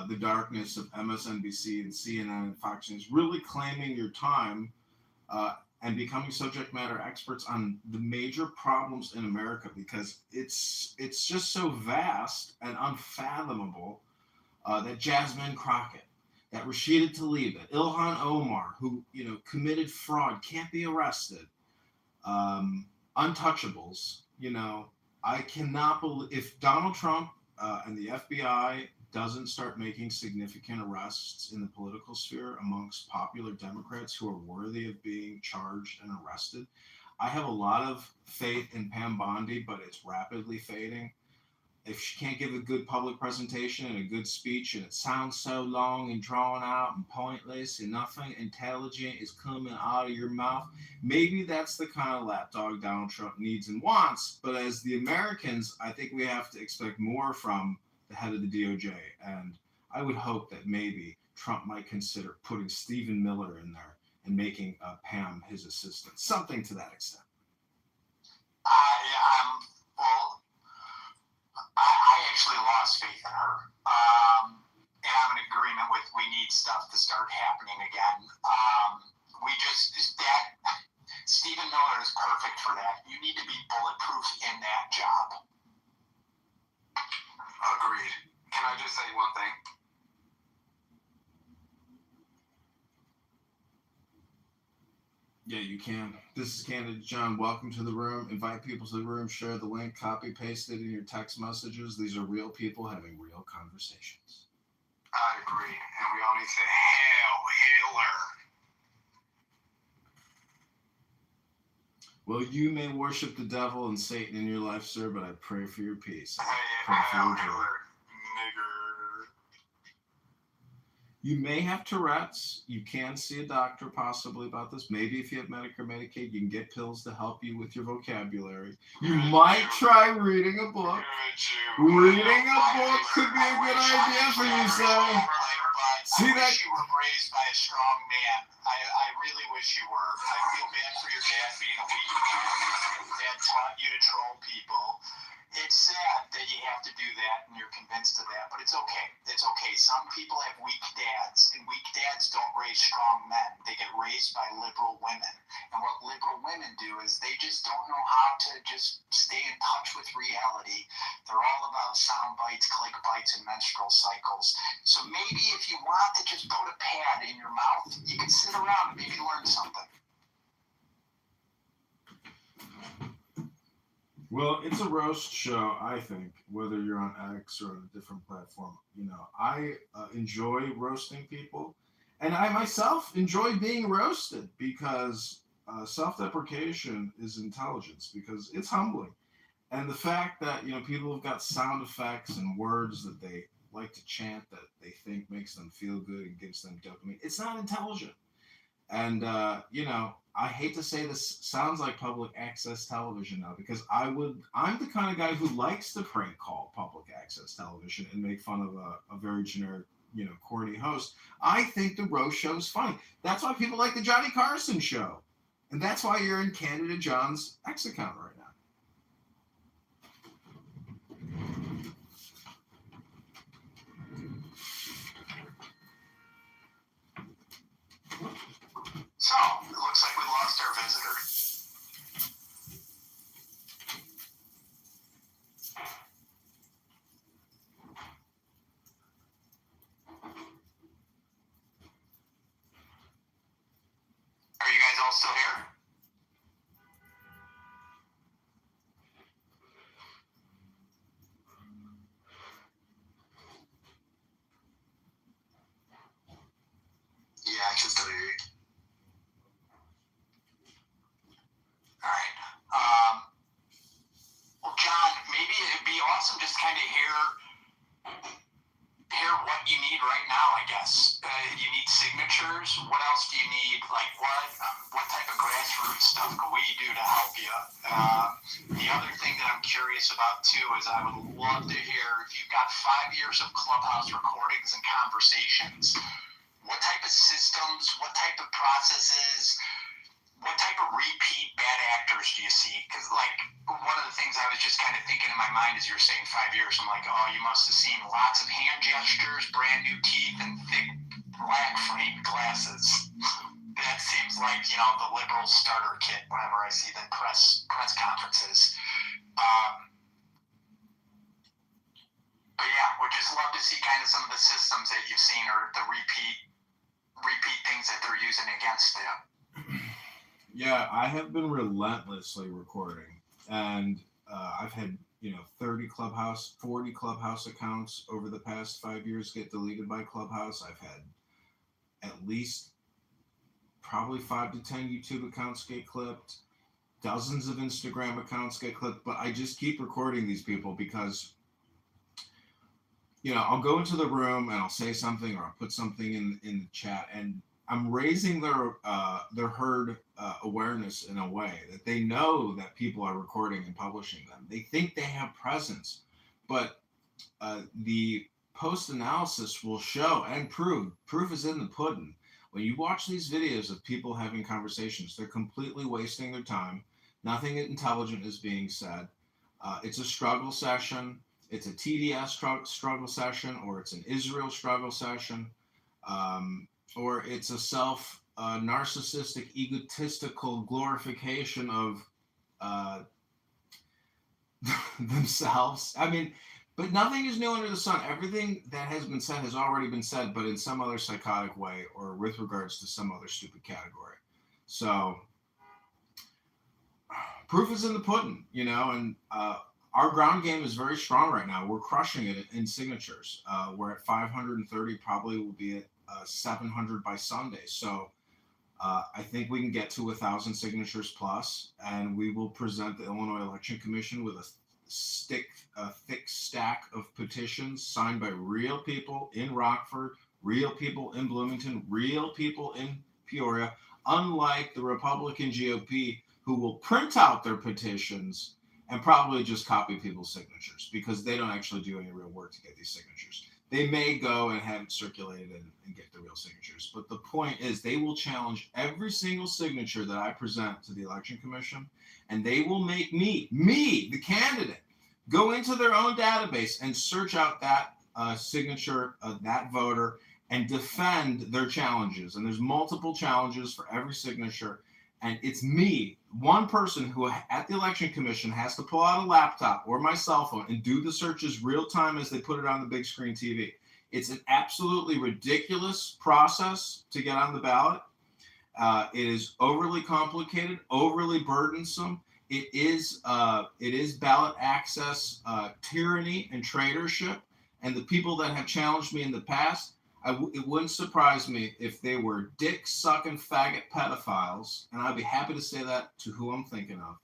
the darkness of MSNBC and CNN and Fox News, really claiming your time and becoming subject matter experts on the major problems in America, because it's just so vast and unfathomable that Jasmine Crockett, that Rashida Tlaib, that Ilhan Omar, who committed fraud, can't be arrested. Untouchables. I cannot believe if Donald Trump and the FBI doesn't start making significant arrests in the political sphere amongst popular Democrats who are worthy of being charged and arrested. I have a lot of faith in Pam Bondi, but it's rapidly fading. If she can't give a good public presentation and a good speech, and it sounds so long and drawn out and pointless and nothing intelligent is coming out of your mouth, maybe that's the kind of lapdog Donald Trump needs and wants. But as the Americans, I think we have to expect more from the head of the DOJ. And I would hope that maybe Trump might consider putting Stephen Miller in there and making Pam his assistant, something to that extent. I actually lost faith in her. And I'm in agreement with we need stuff to start happening again. Stephen Miller is perfect for that. You need to be bulletproof in that job. Agreed. Can I just say one thing? Yeah, you can. This is Candid John. Welcome to the room. Invite people to the room. Share the link. Copy, paste it in your text messages. These are real people having real conversations. I agree. And we all need to say, Hail Hitler. Well, you may worship the devil and Satan in your life, sir, but I pray for your peace. Hail Hitler, nigger. You may have Tourette's. You can see a doctor possibly about this. Maybe if you have Medicare, Medicaid, you can get pills to help you with your vocabulary. You might try reading a book. Reading a book could be a good idea for you, sir. See that? I wish you were raised by a strong man. I really wish you were. I feel bad for your dad being a weak man. Dad taught you to troll people. It's sad that you have to do that and you're convinced of that, but it's okay. It's okay. Some people have weak dads, and weak dads don't raise strong men. They get raised by liberal women. And what liberal women do is they just don't know how to just stay in touch with reality. They're all about sound bites, click bites, and menstrual cycles. So maybe if you want to just put a pad in your mouth, you can sit around and maybe learn something. Well, it's a roast show, I think, whether you're on X or on a different platform. I enjoy roasting people, and I myself enjoy being roasted because self-deprecation is intelligence, because it's humbling. And the fact that, people have got sound effects and words that they like to chant that they think makes them feel good and gives them dopamine, it's not intelligent. And, I hate to say this sounds like public access television now, because I'm the kind of guy who likes to prank call public access television and make fun of a very generic, corny host. I think the roast show is funny. That's why people like the Johnny Carson show. And that's why you're in Candida John's X account right now. So, it looks like we lost our visitor. Are you guys all still here? Yeah, I can still hear you. Alright. Well, John, maybe it'd be awesome just kind of hear what you need right now, I guess. You need signatures. What else do you need? Like, what type of grassroots stuff can we do to help you? The other thing that I'm curious about, too, is I would love to hear if you've got 5 years of Clubhouse recordings and conversations. what type of systems, what type of processes, what type of repeat bad actors do you see? Because, like, one of the things I was just kind of thinking in my mind as you were saying 5 years, I'm like, oh, you must have seen lots of hand gestures, brand new teeth, and thick black framed glasses. That seems like, you know, the liberal starter kit whenever I see them press conferences. But yeah, would just love to see kind of some of the systems that you've seen or the repeat things that they're using against them. Yeah, I have been relentlessly recording, and I've had 40 Clubhouse accounts over the past 5 years get deleted by Clubhouse. I've had at least probably 5 to 10 YouTube accounts get clipped, dozens of Instagram accounts get clipped, but I just keep recording these people because I'll go into the room and I'll say something or I'll put something in the chat, and I'm raising their herd awareness in a way that they know that people are recording and publishing them. They think they have presence, but the post-analysis will show and proof is in the pudding. When you watch these videos of people having conversations, they're completely wasting their time. Nothing intelligent is being said. It's a struggle session. It's a TDS struggle session, or it's an Israel struggle session. Or it's a narcissistic, egotistical glorification of themselves. I mean, but nothing is new under the sun. Everything that has been said has already been said, but in some other psychotic way or with regards to some other stupid category. So proof is in the pudding, and our ground game is very strong right now. We're crushing it in signatures. We're at 530, probably will be at 700 by Sunday. So I think we can get to 1,000 signatures plus, and we will present the Illinois Election Commission with a thick stack of petitions signed by real people in Rockford, real people in Bloomington, real people in Peoria, unlike the Republican GOP, who will print out their petitions and probably just copy people's signatures because they don't actually do any real work to get these signatures. They may go and have it circulated and get the real signatures. But the point is they will challenge every single signature that I present to the Election Commission, and they will make me, the candidate, go into their own database and search out that signature of that voter and defend their challenges. And there's multiple challenges for every signature. And it's me, one person who at the Election Commission has to pull out a laptop or my cell phone and do the searches real time as they put it on the big screen TV. It's an absolutely ridiculous process to get on the ballot. It is overly complicated, overly burdensome. It is ballot access tyranny and traitorship. And the people that have challenged me in the past, it wouldn't surprise me if they were dick-sucking faggot pedophiles, and I'd be happy to say that to who I'm thinking of.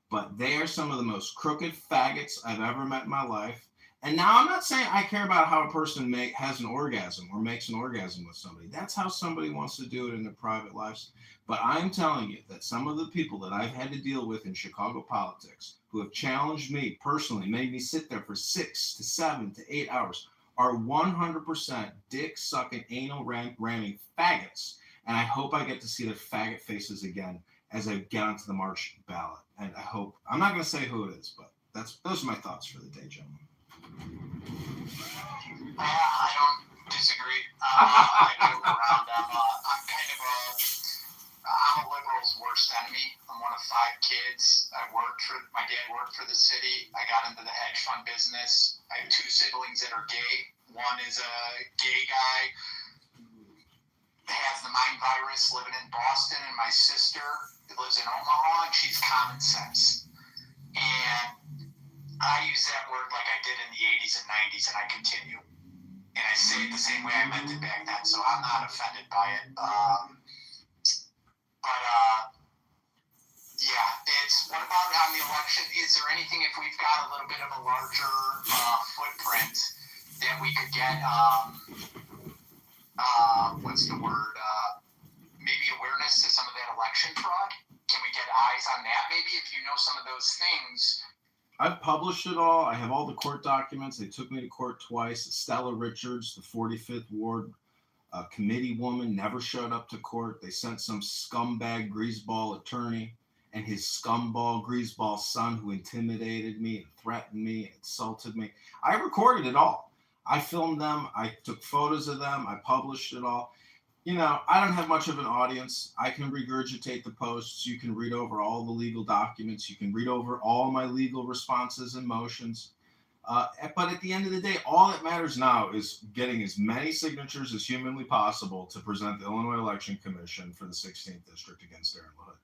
But they are some of the most crooked faggots I've ever met in my life. And now I'm not saying I care about how a person has an orgasm or makes an orgasm with somebody. That's how somebody wants to do it in their private lives. But I'm telling you that some of the people that I've had to deal with in Chicago politics who have challenged me personally, made me sit there for 6 to 7 to 8 hours, are 100% dick-sucking, anal-ramming faggots. And I hope I get to see their faggot faces again as I get onto the March ballot. And I hope, I'm not going to say who it is, but those are my thoughts for the day, gentlemen. I don't disagree. I joke around. I'm a liberal's worst enemy. I'm one of 5 kids. My dad worked for the city. I got into the hedge fund business. I have 2 siblings that are gay. One is a gay guy, has the mind virus, living in Boston, and my sister lives in Omaha, and she's common sense. And I use that word like I did in the 80s and 90s, and I continue. And I say it the same way I meant it back then, so I'm not offended by it. What about on the election? Is there anything, if we've got a little bit of a larger footprint, that we could get, maybe awareness to some of that election fraud? Can we get eyes on that maybe, if you know some of those things? I've published it all. I have all the court documents. They took me to court twice. Stella Richards, the 45th Ward A committee woman never showed up to court. They sent some scumbag greaseball attorney and his scumball greaseball son who intimidated me and threatened me and insulted me. I recorded it all. I filmed them. I took photos of them. I published it all. You know, I don't have much of an audience. I can regurgitate the posts. You can read over all the legal documents. You can read over all my legal responses and motions. But at the end of the day, all that matters now is getting as many signatures as humanly possible to present the Illinois Election Commission for the 16th District against Darren LaHood.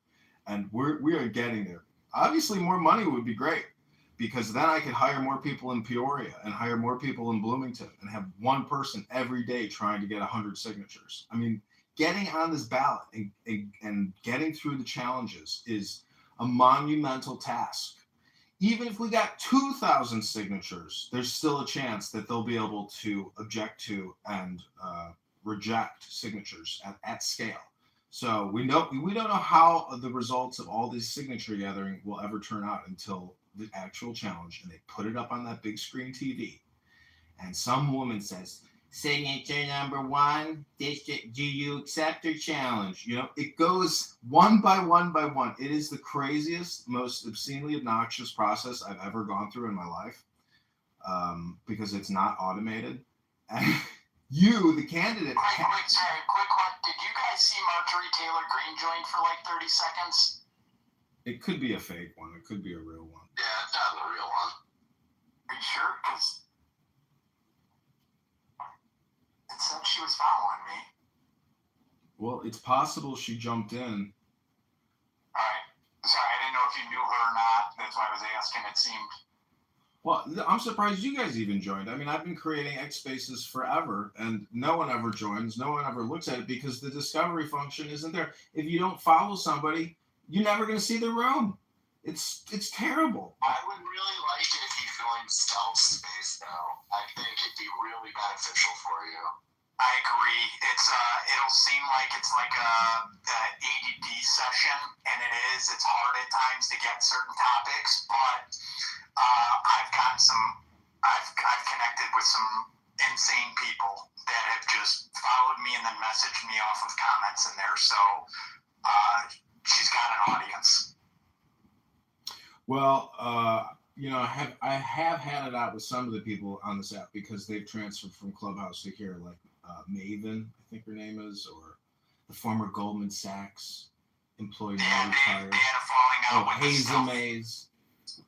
And we are getting there. Obviously, more money would be great, because then I could hire more people in Peoria and hire more people in Bloomington and have one person every day trying to get 100 signatures. I mean, getting on this ballot and getting through the challenges is a monumental task. Even if we got 2,000 signatures, there's still a chance that they'll be able to object to and reject signatures at scale. So we don't know how the results of all this signature gathering will ever turn out until the actual challenge, and they put it up on that big screen TV, and some woman says, "Signature number 1, district, do you accept your challenge?" You know, it goes one by one by one. It is the craziest, most obscenely obnoxious process I've ever gone through in my life, because it's not automated. And you, the candidate. Quick, sorry, quick one. Did you guys see Marjorie Taylor Greene join for like 30 seconds? It could be a fake one. It could be a real one. Yeah, it's not the real one. Are you sure? Because it said she was following me. Well, it's possible she jumped in. Alright. Sorry, I didn't know if you knew her or not. That's why I was asking. It seemed... Well, I'm surprised you guys even joined. I mean, I've been creating X Spaces forever, and no one ever joins. No one ever looks at it because the discovery function isn't there. If you don't follow somebody, you're never going to see the room. It's terrible. I would really like it if you joined Stealth Space, though. I think it'd be really beneficial for you. I agree. It'll seem like it's like a ADD session, and it is. It's hard at times to get certain topics, but I've connected with some insane people that have just followed me and then messaged me off of comments in there. So she's got an audience. Well, you know, I have had it out with some of the people on this app because they've transferred from Clubhouse to here, like Maven, I think her name is, or the former Goldman Sachs employee now retired. They had a falling out with Hazel Mays. They're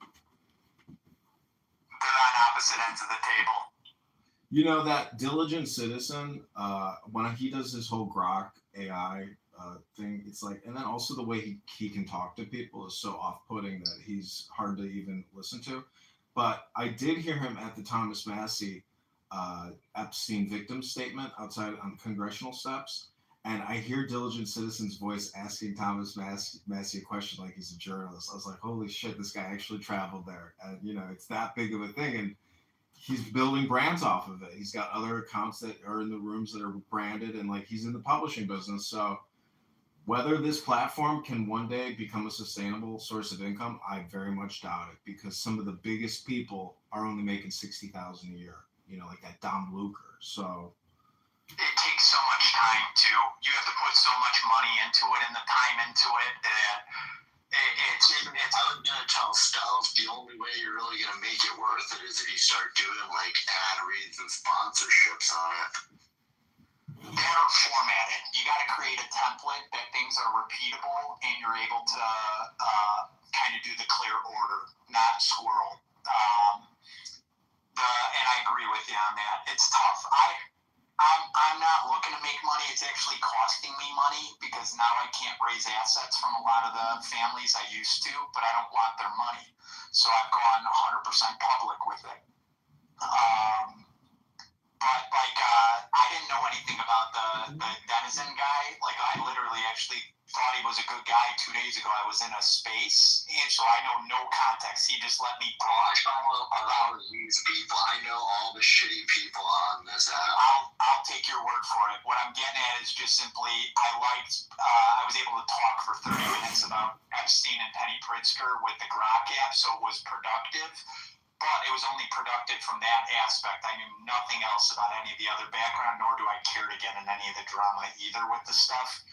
on opposite ends of the table. You know, that Diligent Citizen, when he does his whole Grok AI thing, it's like, and then also the way he can talk to people is so off-putting that he's hard to even listen to. But I did hear him at the Thomas Massey Epstein victim statement outside on congressional steps, and I hear Diligent Citizen's voice asking Thomas Massey a question like he's a journalist. I was like, holy shit, this guy actually traveled there. And, you know, it's that big of a thing, and he's building brands off of it. He's got other accounts that are in the rooms that are branded, and like he's in the publishing business. So whether this platform can one day become a sustainable source of income, I very much doubt it, because some of the biggest people are only making $60,000 a year. You know, like that Dom Luker. So it takes so much time too. You have to put so much money into it and the time into it that I was gonna tell Stealth the only way you're really gonna make it worth it is if you start doing like ad reads and sponsorships on it. They are formatted. You got to create a template that things are repeatable and you're able to kind of do the clear order, not squirrel. And I agree with you on that. It's tough. I'm not looking to make money. It's actually costing me money because now I can't raise assets from a lot of the families I used to, but I don't want their money. So I've gone 100% public with it. But like, I didn't know anything about the Denizen guy. Like, I literally actually thought he was a good guy 2 days ago. I was in a space, and so I know no context. He just let me talk. I follow a lot of these people. I know all the shitty people on this app. I'll take your word for it. What I'm getting at is just simply, I was able to talk for 30 minutes about Epstein and Penny Pritzker with the Grok app, so it was productive. But it was only productive from that aspect. I knew nothing else about any of the other background, nor do I care to get in any of the drama either with the stuff.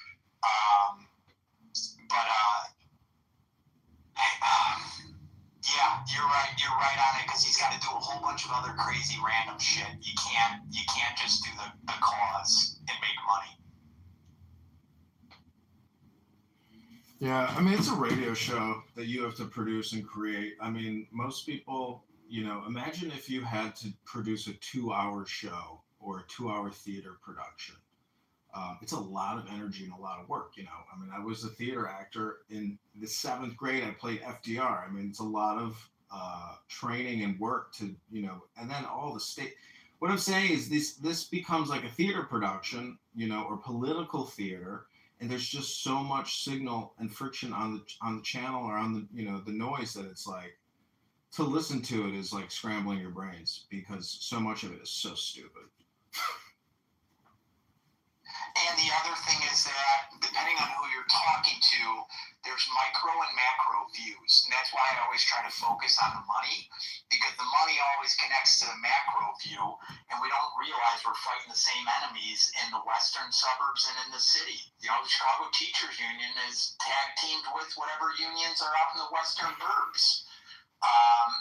Yeah, you're right. You're right on it, because he's got to do a whole bunch of other crazy random shit. You can't just do the cause and make money. Yeah, I mean, it's a radio show that you have to produce and create. I mean, most people, imagine if you had to produce a 2-hour show or a 2-hour theater production. It's a lot of energy and a lot of work, I mean, I was a theater actor in the 7th grade. I played FDR. I mean, it's a lot of training and work to, and then all the state. What I'm saying is this becomes like a theater production, or political theater. And there's just so much signal and friction on the channel or on the, the noise that it's like, to listen to it is like scrambling your brains, because so much of it is so stupid. And the other thing is that, depending on who you're talking to, there's micro and macro views. And that's why I always try to focus on the money, because the money always connects to the macro view, and we don't realize we're fighting the same enemies in the western suburbs and in the city. The Chicago Teachers Union is tag teamed with whatever unions are out in the western burbs.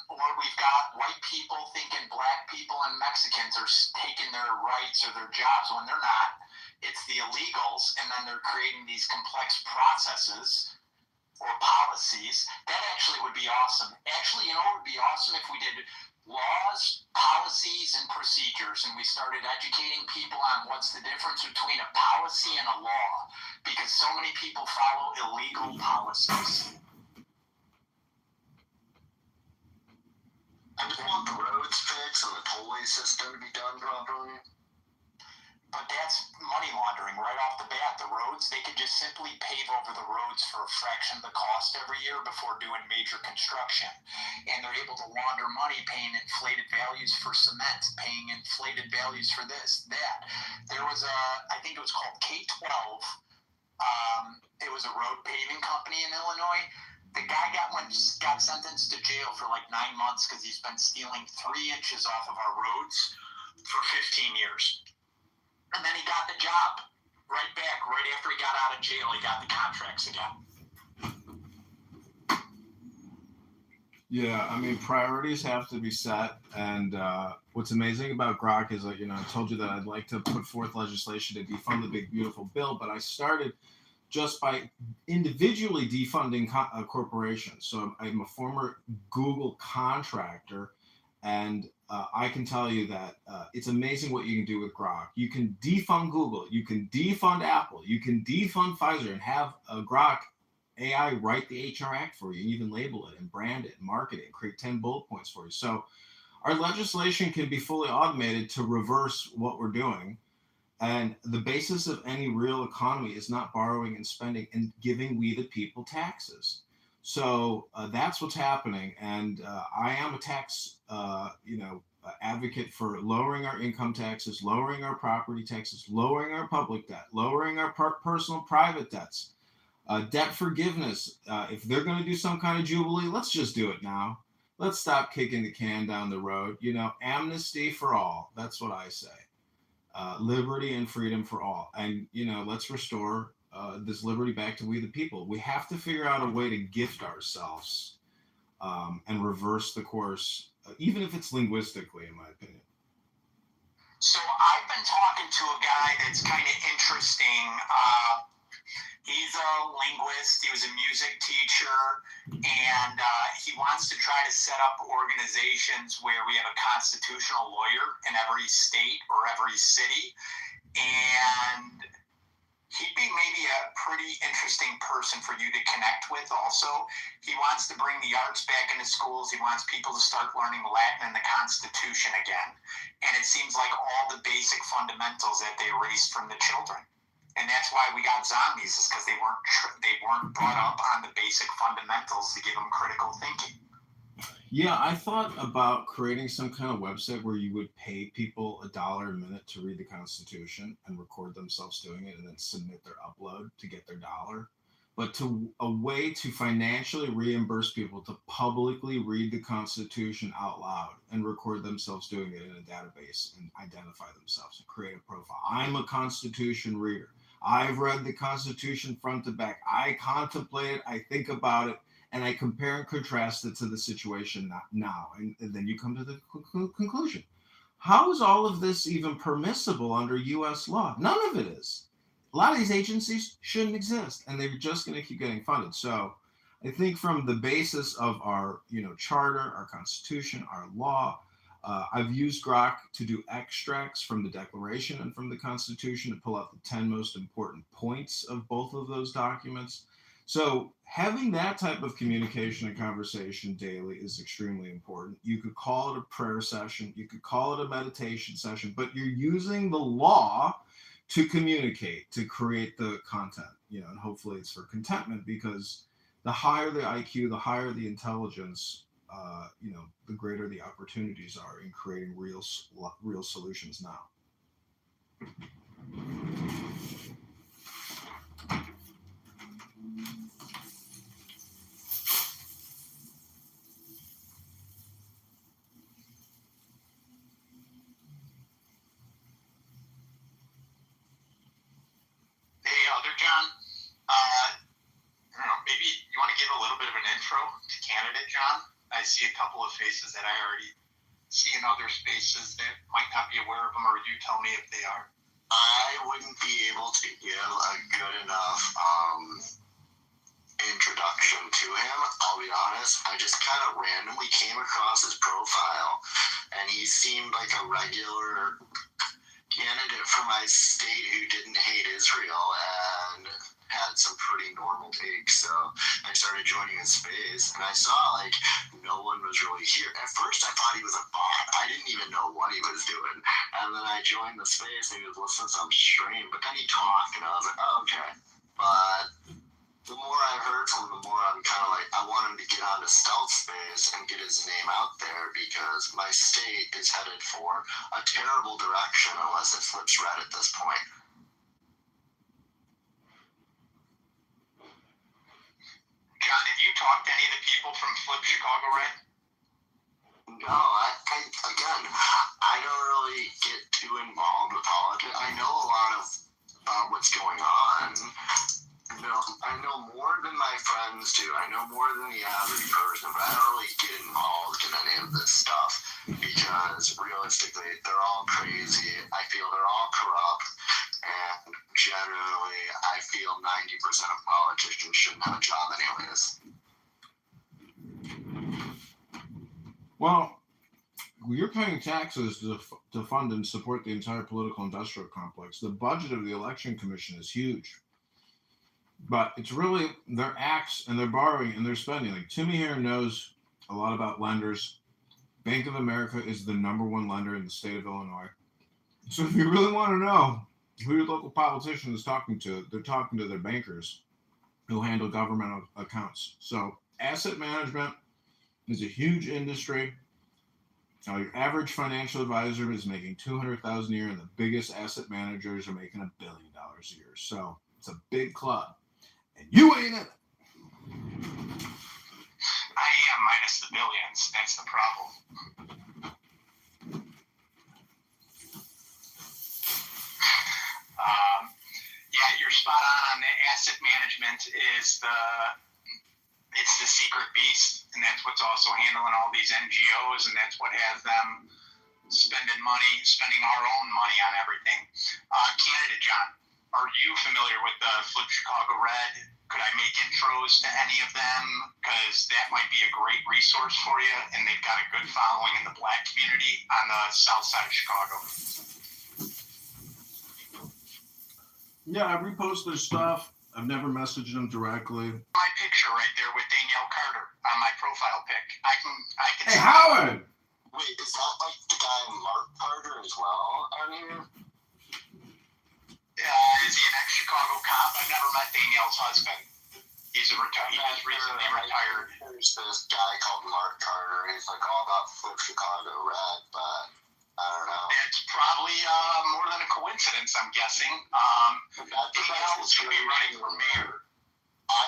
Or we've got white people thinking black people and Mexicans are taking their rights or their jobs when they're not. It's the illegals, and then they're creating these complex processes or policies. That actually would be awesome. Actually, it would be awesome if we did laws, policies, and procedures, and we started educating people on what's the difference between a policy and a law, because so many people follow illegal policies. I just want the roads fixed and the tollway system to be done properly. But that's money laundering right off the bat. The roads, they could just simply pave over the roads for a fraction of the cost every year before doing major construction. And they're able to launder money, paying inflated values for cement, paying inflated values for this, that. There was I think it was called K-12. It was a road paving company in Illinois. The guy got sentenced to jail for like 9 months because he's been stealing 3 inches off of our roads for 15 years. And then he got the job right back, right after he got out of jail. He got the contracts again. Yeah, I mean, priorities have to be set. And what's amazing about Grok is, I told you that I'd like to put forth legislation to defund the big, beautiful bill, but I started just by individually defunding corporations. So I'm a former Google contractor, and I can tell you that it's amazing what you can do with Grok. You can defund Google, you can defund Apple, you can defund Pfizer, and have Grok AI write the HR Act for you, and even label it and brand it and market it and create 10 bullet points for you. So our legislation can be fully automated to reverse what we're doing. And the basis of any real economy is not borrowing and spending and giving we the people taxes. So that's what's happening. And I am a tax, advocate for lowering our income taxes, lowering our property taxes, lowering our public debt, lowering our personal private debts, debt forgiveness. If they're going to do some kind of jubilee, let's just do it now. Let's stop kicking the can down the road. Amnesty for all. That's what I say. Liberty and freedom for all. And, let's restore this liberty back to we the people. We have to figure out a way to gift ourselves and reverse the course, even if it's linguistically, in my opinion. So I've been talking to a guy that's kind of interesting. He's a linguist. He was a music teacher, and he wants to try to set up organizations where we have a constitutional lawyer in every state or every city. And he'd be maybe a pretty interesting person for you to connect with also. He wants to bring the arts back into schools. He wants people to start learning Latin and the Constitution again. And it seems like all the basic fundamentals that they erased from the children. And that's why we got zombies, is because they weren't brought up on the basic fundamentals to give them critical thinking. Yeah, I thought about creating some kind of website where you would pay people $1 a minute to read the Constitution and record themselves doing it and then submit their upload to get their $1. but a way to financially reimburse people to publicly read the Constitution out loud and record themselves doing it in a database and identify themselves and create a profile. I'm a Constitution reader. I've read the Constitution front to back. I contemplate it, I think about it, and I compare and contrast it to the situation now. And then you come to the conclusion. How is all of this even permissible under U.S. law? None of it is. A lot of these agencies shouldn't exist, and they're just going to keep getting funded. So I think from the basis of our, charter, our Constitution, our law, I've used Grok to do extracts from the Declaration and from the Constitution to pull out the 10 most important points of both of those documents. So having that type of communication and conversation daily is extremely important. You could call it a prayer session, you could call it a meditation session, but you're using the law to communicate, to create the content, and hopefully it's for contentment, because the higher the IQ, the higher the intelligence, the greater the opportunities are in creating real solutions now. Hey, Elder John, maybe you want to give a little bit of an intro to candidate John? I see a couple of faces that I already see in other spaces that might not be aware of them, or you tell me if they are. I wouldn't be able to give a good enough introduction to him, I'll be honest. I just kind of randomly came across his profile, and he seemed like a regular candidate for my state who didn't hate Israel and had some pretty normal takes. So I started joining his space, and I saw no one was really here. At first I thought he was a bot. I didn't even know what he was doing. And then I joined the space and he was listening to some stream, but then he talked and I was like, oh, okay. But the more I heard from him, the more I'm kind of I want him to get on the stealth space and get his name out there, because my state is headed for a terrible direction unless it flips red at this point. John, have you talked to any of the people from Flip Chicago Red? No, I don't really get too involved with politics. I know a lot about what's going on. I know more than my friends do. I know more than the average person, but I don't really get involved in any of this stuff because realistically, they're all crazy. I feel they're all corrupt, and generally, I feel 90% of politicians shouldn't have a job anyways. Well, you're paying taxes to fund and support the entire political industrial complex. The budget of the Election Commission is huge. But it's really their acts and their borrowing and their spending. Timmy here knows a lot about lenders. Bank of America is the #1 lender in the state of Illinois. So if you really want to know who your local politician is talking to, they're talking to their bankers who handle government accounts. So asset management is a huge industry. Your average financial advisor is making $200,000 a year, and the biggest asset managers are making $1 billion a year. So it's a big club. And you ain't in it. I am, minus the billions. That's the problem. Yeah, you're spot on the asset management is it's the secret beast, and that's what's also handling all these NGOs, and that's what has them spending our own money on everything. Candidate John, are you familiar with the Flip Chicago Red? Could I make intros to any of them? Because that might be a great resource for you, and they've got a good following in the Black community on the south side of Chicago. Yeah, I repost their stuff. I've never messaged them directly. My picture right there with Danielle Carter on my profile pic. I can. Hey, Howard! Wait, is that the guy Mark Carter as well on here? Is he an ex-Chicago cop? I've never met Danielle's husband. He just recently retired. There's this guy called Mark Carter. He's all about Flip Chicago Red, but I don't know. It's probably more than a coincidence, I'm guessing. Danielle's going to be running for mayor. I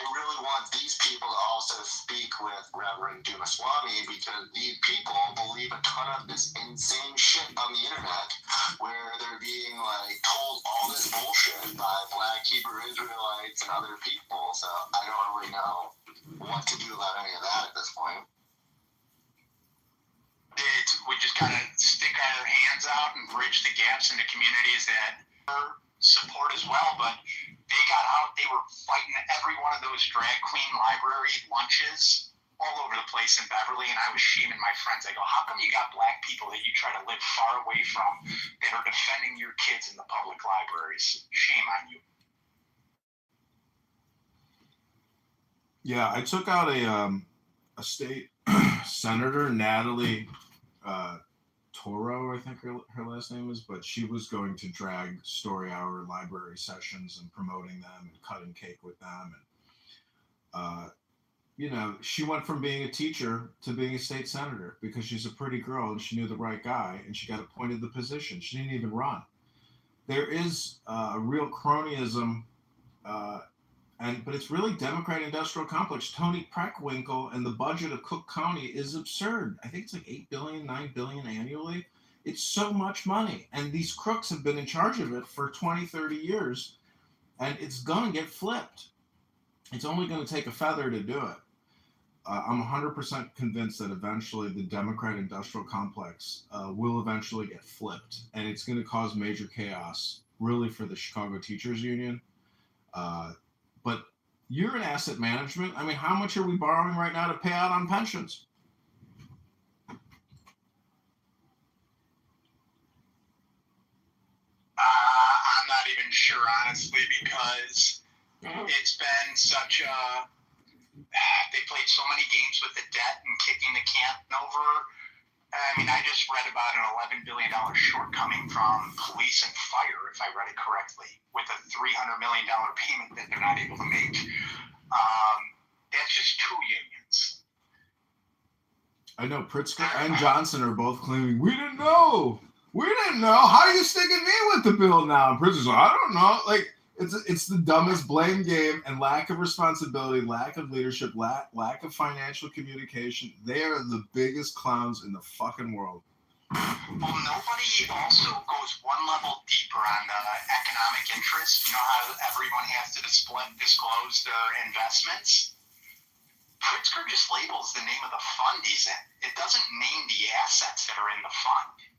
want these people to also speak with Reverend Dumaswamy because these people believe a ton of this insane shit on the internet where they're being like told all this bullshit by Black Hebrew Israelites and other people. So I don't really know what to do about any of that at this point. We just gotta stick our hands out and bridge the gaps in the communities that support as well, but they got out, they were fighting every one of those drag queen library lunches all over the place in Beverly, and I was shaming my friends. I go, how come you got Black people that you try to live far away from that are defending your kids in the public libraries? Shame on you. Yeah, I took out a state senator, Natalie Toro, I think her last name is, but she was going to drag story hour library sessions and promoting them and cutting cake with them. And, you know, she went from being a teacher to being a state senator because she's a pretty girl and she knew the right guy and she got appointed the position. She didn't even run. There is a real cronyism, but it's really Democrat industrial complex. Tony Preckwinkle and the budget of Cook County is absurd. I think it's like $8 billion, $9 billion annually. It's so much money. And these crooks have been in charge of it for 20, 30 years. And it's going to get flipped. It's only going to take a feather to do it. I'm 100% convinced that eventually the Democrat industrial complex will eventually get flipped. And it's going to cause major chaos, really, for the Chicago Teachers Union. But you're in asset management. I mean, how much are we borrowing right now to pay out on pensions? I'm not even sure, honestly, because it's been such a... They played so many games with the debt and kicking the can over. I mean, I just read about an $11 billion shortcoming from police and fire, if I read it correctly, with a $300 million payment that they're not able to make. That's just two unions. I know Pritzker and Johnson are both claiming, we didn't know. We didn't know. How are you sticking me with the bill now? And Pritzker's like, I don't know. Like, it's the dumbest blame game and lack of responsibility, lack of leadership, lack of financial communication. They are the biggest clowns in the fucking world. Well, nobody also goes one level deeper on the economic interest. You know how everyone has to disclose their investments? Pritzker just labels the name of the fund he's in. It doesn't name the assets that are in the fund.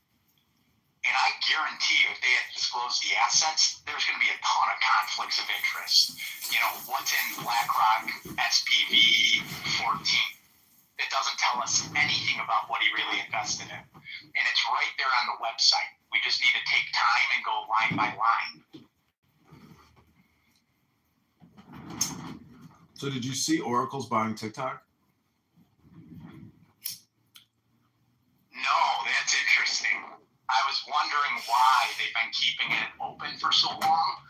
And I guarantee you, if they had disclosed the assets, there's going to be a ton of conflicts of interest. You know, what's in BlackRock SPV 14? It doesn't tell us anything about what he really invested in. And it's right there on the website. We just need to take time and go line by line. So did you see Oracle's buying TikTok? No, that's interesting. I was wondering why they've been keeping it open for so long,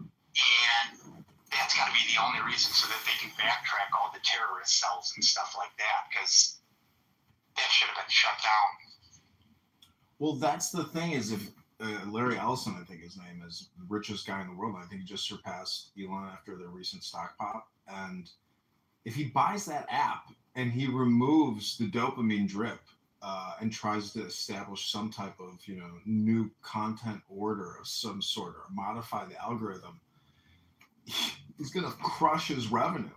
and that's got to be the only reason so that they can backtrack all the terrorist cells and stuff like that, because that should have been shut down. Well, that's the thing is if Larry Ellison, I think his name is, the richest guy in the world. I think he just surpassed Elon after the recent stock pop. And if he buys that app and he removes the dopamine drip, and tries to establish some type of, you know, new content order of some sort or modify the algorithm, he's going to crush his revenue.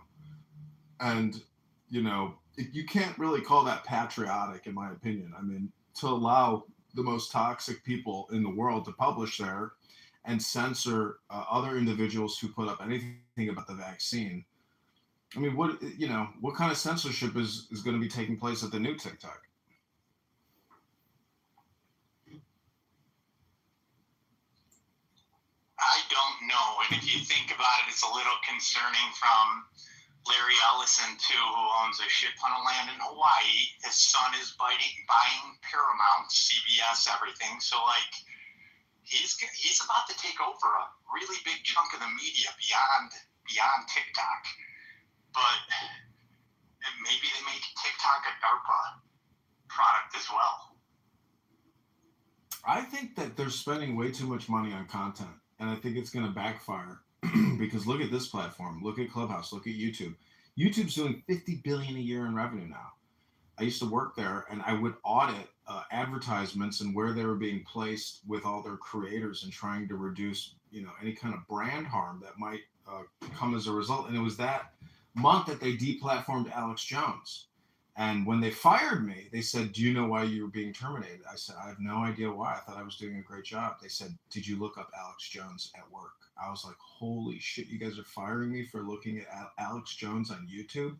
And, you know, you can't really call that patriotic, in my opinion. I mean, to allow the most toxic people in the world to publish there and censor other individuals who put up anything about the vaccine. I mean, what kind of censorship is going to be taking place at the new TikTok? I don't know, and if you think about it, it's a little concerning from Larry Ellison, too, who owns a shit ton of land in Hawaii. His son is buying Paramount, CBS, everything. So, like, he's about to take over a really big chunk of the media beyond TikTok. But maybe they make TikTok a DARPA product as well. I think that they're spending way too much money on content. And I think it's going to backfire because look at this platform. Look at Clubhouse. Look at YouTube. YouTube's doing $50 billion a year in revenue now. I used to work there, and I would audit advertisements and where they were being placed with all their creators and trying to reduce, any kind of brand harm that might come as a result. And it was that month that they deplatformed Alex Jones. And when they fired me, they said, "Do you know why you were being terminated?" I said, "I have no idea why. I thought I was doing a great job." They said, "Did you look up Alex Jones at work?" I was like, "Holy shit, you guys are firing me for looking at Alex Jones on YouTube?"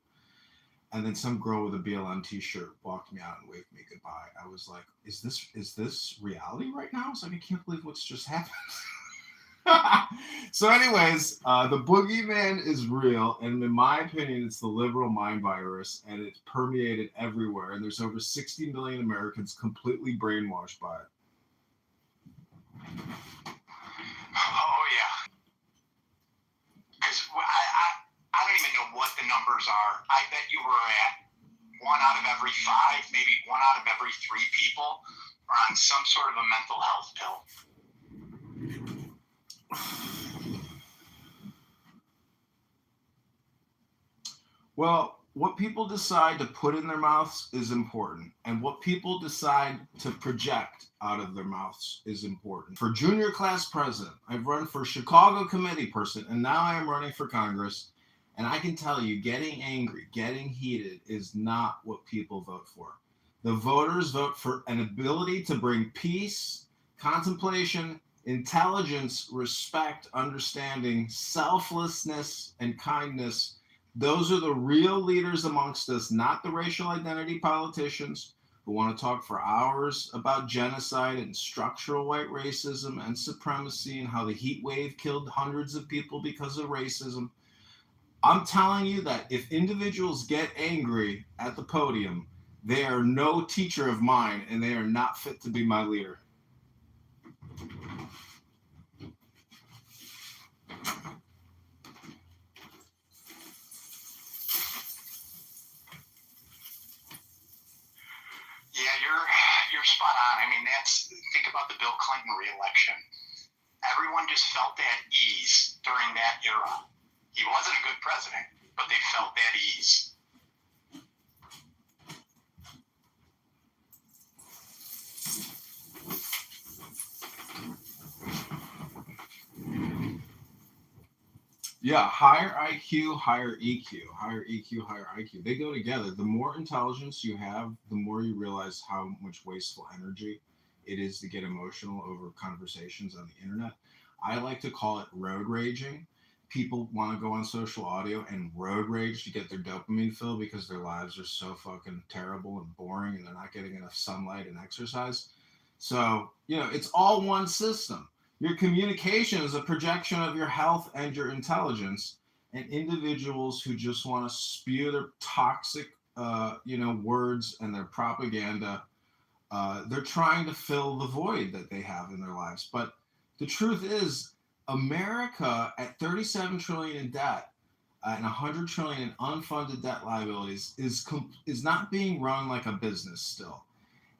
And then some girl with a BLM t-shirt walked me out and waved me goodbye. I was like, is this reality right now? I was like, I can't believe what's just happened. So anyways, the boogeyman is real, and in my opinion, it's the liberal mind virus, and it's permeated everywhere, and there's over 60 million Americans completely brainwashed by it. Oh, yeah. Because I don't even know what the numbers are. I bet you were at 1 out of every 5, maybe 1 out of every 3 people are on some sort of a mental health pill. Well, what people decide to put in their mouths is important, and what people decide to project out of their mouths is important. For junior class president, I've run for Chicago committee person, and now I am running for Congress, and I can tell you, getting angry, getting heated is not what people vote for. The voters vote for an ability to bring peace, contemplation, intelligence, respect, understanding, selflessness, and kindness. Those are the real leaders amongst us, not the racial identity politicians who want to talk for hours about genocide and structural white racism and supremacy and how the heat wave killed hundreds of people because of racism. I'm telling you that if individuals get angry at the podium, they are no teacher of mine, and they are not fit to be my leader. Yeah, you're spot on. I mean, think about the Bill Clinton re-election. Everyone just felt at ease during that era. He wasn't a good president, but they felt at ease. Yeah, higher IQ, higher EQ, higher EQ, higher IQ. They go together. The more intelligence you have, the more you realize how much wasteful energy it is to get emotional over conversations on the internet. I like to call it road raging. People want to go on social audio and road rage to get their dopamine fill because their lives are so fucking terrible and boring and they're not getting enough sunlight and exercise. So, it's all one system. Your communication is a projection of your health and your intelligence, and individuals who just want to spew their toxic, words and their propaganda, they're trying to fill the void that they have in their lives. But the truth is, America at 37 trillion in debt and 100 trillion in unfunded debt liabilities is not being run like a business still.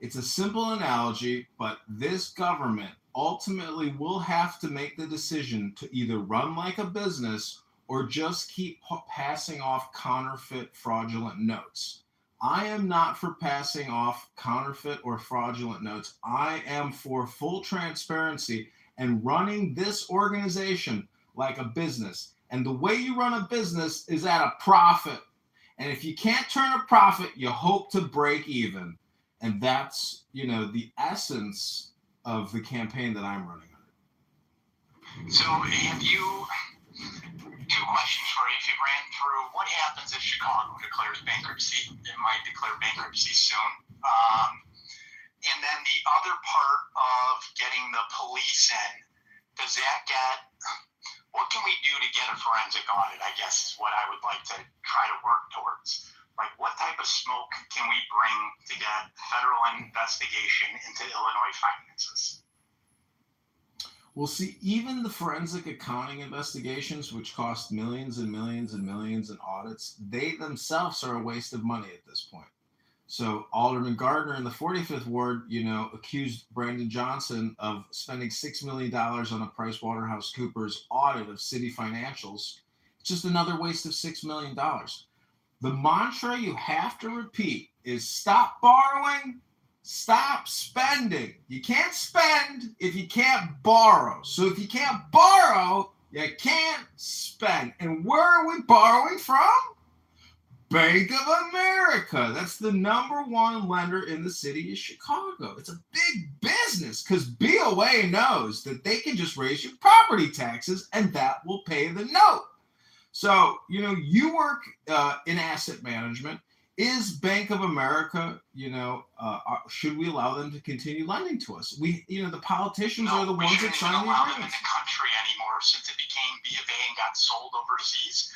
It's a simple analogy, but this government ultimately will have to make the decision to either run like a business or just keep passing off counterfeit fraudulent notes. I am not for passing off counterfeit or fraudulent notes. I am for full transparency and running this organization like a business. And the way you run a business is at a profit. And if you can't turn a profit, you hope to break even. And that's, the essence of the campaign that I'm running on. So have you, 2 questions for you. If you ran through, what happens if Chicago declares bankruptcy? It might declare bankruptcy soon. And then the other part of getting the police in, what can we do to get a forensic audit, I guess is what I would like to try to work towards. Like, what type of smoke can we bring to get federal investigation into Illinois finances? Well, see, even the forensic accounting investigations, which cost millions and millions and millions in audits, they themselves are a waste of money at this point. So Alderman Gardner in the 45th Ward, accused Brandon Johnson of spending $6 million on a PricewaterhouseCoopers audit of city financials. It's just another waste of $6 million. The mantra you have to repeat is stop borrowing, stop spending. You can't spend if you can't borrow. So if you can't borrow, you can't spend. And where are we borrowing from? Bank of America. That's the #1 lender in the city of Chicago. It's a big business because BOA knows that they can just raise your property taxes and that will pay the note. So, you work in asset management. Is Bank of America, should we allow them to continue lending to us? The politicians are the ones that sign the agreements. In the country anymore since it became B of A and got sold overseas.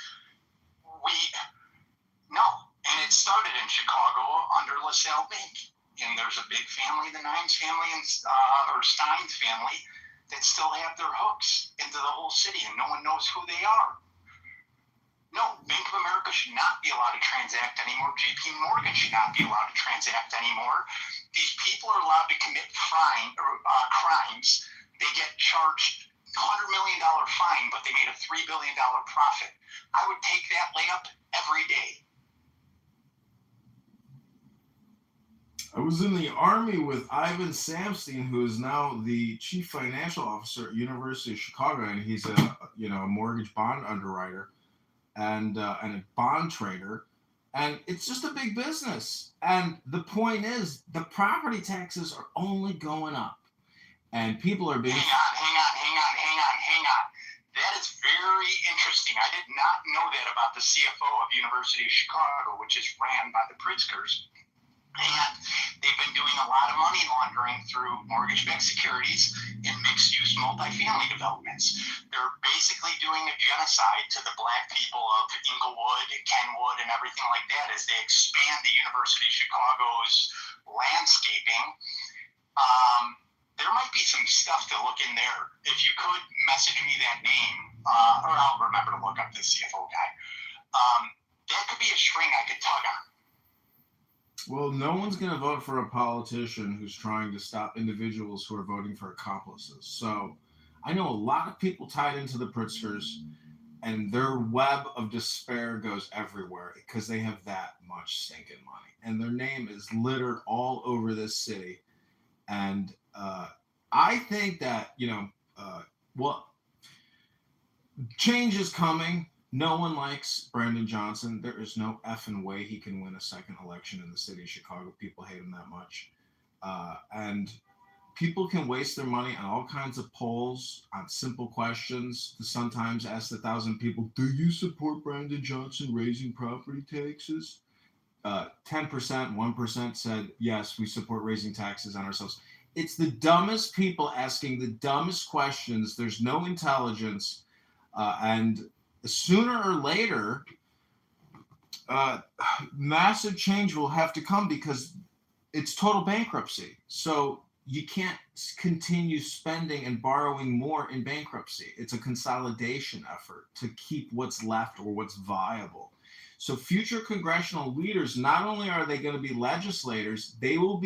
No, and it started in Chicago under LaSalle Bank, and there's a big family, the Nines family or Steins family, that still have their hooks into the whole city, and no one knows who they are. No, Bank of America should not be allowed to transact anymore. JP Morgan should not be allowed to transact anymore. These people are allowed to commit crimes. They get charged $100 million fine, but they made a $3 billion profit. I would take that layup every day. I was in the Army with Ivan Samstein, who is now the chief financial officer at University of Chicago, and he's a mortgage bond underwriter and a bond trader, and it's just a big business. And the point is, the property taxes are only going up, and people are being. Hang on. That is very interesting. I did not know that about the CFO of University of Chicago, which is ran by the Pritzkers. And they've been doing a lot of money laundering through mortgage-backed securities in mixed-use multifamily developments. They're basically doing a genocide to the black people of Inglewood and Kenwood and everything like that as they expand the University of Chicago's landscaping. There might be some stuff to look in there. If you could message me that name, or I'll remember to look up the CFO guy. That could be a string I could tug on. Well, no one's going to vote for a politician who's trying to stop individuals who are voting for accomplices. So I know a lot of people tied into the Pritzkers, and their web of despair goes everywhere because they have that much stinking money. And their name is littered all over this city. And I think that, change is coming. No one likes Brandon Johnson. There is no effing way he can win a second election in the city of Chicago. People hate him that much. And people can waste their money on all kinds of polls, on simple questions. The Sun-Times asked 1,000 people, do you support Brandon Johnson raising property taxes? 10%, 1% said, yes, we support raising taxes on ourselves. It's the dumbest people asking the dumbest questions. There's no intelligence. And sooner or later, massive change will have to come because it's total bankruptcy. So you can't continue spending and borrowing more in bankruptcy. It's a consolidation effort to keep what's left or what's viable. So future congressional leaders, not only are they going to be legislators, they will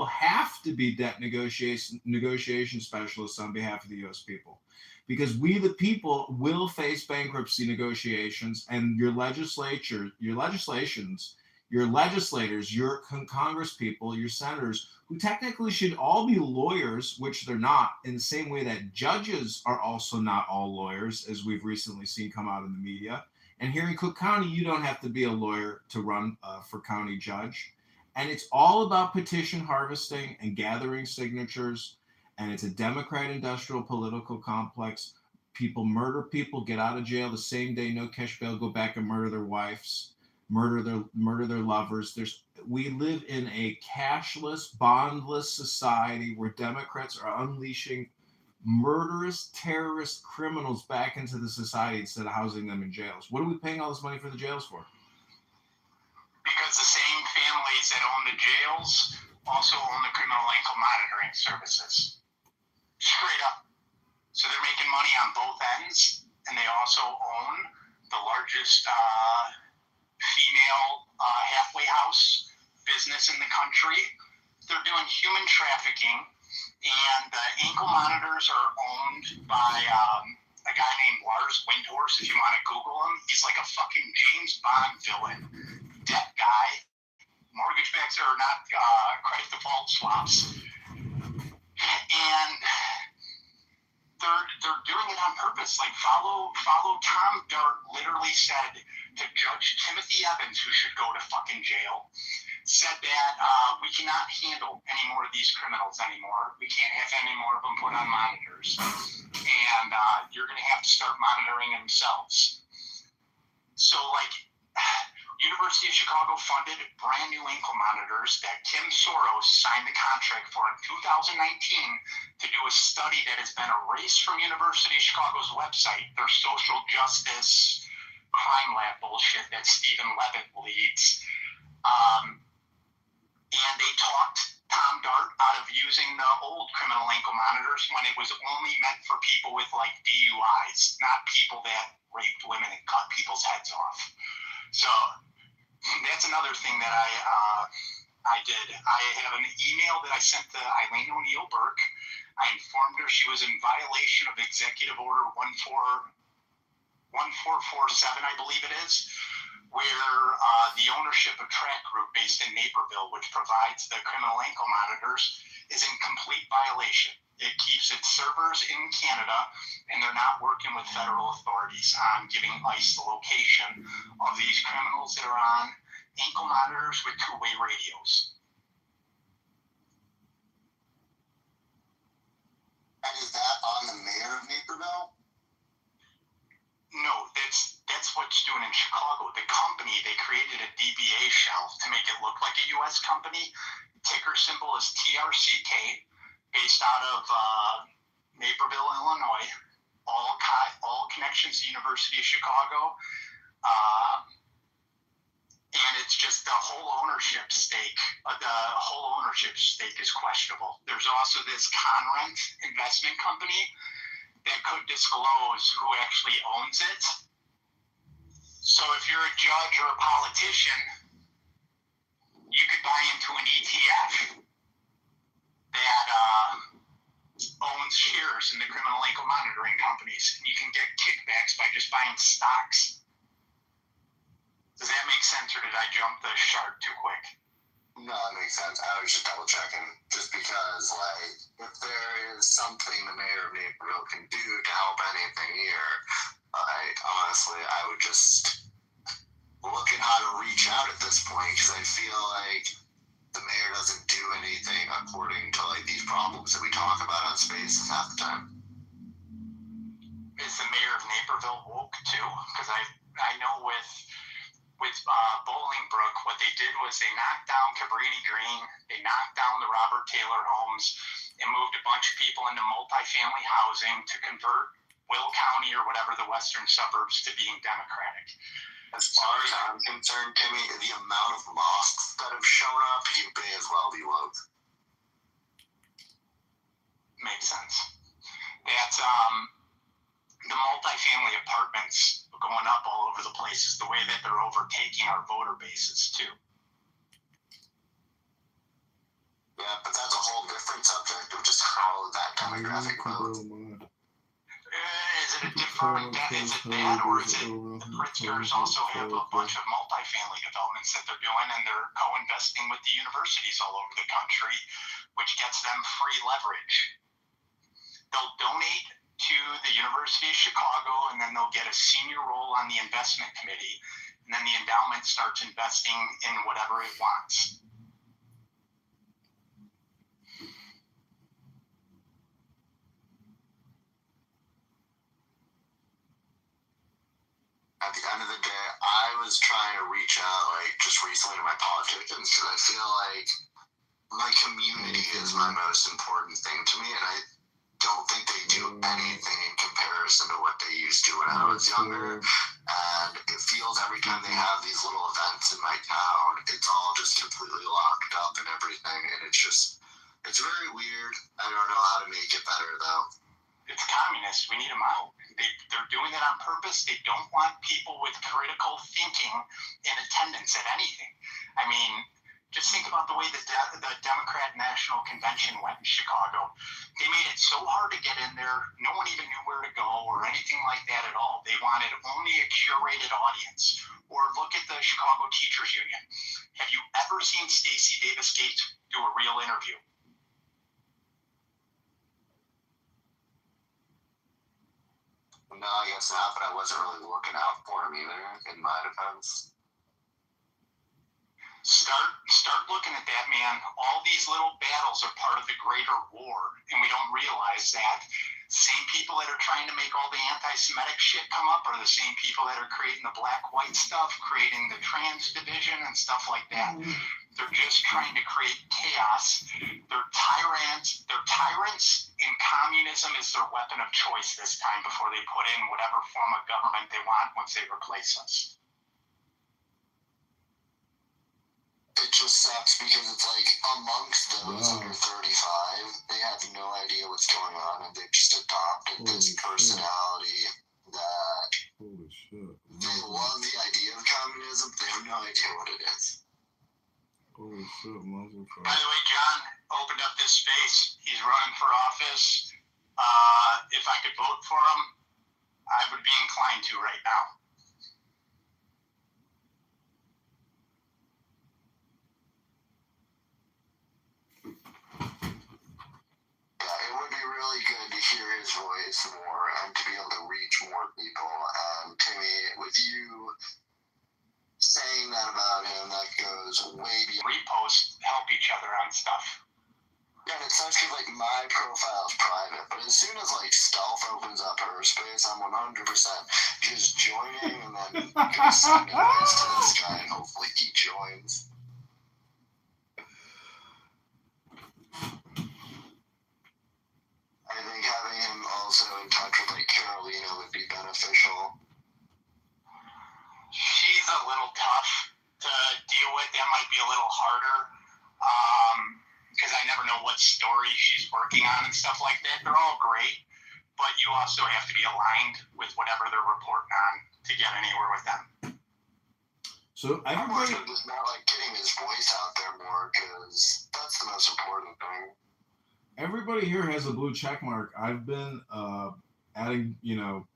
have to be debt negotiation specialists on behalf of the U.S. people. Because we, the people, will face bankruptcy negotiations, and your legislators, your Congress people, your senators, who technically should all be lawyers, which they're not, in the same way that judges are also not all lawyers, as we've recently seen come out in the media. And here in Cook County, you don't have to be a lawyer to run for county judge. And it's all about petition harvesting and gathering signatures. And it's a Democrat industrial political complex. People murder people, get out of jail the same day, no cash bail, go back and murder their wives, murder their lovers. We live in a cashless, bondless society where Democrats are unleashing murderous, terrorist criminals back into the society instead of housing them in jails. What are we paying all this money for the jails for? Because the same families that own the jails also own the criminal ankle monitoring services. Straight up. So they're making money on both ends, and they also own the largest female halfway house business in the country. They're doing human trafficking, and the ankle monitors are owned by a guy named Lars Windhorst, if you want to Google him. He's like a fucking James Bond villain. Debt guy. Mortgage backs are not credit default swaps. And they're doing it on purpose. Like follow Tom Dart literally said to Judge Timothy Evans, who should go to fucking jail, said that we cannot handle any more of these criminals anymore. We can't have any more of them put on monitors. And you're going to have to start monitoring themselves. So, like, University of Chicago funded brand new ankle monitors that Kim Soros signed the contract for in 2019 to do a study that has been erased from University of Chicago's website, their social justice crime lab bullshit that Stephen Levitt leads. And they talked Tom Dart out of using the old criminal ankle monitors when it was only meant for people with, like, DUIs, not people that raped women and cut people's heads off. So that's another thing that I did. I have an email that I sent to Eileen O'Neill Burke. I informed her she was in violation of Executive Order 1447, I believe it is, where the ownership of Track Group based in Naperville, which provides the criminal ankle monitors, is in complete violation. It keeps its servers in Canada, and they're not working with federal authorities on giving ICE the location of these criminals that are on ankle monitors with two-way radios. And is that on the mayor of Naperville? No, that's what's doing in Chicago. The company, they created a DBA shell to make it look like a U.S. company. Ticker symbol is TRCK, based out of Naperville, Illinois. All connections to University of Chicago. And it's just the whole ownership stake. The whole ownership stake is questionable. There's also this Conrent investment company that could disclose who actually owns it. So if you're a judge or a politician, you could buy into an ETF that owns shares in the criminal ankle monitoring companies, and you can get kickbacks by just buying stocks. Does that make sense, or did I jump the shark too quick? No, it makes sense. I was just double checking, just because, like, if there is something the mayor of Naperville can do to help anything here, I would just look at how to reach out at this point, because I feel like the mayor doesn't do anything according to, like, these problems that we talk about on Spaces half the time. Is the mayor of Naperville woke too? Because I know with Bolingbrook, what they did was they knocked down Cabrini Green, they knocked down the Robert Taylor homes, and moved a bunch of people into multifamily housing to convert Will County or whatever the western suburbs to being Democratic. As far as I'm concerned, Timmy, the amount of mosques that have shown up, you may as well be woke. Makes sense. That's the multifamily apartments going up all over the place is the way that they're overtaking our voter bases too. Yeah, but that's a whole different subject of just how that demographic grows. Is it a different, is it that, or is it Pritzkers also have a bunch of multifamily developments that they're doing, and they're co-investing with the universities all over the country, which gets them free leverage. They'll donate to the University of Chicago, and then they'll get a senior role on the investment committee, and then the endowment starts investing in whatever it wants. At the end of the day, I was trying to reach out, like, just recently to my politicians, because I feel like my community is my most important thing to me, and I don't think they do anything in comparison to what they used to when I was younger. And it feels every time they have these little events in my town, it's all just completely locked up and everything, and it's very weird. I don't know how to make it better, though. It's communist. We need them out. They're doing it on purpose. They don't want people with critical thinking in attendance at anything. I mean, Just think about the way the Democrat National Convention went in Chicago. They made it so hard to get in there. No one even knew where to go or anything like that at all. They wanted only a curated audience. Or look at the Chicago Teachers Union. Have you ever seen Stacey Davis Gates do a real interview? No, I guess not, but I wasn't really looking out for him either, in my defense. Start looking at that, man. All these little battles are part of the greater war, and we don't realize that. Same people that are trying to make all the anti-Semitic shit come up are the same people that are creating the black-white stuff, creating the trans division and stuff like that. They're just trying to create chaos. They're tyrants, and communism is their weapon of choice this time before they put in whatever form of government they want once they replace us. It just sucks because it's like amongst those under 35, they have no idea what's going on and they've just adopted this personality that they love the idea of communism, but they have no idea what it is. Holy shit, muzzle. By the way, John opened up this space. He's running for office. If I could vote for him, I would be inclined to right now. It would be really good to hear his voice more and to be able to reach more people. Timmy, with you saying that about him, that goes way beyond. Repost, help each other on stuff. Yeah, and it sucks because like my profile is private, but as soon as like Stealth opens up her space, I'm 100% just joining and then gonna send invites to this guy and hopefully he joins. I think having him also in touch with like Carolina would be beneficial. She's a little tough to deal with. That might be a little harder because I never know what story she's working on and stuff like that. They're all great, but you also have to be aligned with whatever they're reporting on to get anywhere with them. So I'm also just not like getting his voice out there more because that's the most important thing. Everybody here has a blue check mark. I've been adding,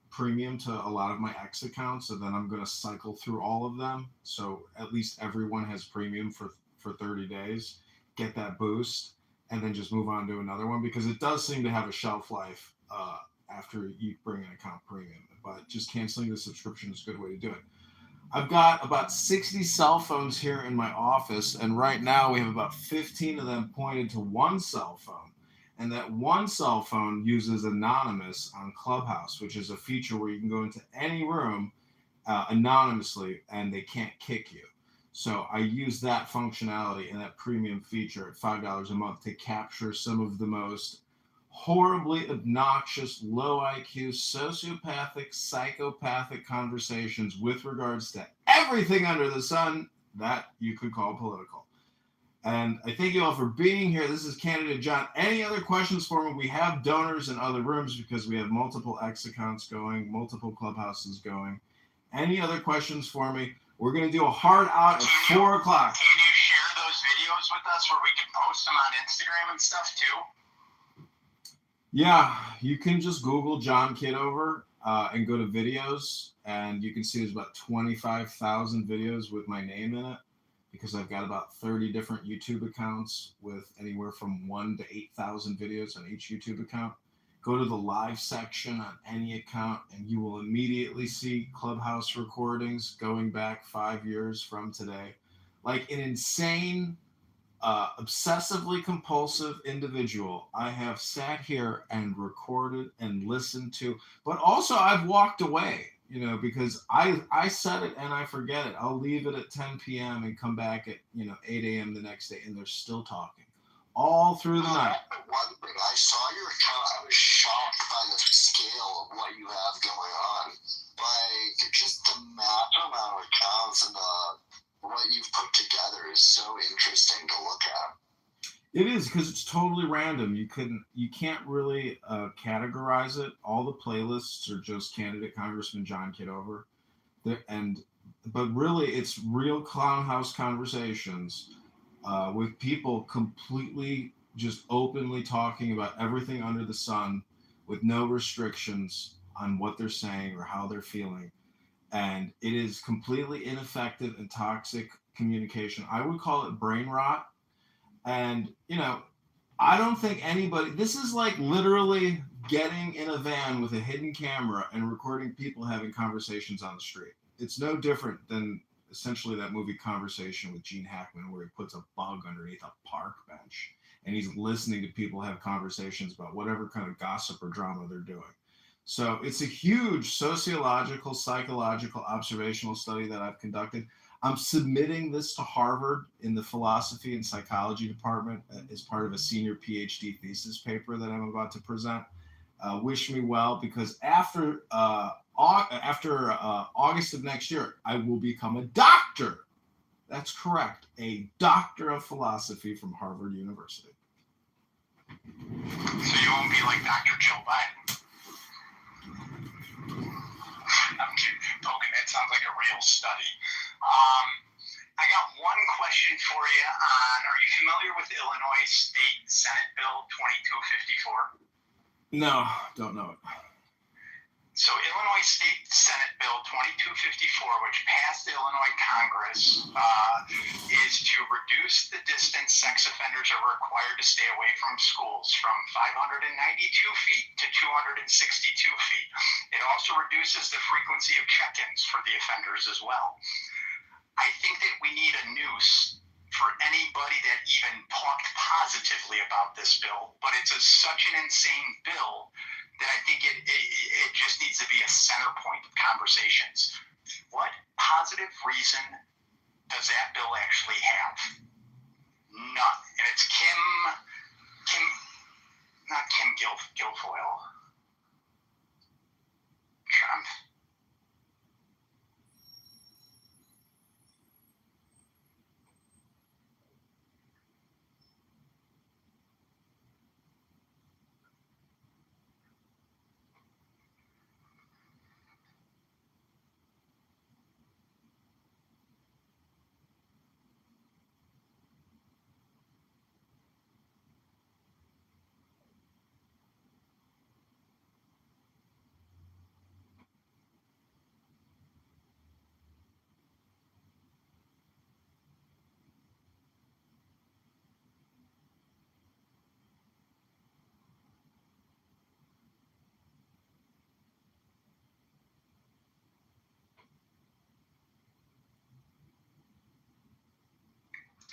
premium to a lot of my X accounts, and then I'm going to cycle through all of them. So at least everyone has premium for 30 days. Get that boost, and then just move on to another one because it does seem to have a shelf life after you bring an account premium. But just canceling the subscription is a good way to do it. I've got about 60 cell phones here in my office, and right now we have about 15 of them pointed to one cell phone. And that one cell phone uses Anonymous on Clubhouse, which is a feature where you can go into any room anonymously and they can't kick you. So I use that functionality and that premium feature at $5 a month to capture some of the most horribly obnoxious, low IQ, sociopathic, psychopathic conversations with regards to everything under the sun that you could call political. And I thank you all for being here. This is Candidate John. Any other questions for me? We have donors in other rooms because we have multiple X accounts going, multiple clubhouses going. Any other questions for me? We're going to do a hard out at 4 o'clock. Can you share those videos with us where we can post them on Instagram and stuff too? Yeah, you can just Google John Kitover and go to videos, and you can see there's about 25,000 videos with my name in it, because I've got about 30 different YouTube accounts with anywhere from 1,000 to 8,000 videos on each YouTube account. Go to the live section on any account and you will immediately see Clubhouse recordings going back 5 years from today. Like an insane, obsessively compulsive individual, I have sat here and recorded and listened to, but also I've walked away. Because I set it and I forget it. I'll leave it at 10 p.m. and come back at 8 a.m. the next day, and they're still talking all through the night. One thing, I saw your account. I was shocked by the scale of what you have going on. Like, just the massive amount of accounts and what you've put together is so interesting to look at. It is, because it's totally random. You can't really categorize it. All the playlists are just candidate Congressman John Kitover, but really it's real clown house conversations with people completely just openly talking about everything under the sun with no restrictions on what they're saying or how they're feeling. And it is completely ineffective and toxic communication. I would call it brain rot. And, I don't think anybody, this is like literally getting in a van with a hidden camera and recording people having conversations on the street. It's no different than essentially that movie Conversation with Gene Hackman, where he puts a bug underneath a park bench and he's listening to people have conversations about whatever kind of gossip or drama they're doing. So it's a huge sociological, psychological, observational study that I've conducted. I'm submitting this to Harvard in the philosophy and psychology department as part of a senior PhD thesis paper that I'm about to present. Wish me well, because after August of next year, I will become a doctor. That's correct, a doctor of philosophy from Harvard University. So you won't be like Dr. Joe Biden. I'm kidding, poking. That sounds like a real study. I got one question for you on, are you familiar with Illinois State Senate Bill 2254? No, don't know it. So Illinois State Senate Bill 2254, which passed the Illinois Congress, is to reduce the distance sex offenders are required to stay away from schools from 592 feet to 262 feet. It also reduces the frequency of check-ins for the offenders as well. I think that we need a noose for anybody that even talked positively about this bill, but it's such an insane bill that I think it just needs to be a center point of conversations. What positive reason does that bill actually have? None. And it's not Kim Guilfoyle. Trump.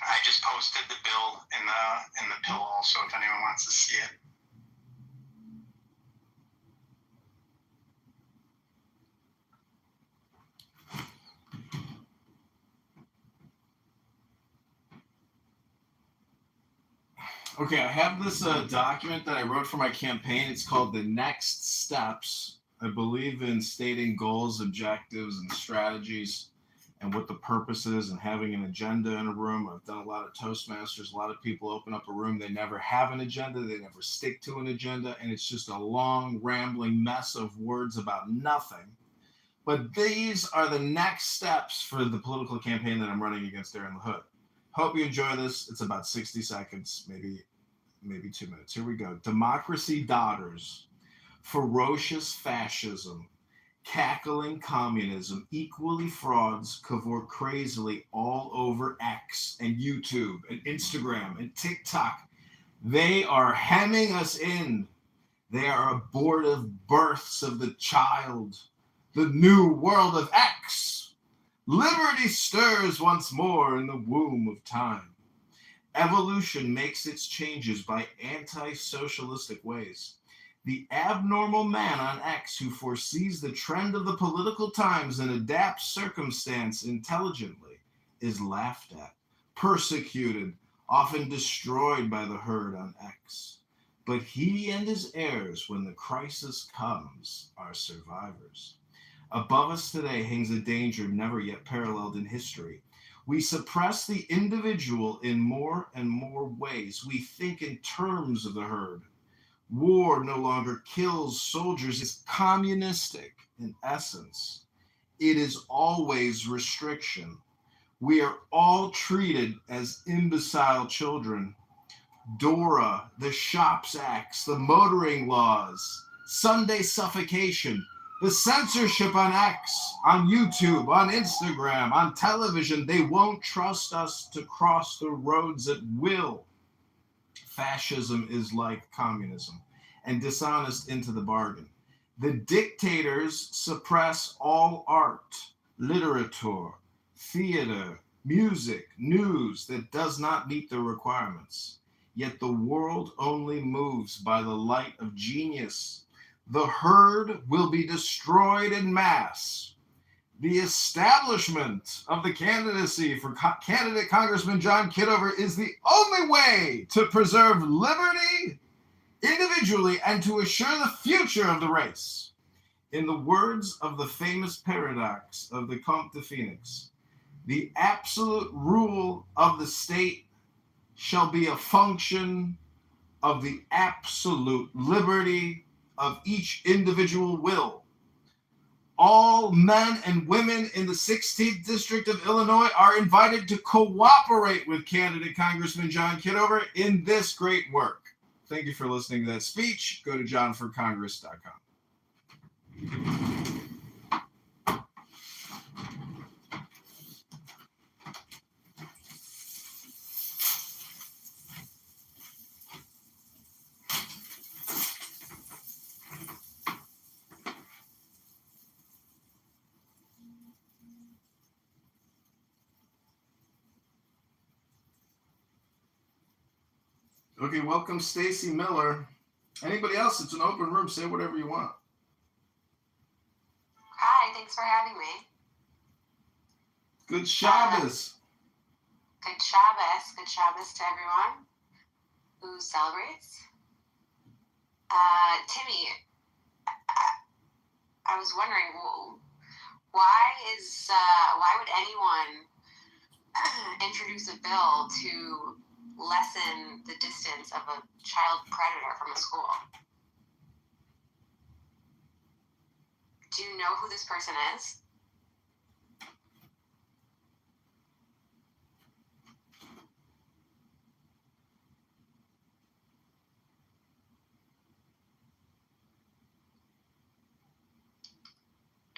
I just posted the bill in the pill also if anyone wants to see it. Okay, I have this document that I wrote for my campaign. It's called The Next Steps. I believe in stating goals, objectives, and strategies, and what the purpose is, and having an agenda in a room. I've done a lot of Toastmasters. A lot of people open up a room. They never have an agenda. They never stick to an agenda. And it's just a long, rambling mess of words about nothing. But these are the next steps for the political campaign that I'm running against Aaron LaHood. Hope you enjoy this. It's about 60 seconds, maybe 2 minutes. Here we go. Democracy dodders. Ferocious fascism. Cackling communism, equally frauds cavort crazily all over X and YouTube and Instagram and TikTok. They are hemming us in. They are abortive births of the child, the new world of X. Liberty stirs once more in the womb of time. Evolution makes its changes by anti-socialistic ways. The abnormal man on X who foresees the trend of the political times and adapts circumstance intelligently is laughed at, persecuted, often destroyed by the herd on X. But he and his heirs, when the crisis comes, are survivors. Above us today hangs a danger never yet paralleled in history. We suppress the individual in more and more ways. We think in terms of the herd. War no longer kills soldiers. It's communistic in essence. It is always restriction. We are all treated as imbecile children. DORA, the Shops Acts, the motoring laws, Sunday suffocation, the censorship on X, on YouTube, on Instagram, on television. They won't trust us to cross the roads at will. Fascism is like communism, and dishonest into the bargain. The dictators suppress all art, literature, theater, music, news that does not meet the requirements. Yet the world only moves by the light of genius. The herd will be destroyed in mass. The establishment of the candidacy for candidate Congressman John Kitover is the only way to preserve liberty individually and to assure the future of the race. In the words of the famous paradox of the Comte de Phoenix, the absolute rule of the state shall be a function of the absolute liberty of each individual will. All men and women in the 16th District of Illinois are invited to cooperate with candidate Congressman John Kitover in this great work. Thank you for listening to that speech. Go to johnforcongress.com. Okay, welcome Stacy Miller. Anybody else? It's an open room. Say whatever you want. Hi, thanks for having me. Good Shabbos. Good Shabbos. Good Shabbos to everyone who celebrates. Timmy, I was wondering, why would anyone introduce a bill to lessen the distance of a child predator from a school? Do you know who this person is?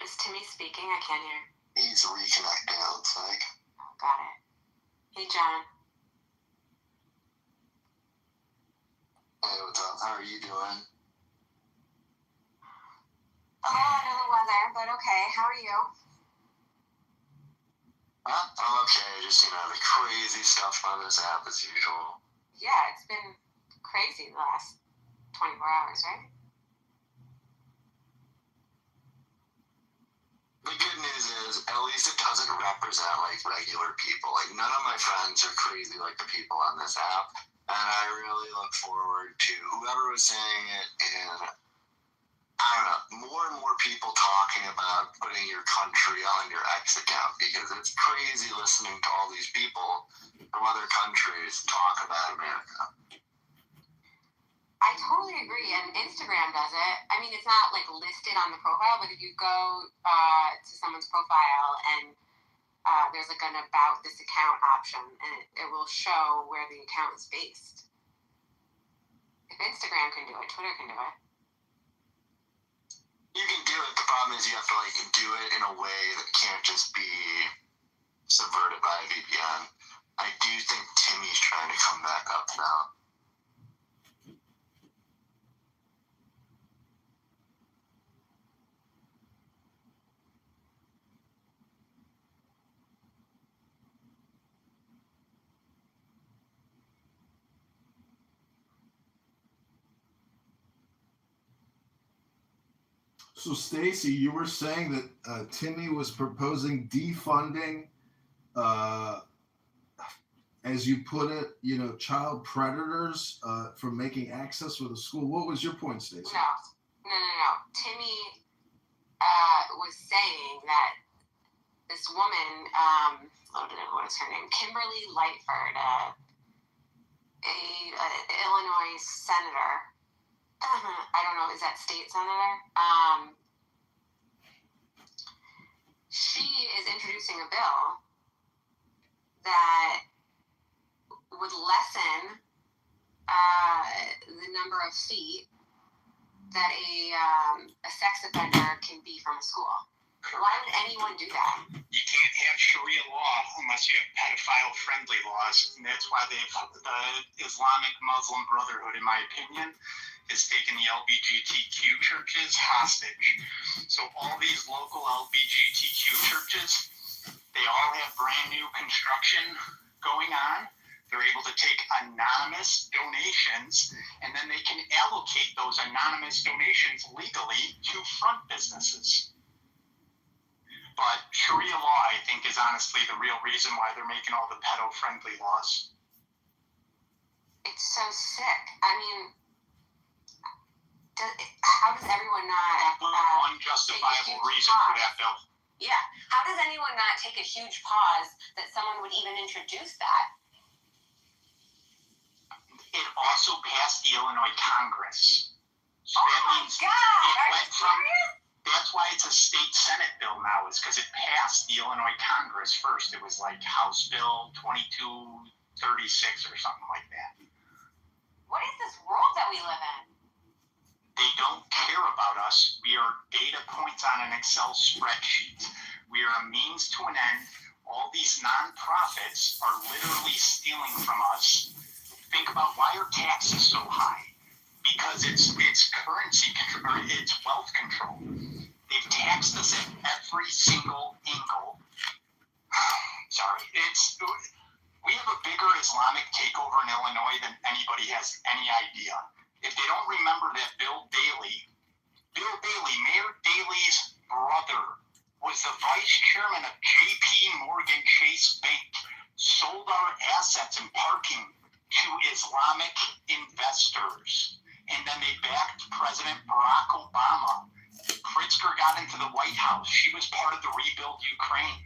Is Timmy speaking? I can't hear. He's reconnecting, it looks like. Oh, got it. Hey, John. Hey, what's up? How are you doing? A little under the weather, but okay. How are you? I'm okay. Just, the crazy stuff on this app as usual. Yeah, it's been crazy the last 24 hours, right? The good news is, at least it doesn't represent, regular people. None of my friends are crazy like the people on this app. And I really look forward to whoever was saying it, and I don't know, more and more people talking about putting your country on your X account, because it's crazy listening to all these people from other countries talk about America. I totally agree, and Instagram does it. I mean, it's not listed on the profile, but if you go to someone's profile and there's an about this account option, and it will show where the account is based. If Instagram can do it, Twitter can do it. You can do it. The problem is you have to do it in a way that can't just be subverted by a VPN. I do think Timmy's trying to come back up now. So, Stacy, you were saying that Timmy was proposing defunding, as you put it, child predators from making access with a school. What was your point, Stacy? No. Timmy was saying that this woman, what is her name? Kimberly Lightford, a Illinois senator. I don't know, is that state senator? She is introducing a bill that would lessen the number of feet that a sex offender can be from a school. Why would anyone do that? You can't have Sharia law unless you have pedophile-friendly laws, and that's why the Islamic Muslim Brotherhood, in my opinion, has taken the LGBTQ churches hostage. So all these local LGBTQ churches, they all have brand new construction going on. They're able to take anonymous donations, and then they can allocate those anonymous donations legally to front businesses. But Sharia law, I think, is honestly the real reason why they're making all the pedo-friendly laws. It's so sick. I mean, how does everyone not... one justifiable reason for that bill. Yeah. How does anyone not take a huge pause that someone would even introduce that? It also passed the Illinois Congress. So oh my God! Are you serious? That's why it's a state Senate bill now, is because it passed the Illinois Congress first. It was like House Bill 2236 or something like that. What is this world that we live in? They don't care about us. We are data points on an Excel spreadsheet. We are a means to an end. All these nonprofits are literally stealing from us. Think about why are taxes so high? Because it's currency control, it's wealth control. They've taxed us at every single angle. Sorry, we have a bigger Islamic takeover in Illinois than anybody has any idea. If they don't remember that Bill Daley, Mayor Daley's brother, was the vice chairman of J.P. Morgan Chase Bank, sold our assets and parking to Islamic investors. And then they backed President Barack Obama. Pritzker got into the White House. She was part of the Rebuild Ukraine.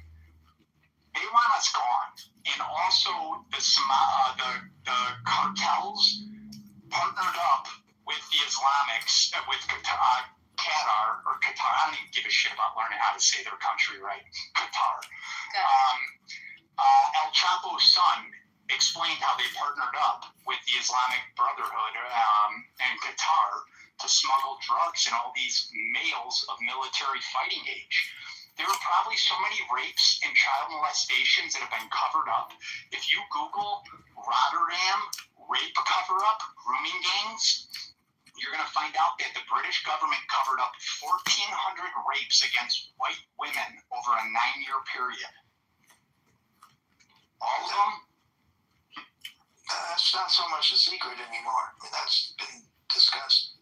They want us gone. And also the cartels partnered up with the Islamics, with Qatar. I don't even give a shit about learning how to say their country right. Qatar. El Chapo's son explained how they partnered up with the Islamic Brotherhood and Qatar to smuggle drugs and all these males of military fighting age. There are probably so many rapes and child molestations that have been covered up. If you Google Rotterdam rape cover-up, grooming gangs, you're going to find out that the British government covered up 1,400 rapes against white women over a 9-year period. All of them? That's not so much a secret anymore. I mean, that's been discussed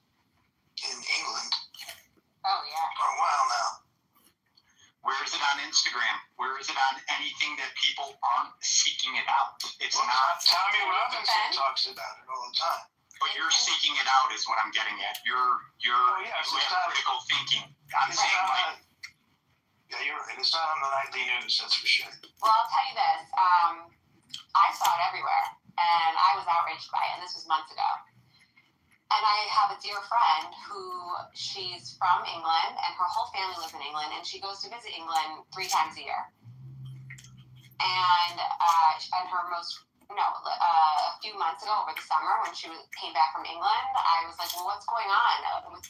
in England for a while now. Where is it on Instagram? Where is it on anything that people aren't seeking it out? It's not. Tommy Robinson talks about it all the time. But you're seeking it out is what I'm getting at. You have critical thinking. I'm saying like... Yeah, you're right. It's not on the nightly news, that's for sure. Well, I'll tell you this. I saw it everywhere, and I was outraged by it, and this was months ago. And I have a dear friend who, she's from England, and her whole family lives in England, and she goes to visit England 3 times a year. And a few months ago over the summer, when she came back from England, I was like, well, what's going on with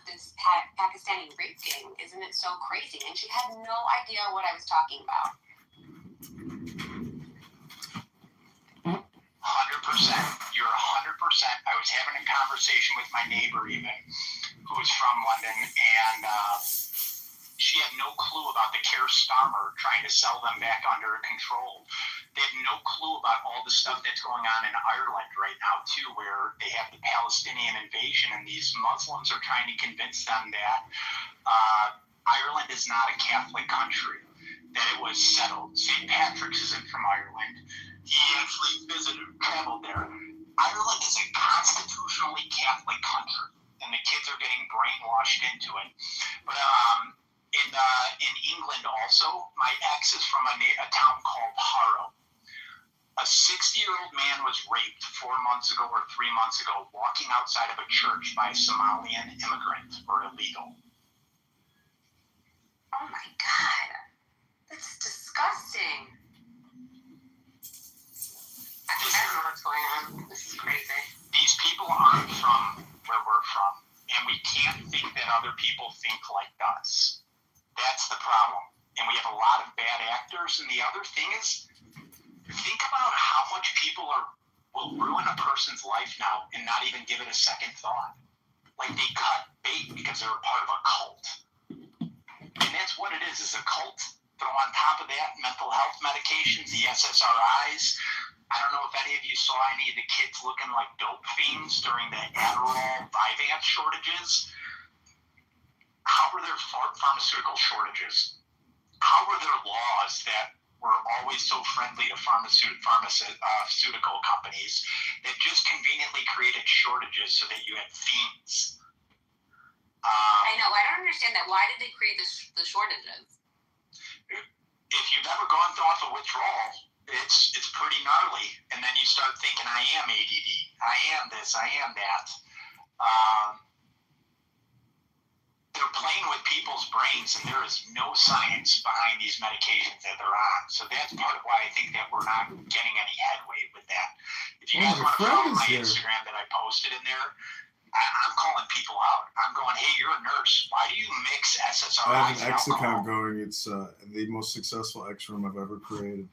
this Pakistani rape gang? Isn't it so crazy? And she had no idea what I was talking about. 100%. You're 100%. I was having a conversation with my neighbor even, who was from London, and she had no clue about the Keir Starmer trying to sell them back under control. They have no clue about all the stuff that's going on in Ireland right now, too, where they have the Palestinian invasion, and these Muslims are trying to convince them that Ireland is not a Catholic country, that it was settled. St. Patrick's isn't from Ireland. He actually traveled there. Ireland is a constitutionally Catholic country, and the kids are getting brainwashed into it. But in England also, my ex is from a town called Harrow. A 60-year-old man was raped 4 months ago or 3 months ago, walking outside of a church by a Somalian immigrant or illegal. Oh my God, that's disgusting. going on. This is crazy. These people aren't from where we're from, and we can't think that other people think like us. That's the problem. And we have a lot of bad actors. And the other thing is, think about how much people will ruin a person's life now and not even give it a second thought. Like they cut bait because they're a part of a cult. And that's what it is a cult. Throw on top of that mental health medications, the SSRIs. I don't know if any of you saw any of the kids looking like dope fiends during the Adderall, Vyvanse shortages. How were there pharmaceutical shortages? How were there laws that were always so friendly to pharmaceutical companies that just conveniently created shortages so that you had fiends? I know. I don't understand that. Why did they create the shortages? If you've ever gone off a withdrawal, it's pretty gnarly. And then you start thinking, I am ADD. I am this. I am that. They're playing with people's brains, and there is no science behind these medications that they're on. So that's part of why I think that we're not getting any headway with that. If you guys want to follow my Instagram that I posted in there, I'm calling people out. I'm going, hey, you're a nurse. Why do you mix SSRIs I have and an X alcohol? account going. It's the most successful X room I've ever created.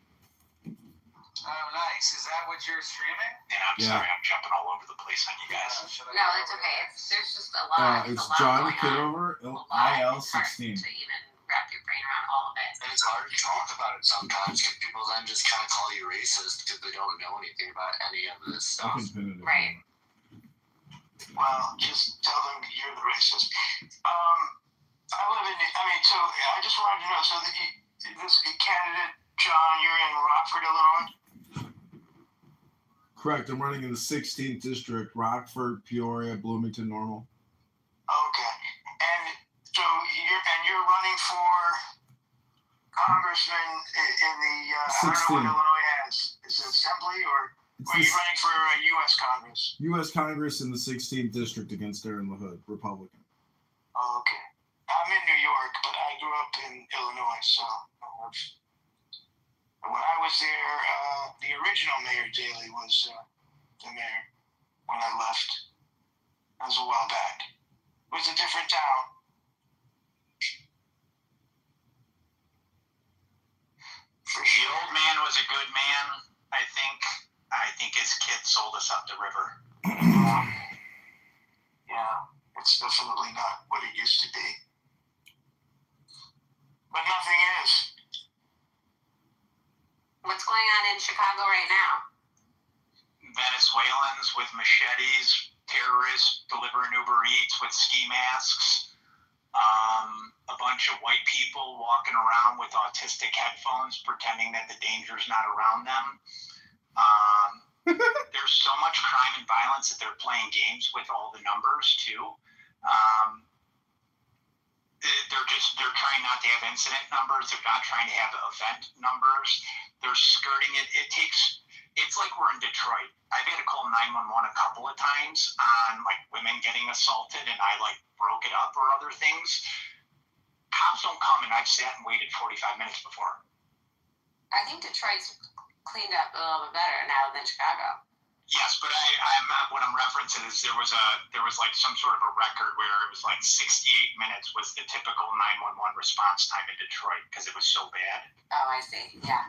Oh, nice. Is that what you're streaming? And I'm sorry, I'm jumping all over the place on you guys. No, it's okay. There's just a lot. It's John Kitover, IL16. To even wrap your brain around all of it. And it's hard to talk about it sometimes because people then just kind of call you racist because they don't know anything about any of this I stuff. can pin it in. Right. Well, just tell them you're the racist. I live in. So I just wanted to know. So this candidate, John, you're in Rockford, Illinois. Correct. I'm running in the 16th district, Rockford, Peoria, Bloomington, Normal. Okay. And so you're running for congressman in the I don't know what Illinois has. Is it assembly or are you running for U.S. Congress? U.S. Congress in the 16th district against Aaron LaHood, Republican. Okay. I'm in New York, but I grew up in Illinois, so when I was there, the original Mayor Daley was the mayor when I left. That was a while back. It was a different town. The old man was a good man, I think. I think his kids sold us up the river. Yeah, it's definitely not what it used to be. But nothing is. What's going on in Chicago right now? Venezuelans with machetes, terrorists delivering Uber Eats with ski masks, a bunch of white people walking around with autistic headphones pretending that the danger's not around them. There's so much crime and violence that they're playing games with all the numbers too. They're trying not to have incident numbers. They're not trying to have event numbers. They're skirting it. It's like we're in Detroit. I've had to call 911 a couple of times on like women getting assaulted, and I like broke it up or other things. Cops don't come, and I've sat and waited 45 minutes before. I think Detroit's cleaned up a little bit better now than Chicago. Yes, but what I'm referencing is there was like some sort of a record where it was like 68 minutes was the typical 911 response time in Detroit because it was so bad. Oh, I see. Yeah.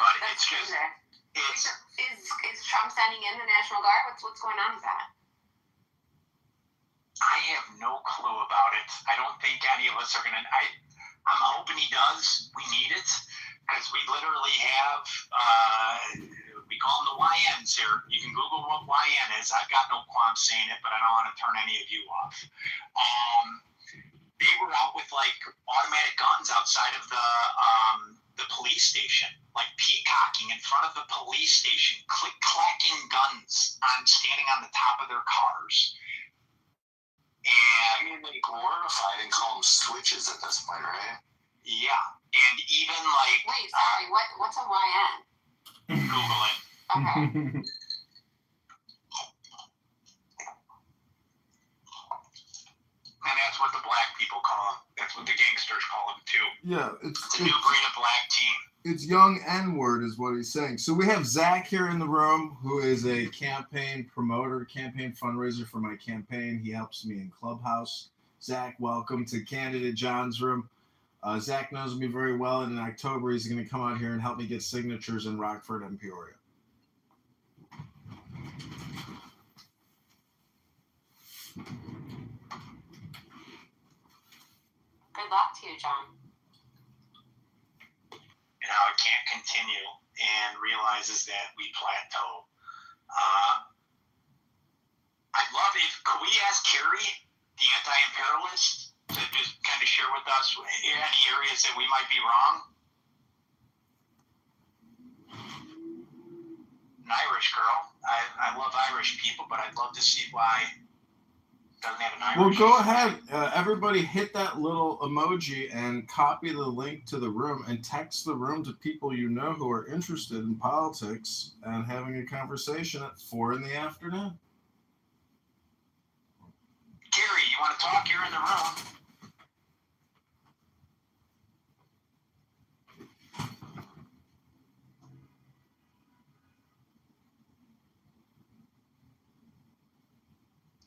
But it's just is Trump sending in the National Guard? What's going on with that? I have no clue about it. I don't think any of us are gonna. I'm hoping he does. We need it. Because we literally have, we call them the YNs here. You can Google what YN is. I've got no qualms saying it, but I don't want to turn any of you off. They were out with like automatic guns outside of the police station, like peacocking in front of the police station, clacking guns standing on the top of their cars. And I mean, they glorify and call them switches at this point, right? Yeah. And even like... Wait, sorry, what's a YN? Google it. Okay. And that's what the black people call them. That's what the gangsters call them too. Yeah, it's a new breed of black team. It's young N-word is what he's saying. So we have Zach here in the room, who is a campaign promoter, campaign fundraiser for my campaign. He helps me in Clubhouse. Zach, welcome to Candidate John's room. Zach knows me very well, and in October he's going to come out here and help me get signatures in Rockford and Peoria. Good luck to you, John. And how it can't continue, and realizes that we plateau. I'd love if, could we ask Carrie, the anti-imperialist, to just kind of share with us any areas that we might be wrong? An Irish girl. I love Irish people, but I'd love to see why it doesn't have an Irish. Well, go ahead. Everybody hit that little emoji and copy the link to the room and text the room to people you know who are interested in politics and having a conversation at 4 in the afternoon. Gary, you want to talk? You're in the room.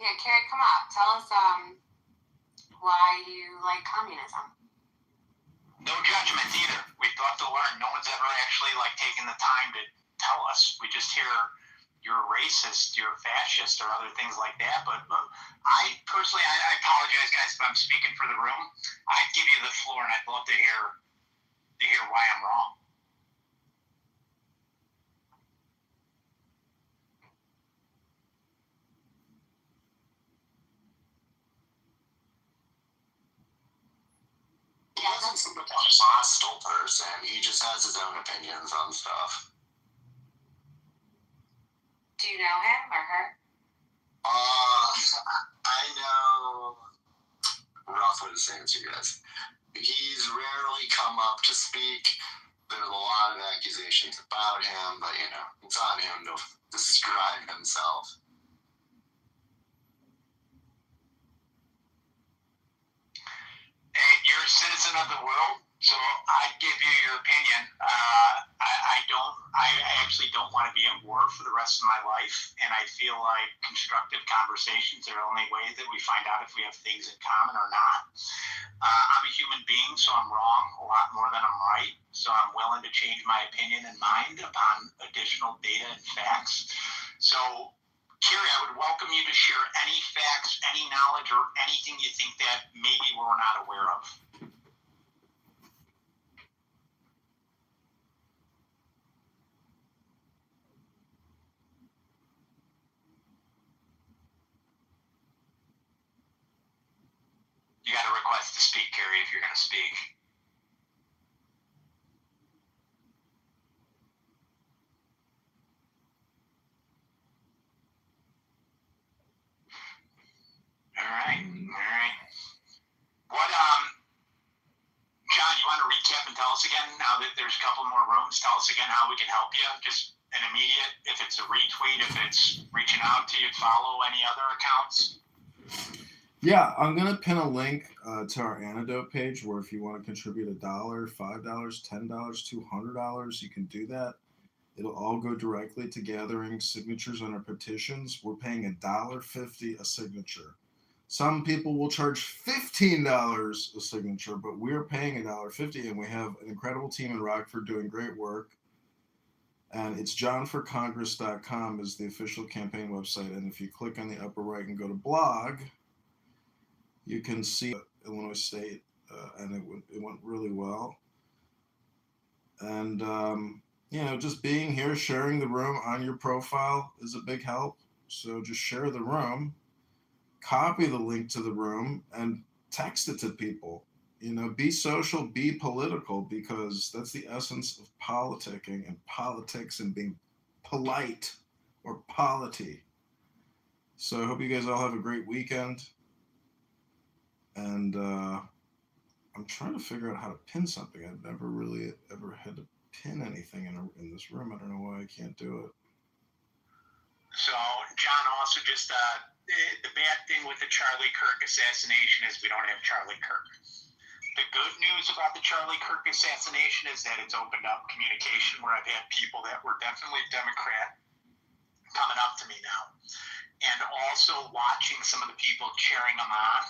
Yeah, Carrie, come up. Tell us why you like communism. No judgment either. We'd love to learn. No one's ever actually taken the time to tell us. We just hear you're a racist, you're a fascist, or other things like that. But I personally, I apologize, guys, if I'm speaking for the room. I'd give you the floor, and I'd love to hear why I'm wrong. He doesn't seem like a hostile person. He just has his own opinions on stuff. Do you know him or her? I know roughly the same as you guys. He's rarely come up to speak. There's a lot of accusations about him, but it's on him to describe himself. And you're a citizen of the world, so I'd give you your opinion. I actually don't want to be at war for the rest of my life, and I feel like constructive conversations are the only way that we find out if we have things in common or not. I'm a human being, so I'm wrong a lot more than I'm right, so I'm willing to change my opinion and mind upon additional data and facts. So, Carrie, I would welcome you to share any facts, any knowledge, or anything you think that maybe we're not aware of. You got to request to speak, Carrie, if you're going to speak. All right. What, John, you want to recap and tell us again, now that there's a couple more rooms, tell us again how we can help you? Just an immediate, if it's a retweet, if it's reaching out to you, follow any other accounts? Yeah, I'm going to pin a link to our antidote page where if you want to contribute $1, $5, $10, $200, you can do that. It'll all go directly to gathering signatures on our petitions. We're paying $1.50 a signature. Some people will charge $15 a signature, but we're paying $1.50, and we have an incredible team in Rockford doing great work. And it's johnforcongress.com is the official campaign website. And if you click on the upper right and go to blog, you can see Illinois State, and it went really well. And, just being here, sharing the room on your profile is a big help. So just share the room, copy the link to the room, and text it to people. Be social, be political, because that's the essence of politicking and politics and being polite or polity. So I hope you guys all have a great weekend. And I'm trying to figure out how to pin something. I've never really ever had to pin anything in this room. I don't know why I can't do it. So, John, also just the bad thing with the Charlie Kirk assassination is we don't have Charlie Kirk. The good news about the Charlie Kirk assassination is that it's opened up communication where I've had people that were definitely Democrat coming up to me now. And also watching some of the people cheering them on.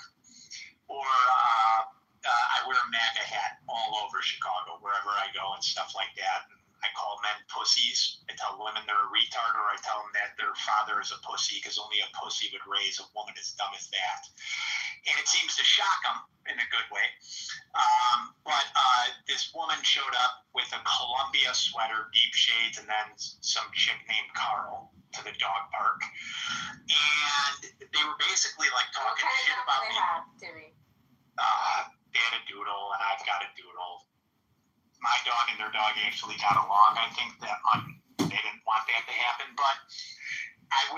Or I wear a MAGA hat all over Chicago, wherever I go and stuff like that. I call men pussies. I tell women they're a retard, or I tell them that their father is a pussy because only a pussy would raise a woman as dumb as that. And it seems to shock them in a good way. But this woman showed up with a Columbia sweater, deep shades, and then some chick named Carl to the dog park. And they were basically like talking shit about me. They had a doodle, and I've got a doodle. My dog and their dog actually got along. I think that they didn't want that to happen, but I've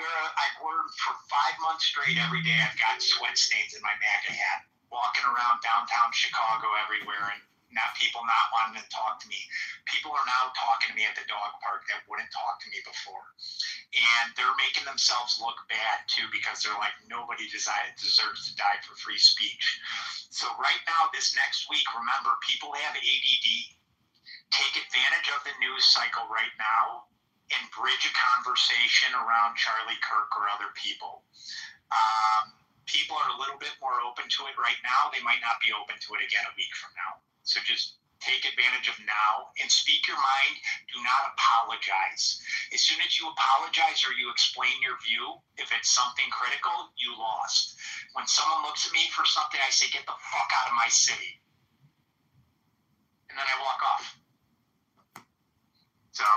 worn for 5 months straight every day. I've got sweat stains in my MAGA hat, walking around downtown Chicago everywhere, and now people not wanting to talk to me. People are now talking to me at the dog park that wouldn't talk to me before, and they're making themselves look bad too because they're like, nobody deserves to die for free speech. So right now, this next week, remember, people have ADD. Take advantage of the news cycle right now and bridge a conversation around Charlie Kirk or other people. People are a little bit more open to it right now. They might not be open to it again a week from now. So just take advantage of now and speak your mind. Do not apologize. As soon as you apologize or you explain your view, if it's something critical, you lost. When someone looks at me for something, I say, get the fuck out of my city. And then I walk off. So,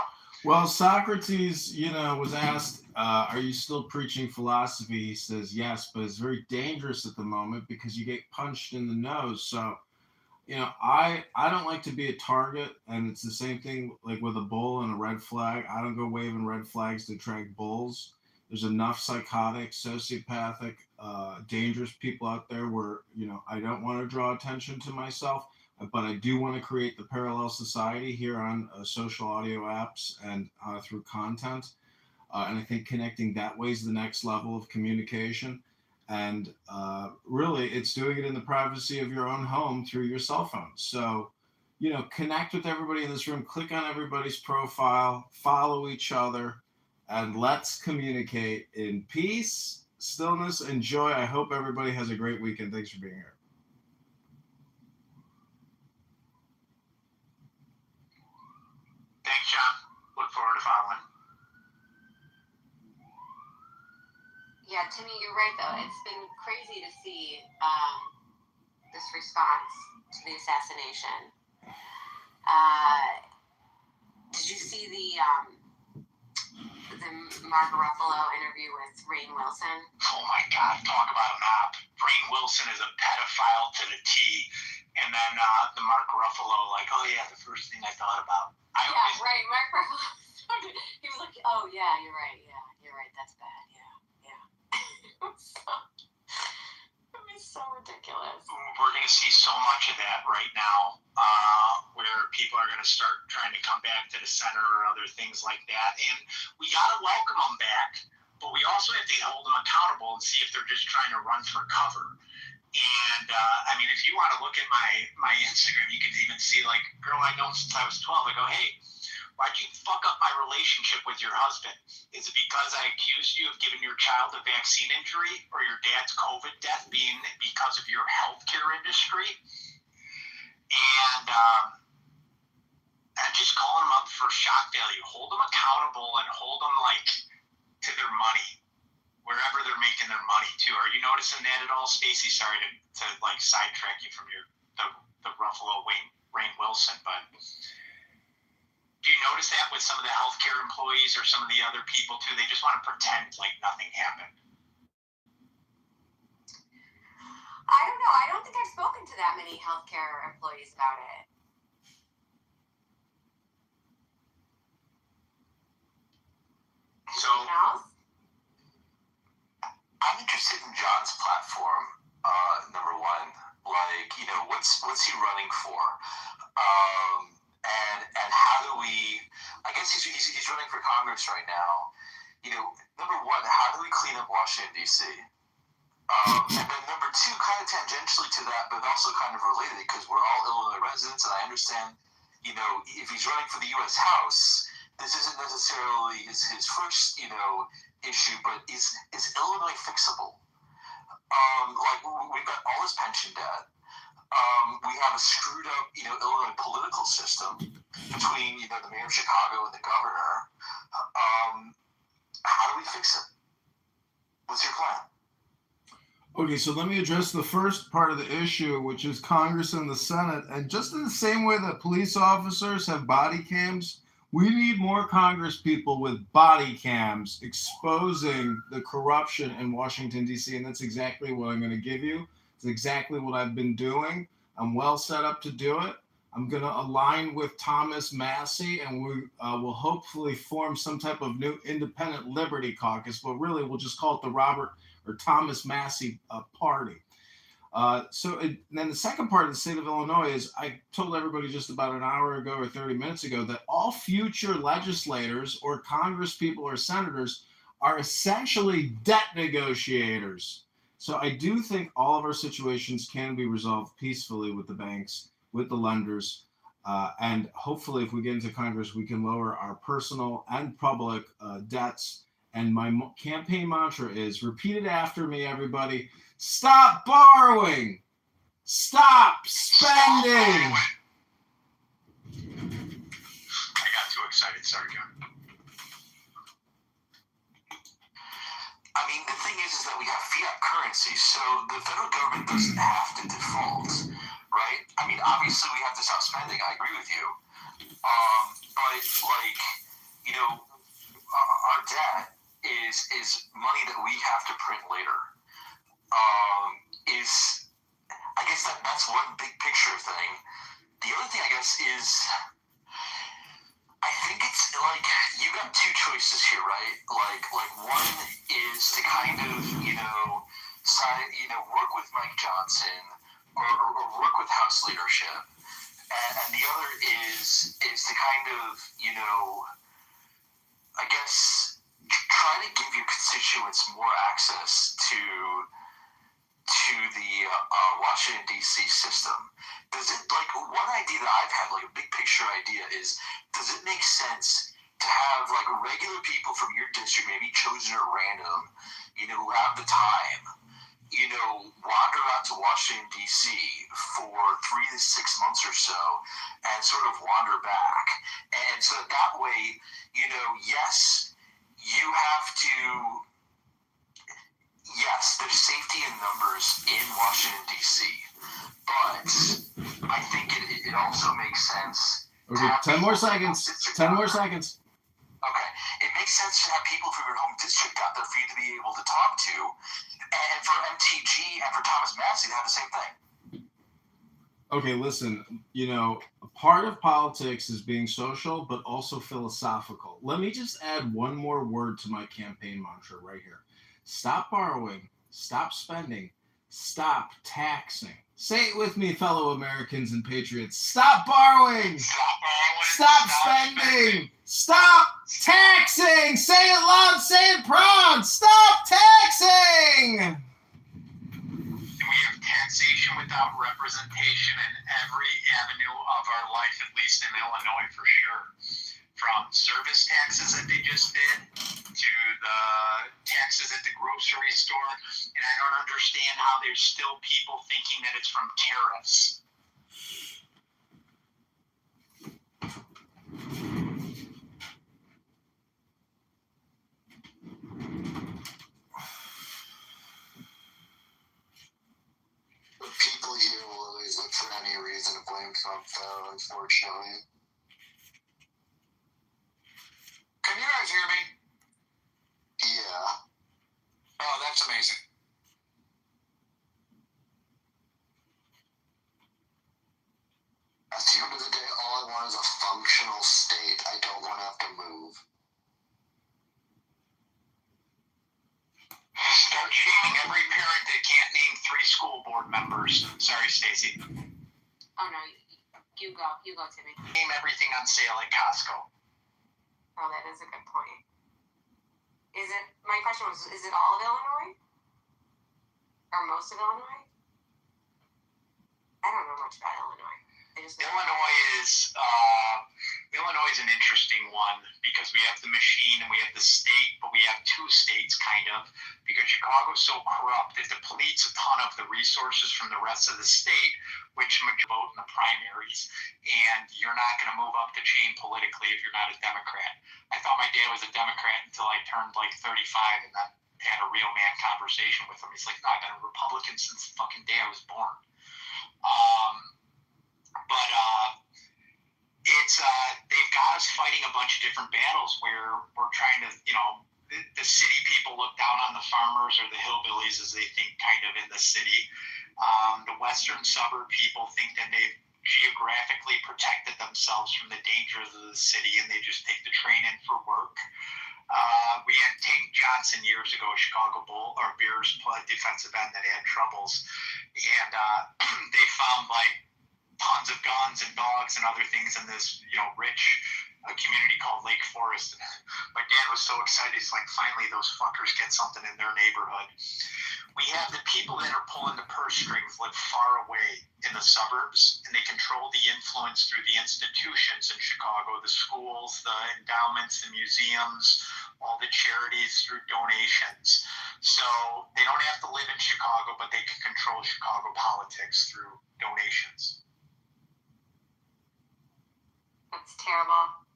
well, Socrates, was asked, are you still preaching philosophy? He says, yes, but it's very dangerous at the moment because you get punched in the nose. So, I don't like to be a target, and it's the same thing like with a bull and a red flag. I don't go waving red flags to attract bulls. There's enough psychotic, sociopathic, dangerous people out there where, I don't want to draw attention to myself. But I do want to create the parallel society here on social audio apps and through content. And I think connecting that way is the next level of communication. And really, it's doing it in the privacy of your own home through your cell phone. So, connect with everybody in this room, click on everybody's profile, follow each other, and let's communicate in peace, stillness, and joy. I hope everybody has a great weekend. Thanks for being here. Thanks, John. Look forward to following. Yeah, Timmy, you're right, though. It's been crazy to see this response to the assassination. Did you see the Mark Ruffalo interview with Rainn Wilson? Oh, my God. Talk about a map. Rainn Wilson is a pedophile to the T. And then the Mark Ruffalo, like, oh, yeah, the first thing I thought about. Right. Mark Ruffalo. He was like, oh, yeah, you're right. Yeah, you're right. That's bad. Yeah. It was so ridiculous. We're going to see so much of that right now where people are going to start trying to come back to the center or other things like that. And we got to welcome them back, but we also have to hold them accountable and see if they're just trying to run for cover. And, if you want to look at my Instagram, you can even see, like, girl I know since I was 12. I go, hey, why'd you fuck up my relationship with your husband? Is it because I accused you of giving your child a vaccine injury or your dad's COVID death being because of your healthcare industry? And just calling them up for shock value. Hold them accountable and hold them, like, to their money. Wherever they're making their money too. Are you noticing that at all, Stacey? Sorry to like sidetrack you from the Ruffalo Rainn Wilson, but do you notice that with some of the healthcare employees or some of the other people too? They just want to pretend like nothing happened. I don't know. I don't think I've spoken to that many healthcare employees about it. Anything else? I'm interested in John's platform, number one. Like, what's he running for? And how do we, I guess he's running for Congress right now. Number one, how do we clean up Washington, D.C.? And then number two, kind of tangentially to that, but also kind of related, because we're all Illinois residents, and I understand, you know, if he's running for the U.S. House, this isn't necessarily his first, you know, issue, but is Illinois fixable? Like, we've got all this pension debt. We have a screwed up, you know, Illinois political system between, you know, the mayor of Chicago and the governor. How do we fix it? What's your plan? Okay, so let me address the first part of the issue, which is Congress and the Senate. And just in the same way that police officers have body cams, we need more Congress people with body cams exposing the corruption in Washington, D.C. And that's exactly what I'm going to give you. It's exactly what I've been doing. I'm well set up to do it. I'm going to align with Thomas Massey, and we will hopefully form some type of new independent liberty caucus, but really we'll just call it the Robert or Thomas Massey party. And then the second part of the state of Illinois is I told everybody just about an hour ago or 30 minutes ago that all future legislators or Congress people or senators are essentially debt negotiators. So I do think all of our situations can be resolved peacefully with the banks, with the lenders, and hopefully if we get into Congress, we can lower our personal and public debts. And my campaign mantra is, repeat it after me, everybody. Stop borrowing. Stop spending. I got too excited. Sorry, John. I mean, the thing is that we have fiat currency, so the federal government doesn't have to default, right? I mean, obviously we have to stop spending. I agree with you. But, like, you know, our debt is money that we have to print later. I guess that's one big picture thing. The other thing, I guess, is I think it's like you got two choices here, right? Like one is to kind of, work with Mike Johnson or work with House leadership, and the other is to kind of, I guess, try to give your constituents more access to the Washington, D.C. system. Does it, like, one idea that I've had, like a big picture idea is, does it make sense to have, like, regular people from your district, maybe chosen at random, who have the time, wander out to Washington, D.C. for 3 to 6 months or so and sort of wander back? And so that way, yes, you have to... Yes, there's safety in numbers in Washington, D.C., but I think it also makes sense. Okay, 10 more seconds. 10 more seconds. Okay, it makes sense to have people from your home district out there for you to be able to talk to, and for MTG and for Thomas Massey to have the same thing. Okay, listen, a part of politics is being social, but also philosophical. Let me just add one more word to my campaign mantra right here. Stop borrowing, stop spending, stop taxing. Say it with me, fellow Americans and patriots. Stop borrowing, stop spending, stop taxing. Say it loud, say it proud. Stop taxing. We have taxation without representation in every avenue of our life, at least in Illinois for sure. From service taxes that they just did to the taxes at the grocery store. And I don't understand how there's still people thinking that it's from tariffs. People here will always look for any reason to blame Trump, though, unfortunately. Can you guys hear me? Yeah. Oh, that's amazing. At the end of the day, all I want is a functional state. I don't want to have to move. Start shaming every parent that can't name 3 school board members. Sorry, Stacy. Oh, no. You go, Timmy. Name everything on sale at Costco. Oh, that is a good point. My question was, is it all of Illinois? Or most of Illinois? I don't know much about Illinois. Illinois is an interesting one because we have the machine and we have the state, but we have two states kind of because Chicago's so corrupt it depletes a ton of the resources from the rest of the state, which vote in the primaries, and you're not going to move up the chain politically if you're not a Democrat. I thought my dad was a Democrat until I turned like 35 and then had a real man conversation with him. He's like, no, I've been a Republican since the fucking day I was born. They've got us fighting a bunch of different battles where we're trying to, the city people look down on the farmers or the hillbillies as they think kind of in the city. The western suburb people think that they've geographically protected themselves from the dangers of the city and they just take the train in for work. We had Tank Johnson years ago, Chicago Bears defensive end that had troubles, and they found like tons of guns and dogs and other things in this, rich community called Lake Forest. And my dad was so excited. He's like, finally, those fuckers get something in their neighborhood. We have the people that are pulling the purse strings live far away in the suburbs, and they control the influence through the institutions in Chicago, the schools, the endowments, the museums, all the charities through donations. So they don't have to live in Chicago, but they can control Chicago politics through donations. That's terrible.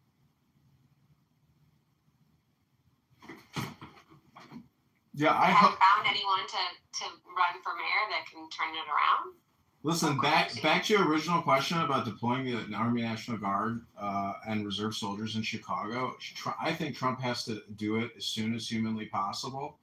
Yeah, I haven't found anyone to run for mayor that can turn it around. Listen, back to your original question about deploying the Army National Guard and reserve soldiers in Chicago. I think Trump has to do it as soon as humanly possible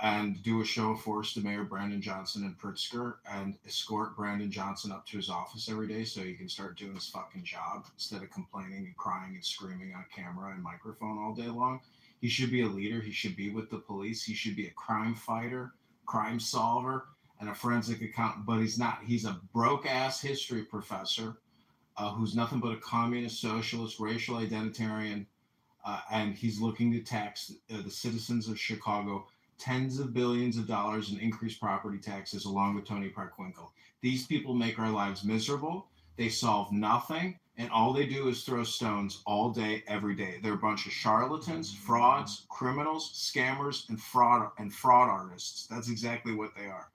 and do a show of force to Mayor Brandon Johnson in Pritzker and escort Brandon Johnson up to his office every day so he can start doing his fucking job instead of complaining and crying and screaming on camera and microphone all day long. He should be a leader. He should be with the police. He should be a crime fighter, crime solver, and a forensic accountant. But he's not. He's a broke-ass history professor who's nothing but a communist, socialist, racial identitarian, and he's looking to tax the citizens of Chicago tens of billions of dollars in increased property taxes along with Tony Preckwinkle. These people make our lives miserable. They solve nothing. And all they do is throw stones all day, every day. They're a bunch of charlatans, frauds, criminals, scammers, and fraud artists. That's exactly what they are.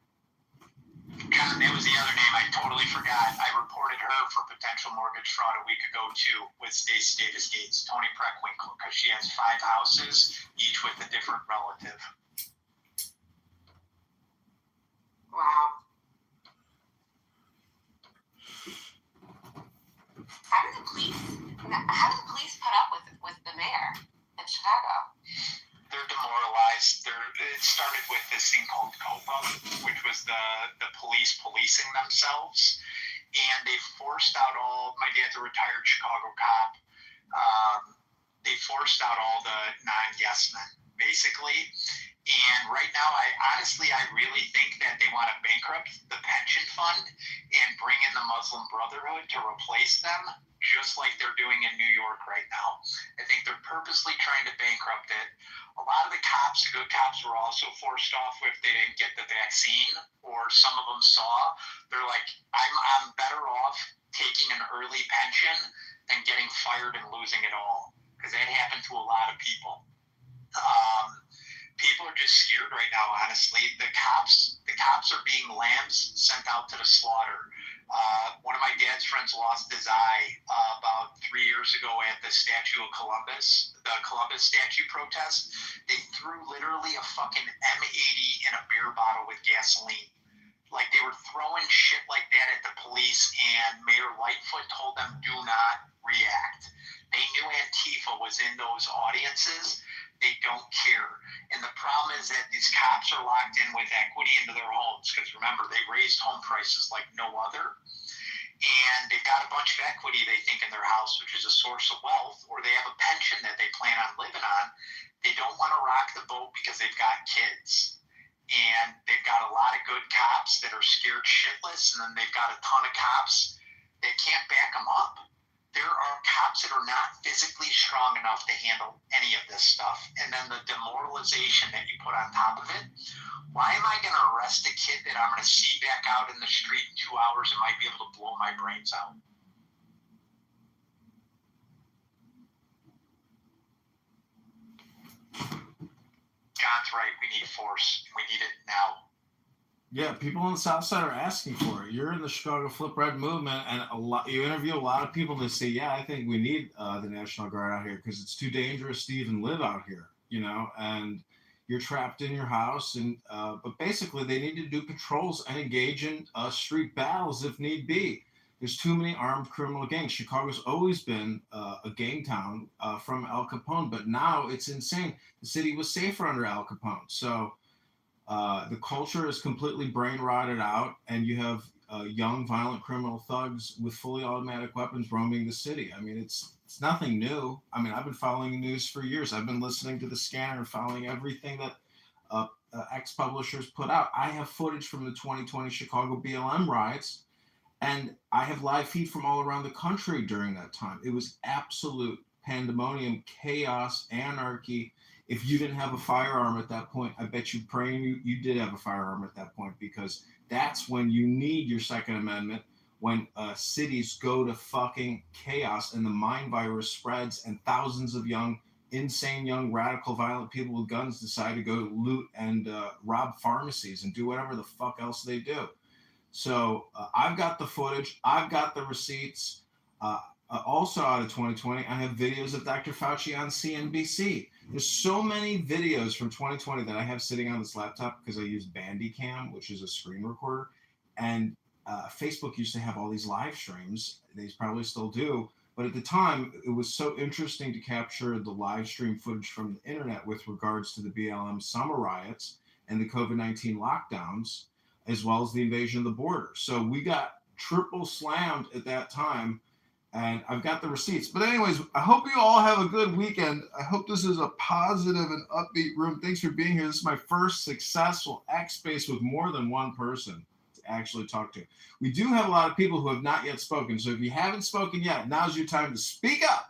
God, that was the other name I totally forgot. I reported her for potential mortgage fraud a week ago too with Stacey Davis Gates, Tony Preckwinkle, because she has 5 houses, each with a different relative. Wow. How do the police put up with the mayor in Chicago? They're demoralized. It started with this thing called COPA, which was the police policing themselves, and they forced out my dad's a retired Chicago cop. They forced out all the non-yes men, basically. And right now, I really think that they want to bankrupt the pension fund and bring in the Muslim Brotherhood to replace them, just like they're doing in New York right now. I think they're purposely trying to bankrupt it. A lot of the good cops were also forced off if they didn't get the vaccine, or some of them saw. They're like, I'm better off taking an early pension than getting fired and losing it all, because that happened to a lot of people. People are just scared right now, honestly. The cops are being lambs sent out to the slaughter. One of my dad's friends lost his eye about 3 years ago at the Statue of Columbus, the Columbus statue protest. They threw literally a fucking M80 in a beer bottle with gasoline. Like, they were throwing shit like that at the police, and Mayor Lightfoot told them, do not react. They knew Antifa was in those audiences. They don't care. And the problem is that these cops are locked in with equity into their homes, because remember, they raised home prices like no other. And they've got a bunch of equity, they think, in their house, which is a source of wealth, or they have a pension that they plan on living on. They don't want to rock the boat because they've got kids. And they've got a lot of good cops that are scared shitless, and then they've got a ton of cops that can't back them up. there are cops that are not physically strong enough to handle any of this stuff. And then the demoralization that you put on top of it. Why am I going to arrest a kid that I'm going to see back out in the street in 2 hours and might be able to blow my brains out? John's right. We need force. We need it now. Yeah, people on the South Side are asking for it. You're in the Chicago Flip Red movement, and you interview a lot of people that say, yeah, I think we need the National Guard out here because it's too dangerous to even live out here, and you're trapped in your house. And but basically, they need to do patrols and engage in street battles if need be. There's too many armed criminal gangs. Chicago's always been a gang town from Al Capone, but now it's insane. The city was safer under Al Capone. So the culture is completely brain rotted out, and you have young, violent criminal thugs with fully automatic weapons roaming the city. I mean, it's nothing new. I mean, I've been following the news for years. I've been listening to the Scanner, following everything that ex-publishers put out. I have footage from the 2020 Chicago BLM riots, and I have live feed from all around the country during that time. It was absolute pandemonium, chaos, anarchy. If you didn't have a firearm at that point, I bet you praying you did have a firearm at that point, because that's when you need your Second Amendment, when cities go to fucking chaos and the mind virus spreads and thousands of insane young, radical, violent people with guns decide to go loot and rob pharmacies and do whatever the fuck else they do. So I've got the footage. I've got the receipts. Also out of 2020, I have videos of Dr. Fauci on CNBC. There's so many videos from 2020 that I have sitting on this laptop because I use Bandicam, which is a screen recorder. And Facebook used to have all these live streams. They probably still do. But at the time, it was so interesting to capture the live stream footage from the internet with regards to the BLM summer riots and the COVID-19 lockdowns, as well as the invasion of the border. So we got triple slammed at that time. And I've got the receipts. But anyways, I hope you all have a good weekend. I hope this is a positive and upbeat room. Thanks for being here. This is my first successful X Space with more than one person to actually talk to. We do have a lot of people who have not yet spoken. So if you haven't spoken yet, now's your time to speak up.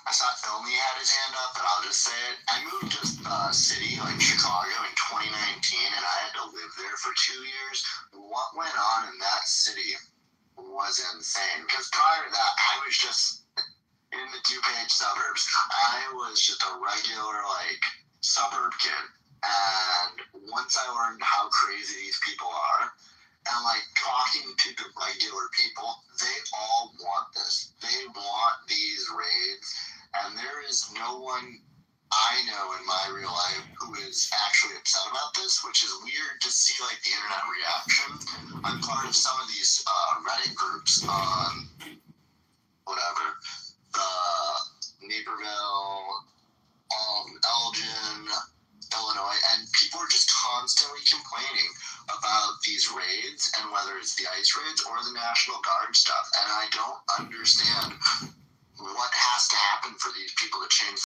I saw Filmy had his hand up, and I'll just say it. I moved to a city like Chicago in 2019, and I had to live there for 2 years. What went on in that city was insane. Because prior to that, I was just in the DuPage suburbs. I was just a regular, suburb kid. And once I learned how crazy these people are, and talking to the regular people, they all want this. They want these raids. And there is no one I know in my real life who is actually upset about this, which is weird to see the internet reaction. I'm part of some of these Reddit groups on the Naperville, Elgin, Illinois, and people are just constantly complaining about these raids and whether it's the ICE raids or the National Guard stuff. And I don't understand what has to happen for these people to change